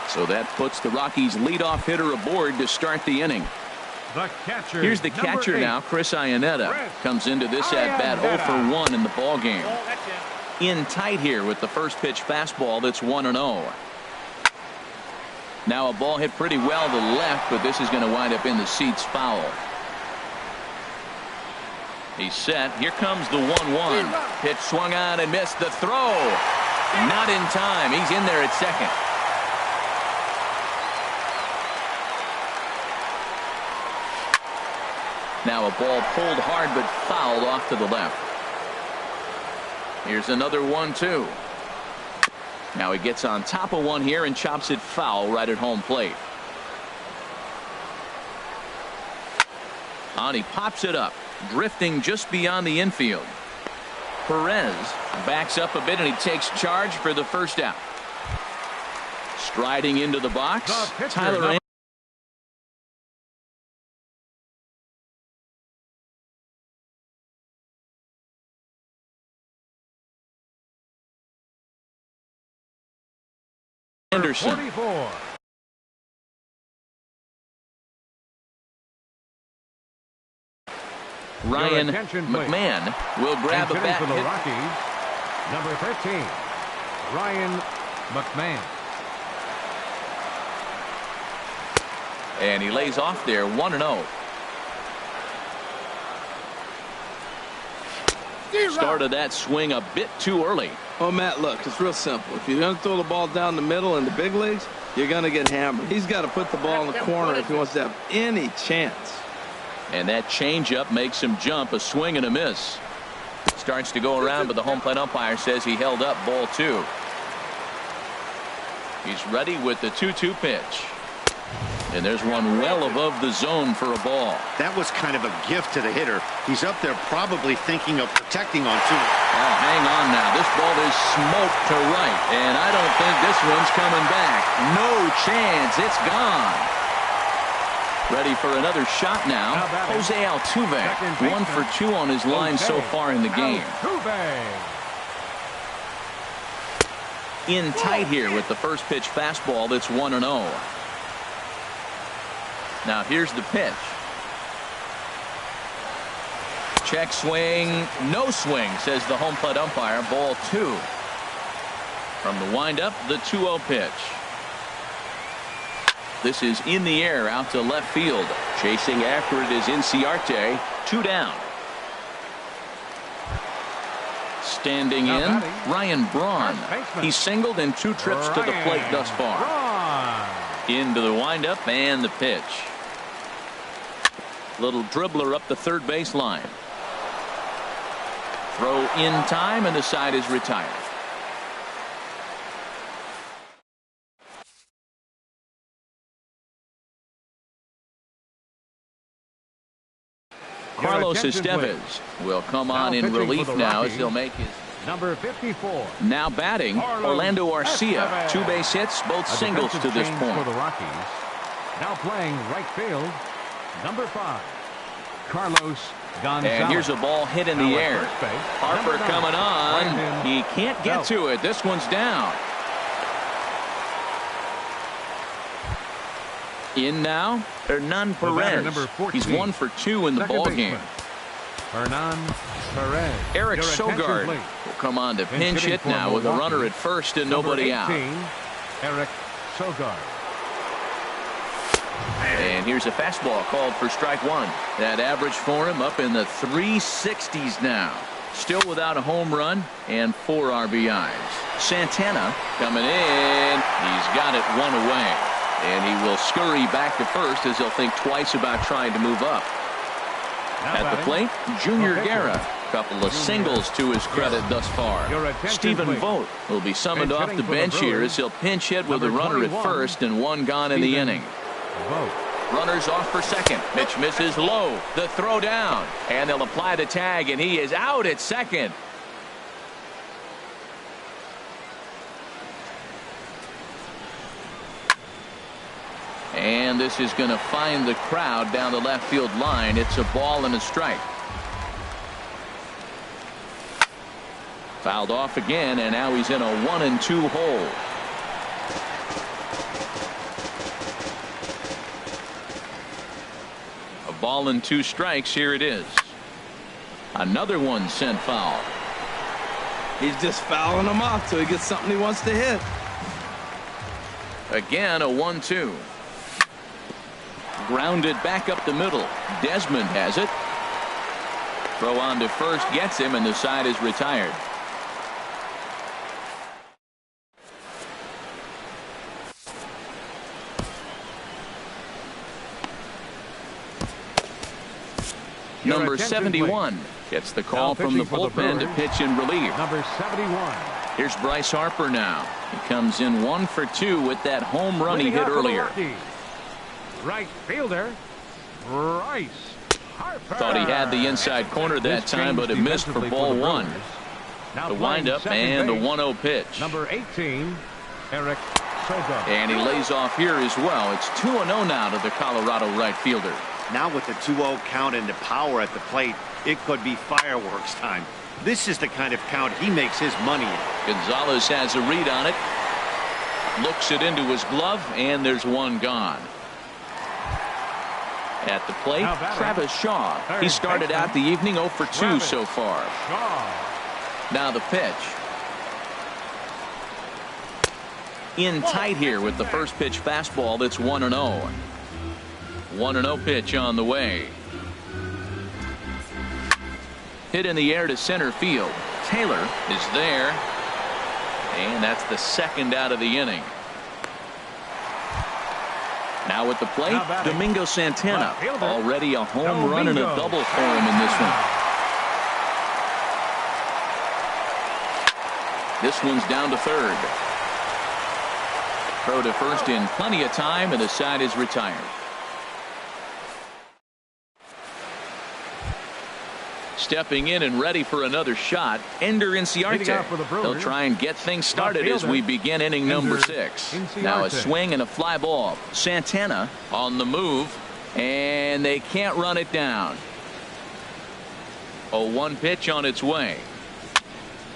So that puts the Rockies' leadoff hitter aboard to start the inning. Here's the catcher now, Chris Iannetta. Comes into this at-bat 0-for-1 in the ballgame. In tight here with the first pitch fastball that's 1-0. Now a ball hit pretty well to the left, but this is going to wind up in the seats foul. He's set. Here comes the 1-1. Pitch swung on and missed. The throw. Not in time. He's in there at second. Now a ball pulled hard but fouled off to the left. Here's another 1-2. Now he gets on top of one here and chops it foul right at home plate. He pops it up, drifting just beyond the infield. Perez backs up a bit and he takes charge for the first out. Striding into the box, Tyler Anderson. 44. Ryan McMahon will grab a bat for the hit. Rockies, number 13, Ryan McMahon. And he lays off there 1-0. Started that swing a bit too early. Oh, Matt, look, it's real simple. If you're going to throw the ball down the middle in the big leagues, you're going to get hammered. He's got to put the ball in the corner if he wants to have any chance. And that changeup makes him jump. A swing and a miss. Starts to go around, but the home plate umpire says he held up ball 2. He's ready with the 2-2 pitch. And there's one well above the zone for a ball. That was kind of a gift to the hitter. He's up there probably thinking of protecting on 2. Oh, hang on now. This ball is smoked to right, and I don't think this one's coming back. No chance. It's gone. Ready for another shot now. Jose Altuve, 1 for 2 on his line so far in the game. In tight here with the first pitch fastball that's 1-0. Now here's the pitch. Check swing, no swing, says the home plate umpire. Ball 2. From the windup, the 2-0 pitch. This is in the air out to left field. Chasing after it is Inciarte. 2 down. Standing in, Ryan Braun. He's singled in 2 trips to the plate thus far. Into the windup and the pitch. Little dribbler up the third base line. Throw in time, and the side is retired. Carlos Estevez will come on in relief now as he'll make his number 54. Now batting, Orlando Arcia. 2 base hits, both singles to this point. For the Rockies. Now playing right field, number 5, Carlos Gonzalez. And here's a ball hit in the air. Harper coming on. He can't get to it. This one's down. In now, Hernan Perez. He's 1 for 2 in the ball game. Hernan Perez. Eric Sogard will come on to pinch hit now with a runner at first and nobody out. Eric Sogard. And here's a fastball called for strike 1. That average for him up in the 360s now. Still without a home run and 4 RBIs. Santana coming in. He's got it 1 away. And he will scurry back to first as he'll think twice about trying to move up. At the plate, Junior Guerra. Couple of singles to his credit thus far. Stephen Vogt will be summoned off the bench here as he'll pinch hit with a runner at first and 1 gone in the inning. Runners off for second. Pitch misses low. The throw down. And they'll apply the tag, and he is out at second. And this is going to find the crowd down the left field line. It's a ball and a strike. Fouled off again, and now he's in a 1-2 hole. A ball and 2 strikes. Here it is. Another one sent foul. He's just fouling them off till he gets something he wants to hit. Again, a 1-2. Grounded back up the middle. Desmond has it. Throw on to first gets him, and the side is retired. Number 71 gets the call from the bullpen to pitch in relief. Number 71. Here's Bryce Harper now. He comes in 1 for 2 with that home run he hit earlier. Right fielder, Bryce Harper. Thought he had the inside corner that time, but it missed for ball 1. The windup and the 1-0 pitch. Number 18, Eric Sogard. And he lays off here as well. It's 2-0 now to the Colorado right fielder. Now with the 2-0 count and the power at the plate, it could be fireworks time. This is the kind of count he makes his money in. Gonzalez has a read on it. Looks it into his glove, and there's one gone. At the plate, Travis Shaw. He started out the evening 0 for 2 so far. Now the pitch. In tight here with the first pitch fastball that's 1-0. 1-0 pitch on the way. Hit in the air to center field. Taylor is there. And that's the second out of the inning. Now at the plate, Domingo Santana. Already a home run and a double for him in this one. This one's down to third. Throw to first in plenty of time, and the side is retired. Stepping in and ready for another shot, Ender Inciarte. They'll try and get things started as we begin inning number 6. Now a swing and a fly ball. Santana on the move, and they can't run it down. 0-1 pitch on its way.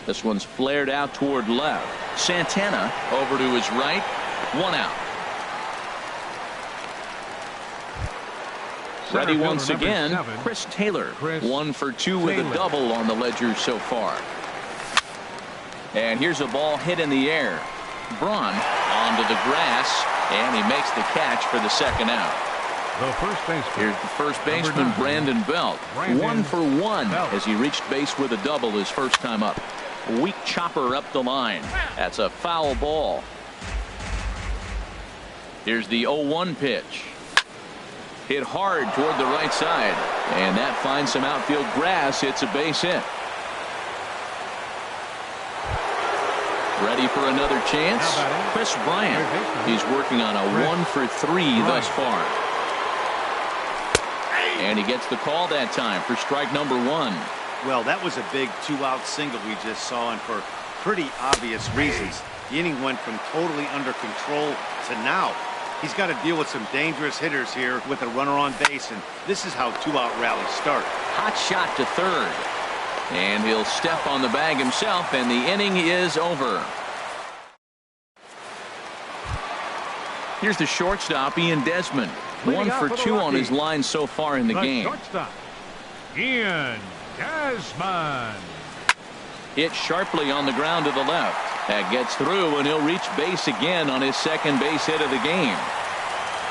This one's flared out toward left. Santana over to his right. 1 out. Ready once again, Chris Taylor. 1 for 2 with a double on the ledger so far. And here's a ball hit in the air. Braun onto the grass, and he makes the catch for the second out. Here's the first baseman, Brandon Belt. 1 for 1 as he reached base with a double his first time up. Weak chopper up the line. That's a foul ball. Here's the 0-1 pitch. Hit hard toward the right side, and that finds some outfield grass. It's a base hit. Ready for another chance? Chris Bryant. He's working on a 1 for 3 thus far. And he gets the call that time for strike number 1. Well, that was a big 2-out single we just saw, and for pretty obvious reasons. The inning went from totally under control to now. He's got to deal with some dangerous hitters here with a runner on base, and this is how 2-out rallies start. Hot shot to third. And he'll step on the bag himself, and the inning is over. Here's the shortstop, Ian Desmond. 1 for 2 on his line so far in the game. Ian Desmond. Hit sharply on the ground to the left. That gets through, and he'll reach base again on his second base hit of the game.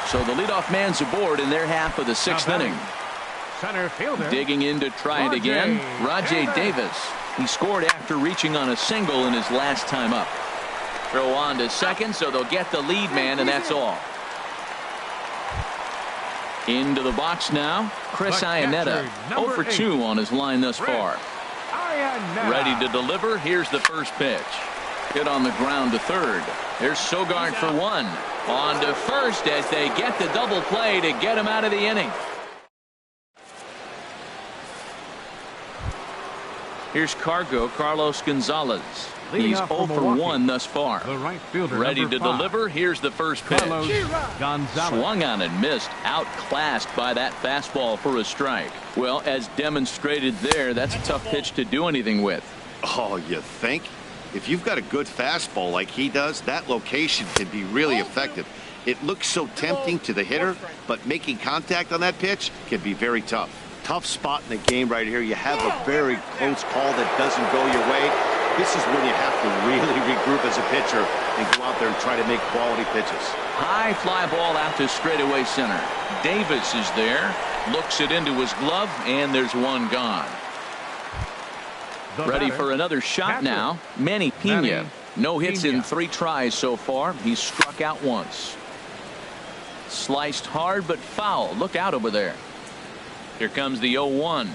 So the leadoff man's aboard in their half of the 6th inning. Center fielder. Digging in to try it again, Rajay Davis. He scored after reaching on a single in his last time up. Throw on to second, so they'll get the lead man, and that's all. Into the box now, Chris Iannetta. 0 for 2 on his line thus far. Ready to deliver. Here's the first pitch. Hit on the ground to third. There's Sogard for 1. On to first as they get the double play to get him out of the inning. Here's Carlos Gonzalez. He's 0 for 1 thus far. The right fielder, ready to deliver. Here's the first pitch. Gonzalez. Swung on and missed. Outclassed by that fastball for a strike. Well, as demonstrated there, that's a tough pitch to do anything with. Oh, you think? If you've got a good fastball like he does, that location can be really effective. It looks so tempting to the hitter, but making contact on that pitch can be very tough. Tough spot in the game right here. You have a very close call that doesn't go your way. This is when you have to really regroup as a pitcher and go out there and try to make quality pitches. High fly ball out to straightaway center. Davis is there. Looks it into his glove, and there's one gone. Ready for another shot now. Manny Pena. No hits in 3 tries so far. He's struck out once. Sliced hard but foul. Look out over there. Here comes the 0-1.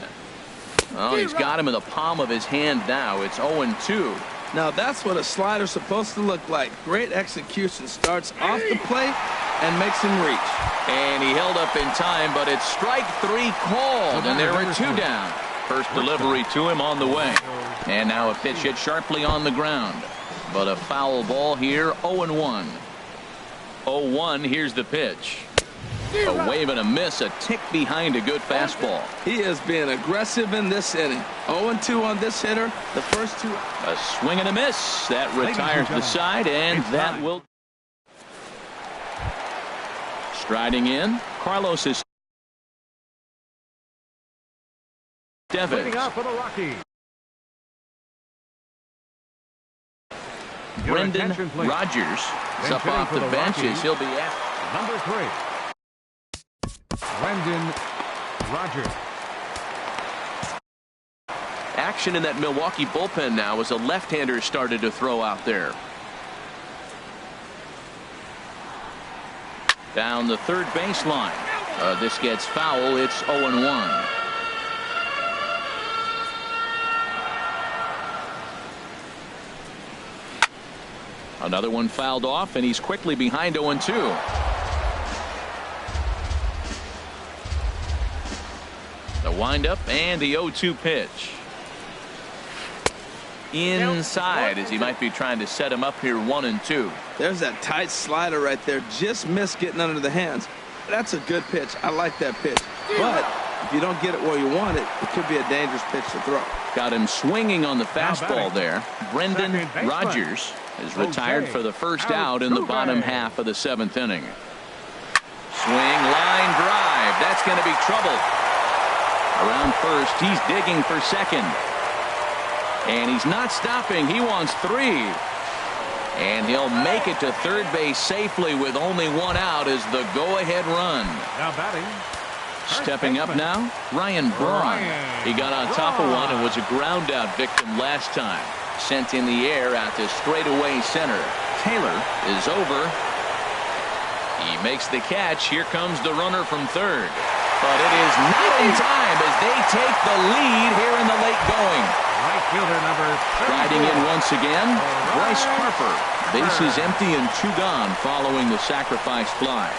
Oh, he's got him in the palm of his hand now. It's 0-2. Now that's what a slider's supposed to look like. Great execution. Starts off the plate and makes him reach. And he held up in time, but it's strike 3 called, and there are 2 down. First delivery to him on the way. And now a pitch hit sharply on the ground. But a foul ball here, 0-1. 0-1, here's the pitch. A wave and a miss, a tick behind a good fastball. He is being aggressive in this inning. 0-2 on this hitter. The first 2. A swing and a miss. That retires the side, and that will... Striding in, Carlos is Leading Devins. off for the Rockies. Your Brendan attention, please. Rogers is up Bench hitting off for the the bench Rockies. as he'll be asked. Number 3. Brendan Rogers. Action in that Milwaukee bullpen now as a left-hander started to throw out there. Down the third baseline. This gets foul. It's 0-1. Another one fouled off, and he's quickly behind 0-2. The windup and the 0-2 pitch. Inside as he might be trying to set him up here 1-2. There's that tight slider right there. Just missed getting under the hands. That's a good pitch. I like that pitch. But if you don't get it where you want it, it could be a dangerous pitch to throw. Got him swinging on the fastball there. Brendan Rogers is retired for the first out in the bottom half of the 7th inning. Swing, line drive. That's going to be trouble. Around first, he's digging for second. And he's not stopping. He wants 3. And he'll make it to third base safely with only 1 out as the go-ahead run. Now batting. Stepping up now, Ryan Braun. He got on top of one and was a ground out victim last time. Sent in the air out to straightaway center. Taylor is over. He makes the catch. Here comes the runner from third. But it is not in time as they take the lead here in the late going. Right fielder number 34. Riding in once again, Bryce Harper. Bases empty and 2 gone following the sacrifice fly.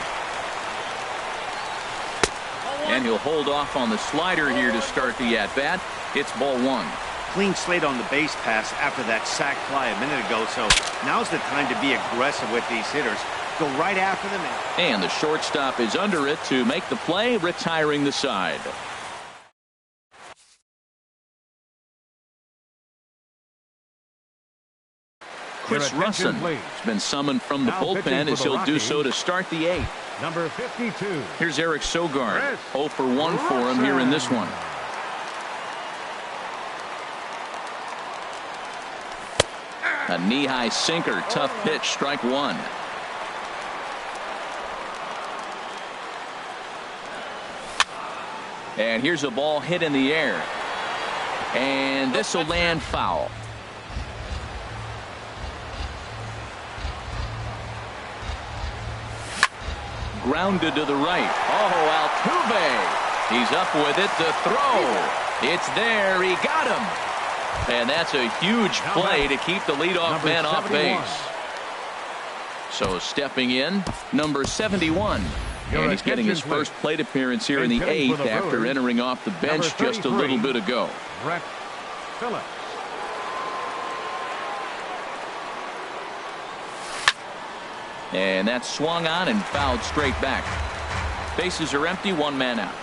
And he'll hold off on the slider here to start the at-bat. It's ball 1. Clean slate on the base pass after that sac fly a minute ago, so now's the time to be aggressive with these hitters. Go right after them. And the shortstop is under it to make the play, retiring the side. Chris Russin has been summoned from the bullpen as he'll do so to start the 8th. Number 52. Here's Eric Sogard. 0 for 1 for him here in this one. A knee-high sinker, tough pitch, strike 1. And here's a ball hit in the air. And this will land foul. Grounded to the right. Oh, Altuve. He's up with it to throw. It's there. He got him. And that's a huge play to keep the leadoff man off base. So stepping in, number 71. And he's getting his first plate appearance here in the 8th after entering off the bench just a little bit ago. Brett Phillips. And that's swung on and fouled straight back. Bases are empty, 1 man out.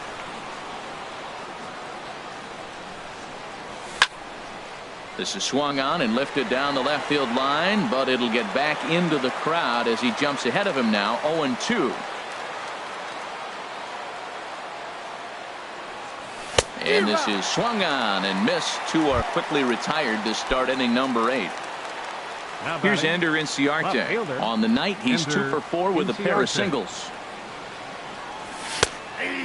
This is swung on and lifted down the left field line, but it'll get back into the crowd as he jumps ahead of him now, 0-2. And this is swung on and missed. 2 are quickly retired to start inning number 8. Here's Ender Inciarte. On the night, he's 2 for 4 with a pair of singles.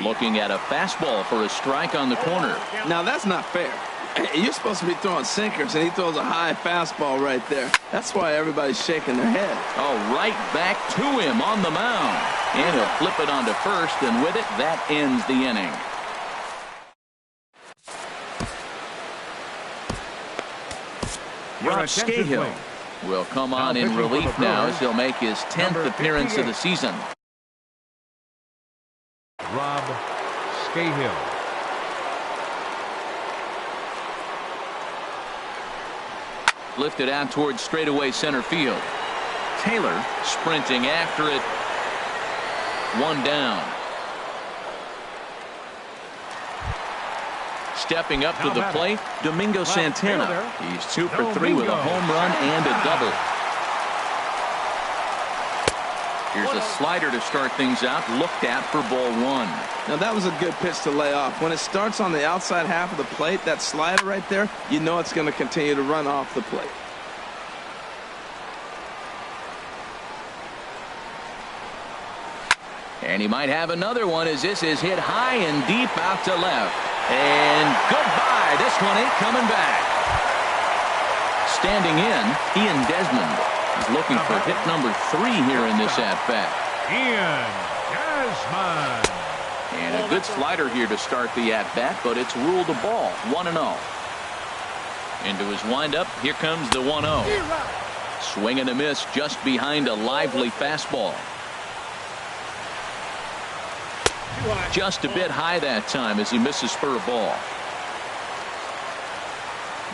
Looking at a fastball for a strike on the corner. Now that's not fair. You're supposed to be throwing sinkers, and he throws a high fastball right there. That's why everybody's shaking their head. Oh, right back to him on the mound. And he'll flip it onto first, and with it, that ends the inning. Rob Scahill will come on in relief now as he'll make his 10th appearance of the season. Rob Scahill. Lifted out towards straightaway center field. Taylor sprinting after it. 1 down. Stepping up to the plate, Domingo Santana. He's 2 for 3 with a home run and a double. Here's a slider to start things out, looked at for ball one. Now that was a good pitch to lay off. When it starts on the outside half of the plate, that slider right there, you know it's going to continue to run off the plate. And he might have another one as this is hit high and deep out to left. And goodbye. This one ain't coming back. Standing in, Ian Desmond is looking for hit number 3 here in this at-bat. Ian Desmond. And a good slider here to start the at-bat, but it's ruled a ball. 1-0. Into his windup, here comes the 1-0. Swing and a miss just behind a lively fastball. Just a bit high that time as he misses for a ball.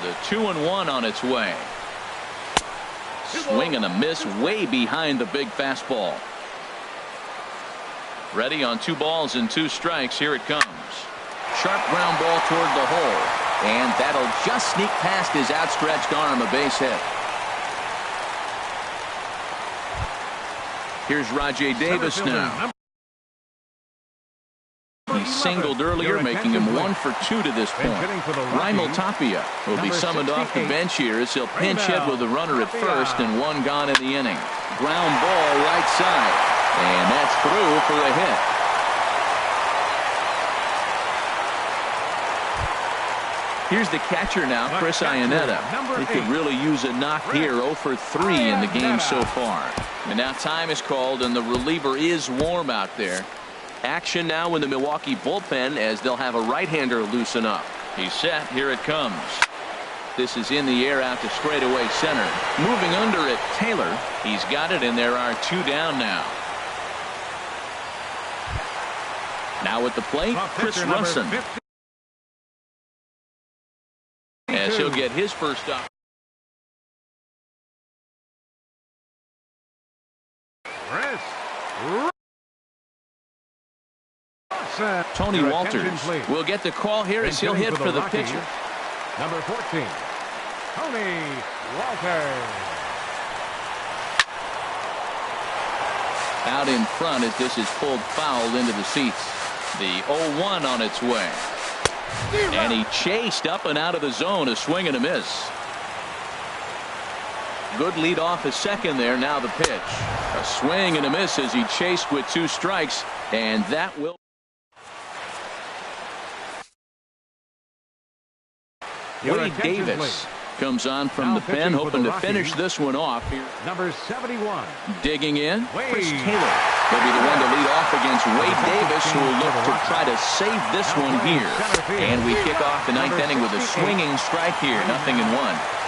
The 2-1 on its way. Swing and a miss way behind the big fastball. Ready on 2 balls and 2 strikes. Here it comes. Sharp ground ball toward the hole. And that'll just sneak past his outstretched arm, a base hit. Here's Rajay Davis now. He singled earlier, making him 1 for 2 to this point. Raimel Tapia will be summoned off the bench here as he'll pinch hit with a runner at first and 1 gone in the inning. Ground ball right side. And that's through for a hit. Here's the catcher now, Chris Iannetta. He could really use a knock here. 0 for 3 in the game so far. And now time is called and the reliever is warm out there. Action now in the Milwaukee bullpen as they'll have a right-hander loosen up. He's set. Here it comes. This is in the air out to straightaway center. Moving under it, Taylor. He's got it, and there are 2 down now. Now at the plate, Chris Russin. As he'll get his first up. Tony Walters will get the call here as he'll hit for the pitcher. Number 14, Tony Walters. Out in front as this is pulled foul into the seats. The 0-1 on its way. And he chased up and out of the zone. A swing and a miss. Good lead off a second there. Now the pitch. A swing and a miss as he chased with 2 strikes. And that will. Wade Davis comes on from the pen, hoping to finish this one off here. Number 71. Digging in, Chris Taylor will be the one to lead off against Wade Davis, who will look to try to save this one here. And we kick off the 9th inning with a swinging strike here, 0-1.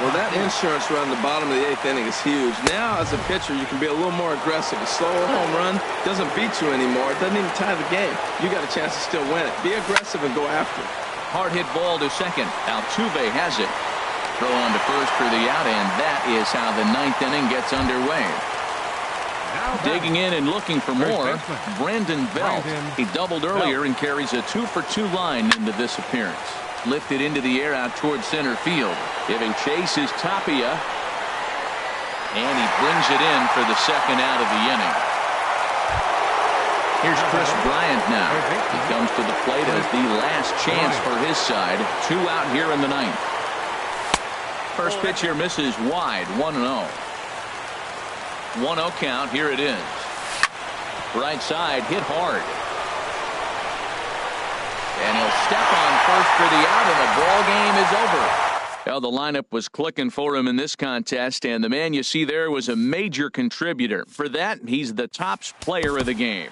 Well, that insurance run at the bottom of the 8th inning is huge. Now, as a pitcher, you can be a little more aggressive. A slower home run doesn't beat you anymore. It doesn't even tie the game. You got a chance to still win it. Be aggressive and go after it. Hard hit ball to second. Altuve has it. Throw on to first for the out, and that is how the 9th inning gets underway. Digging in and looking for more, Brandon Belt. He doubled earlier and carries a 2-for-2 line into this appearance. Lifted into the air out towards center field. Giving chase is Tapia. And he brings it in for the second out of the inning. Here's Chris Bryant now. He comes to the plate as the last chance for his side. 2 out here in the 9th. First pitch here misses wide. 1-0. 1-0 count. Here it is. Right side hit hard. And he'll step on first for the out, and the ball game is over. Well, the lineup was clicking for him in this contest, and the man you see there was a major contributor. For that, he's the top player of the game.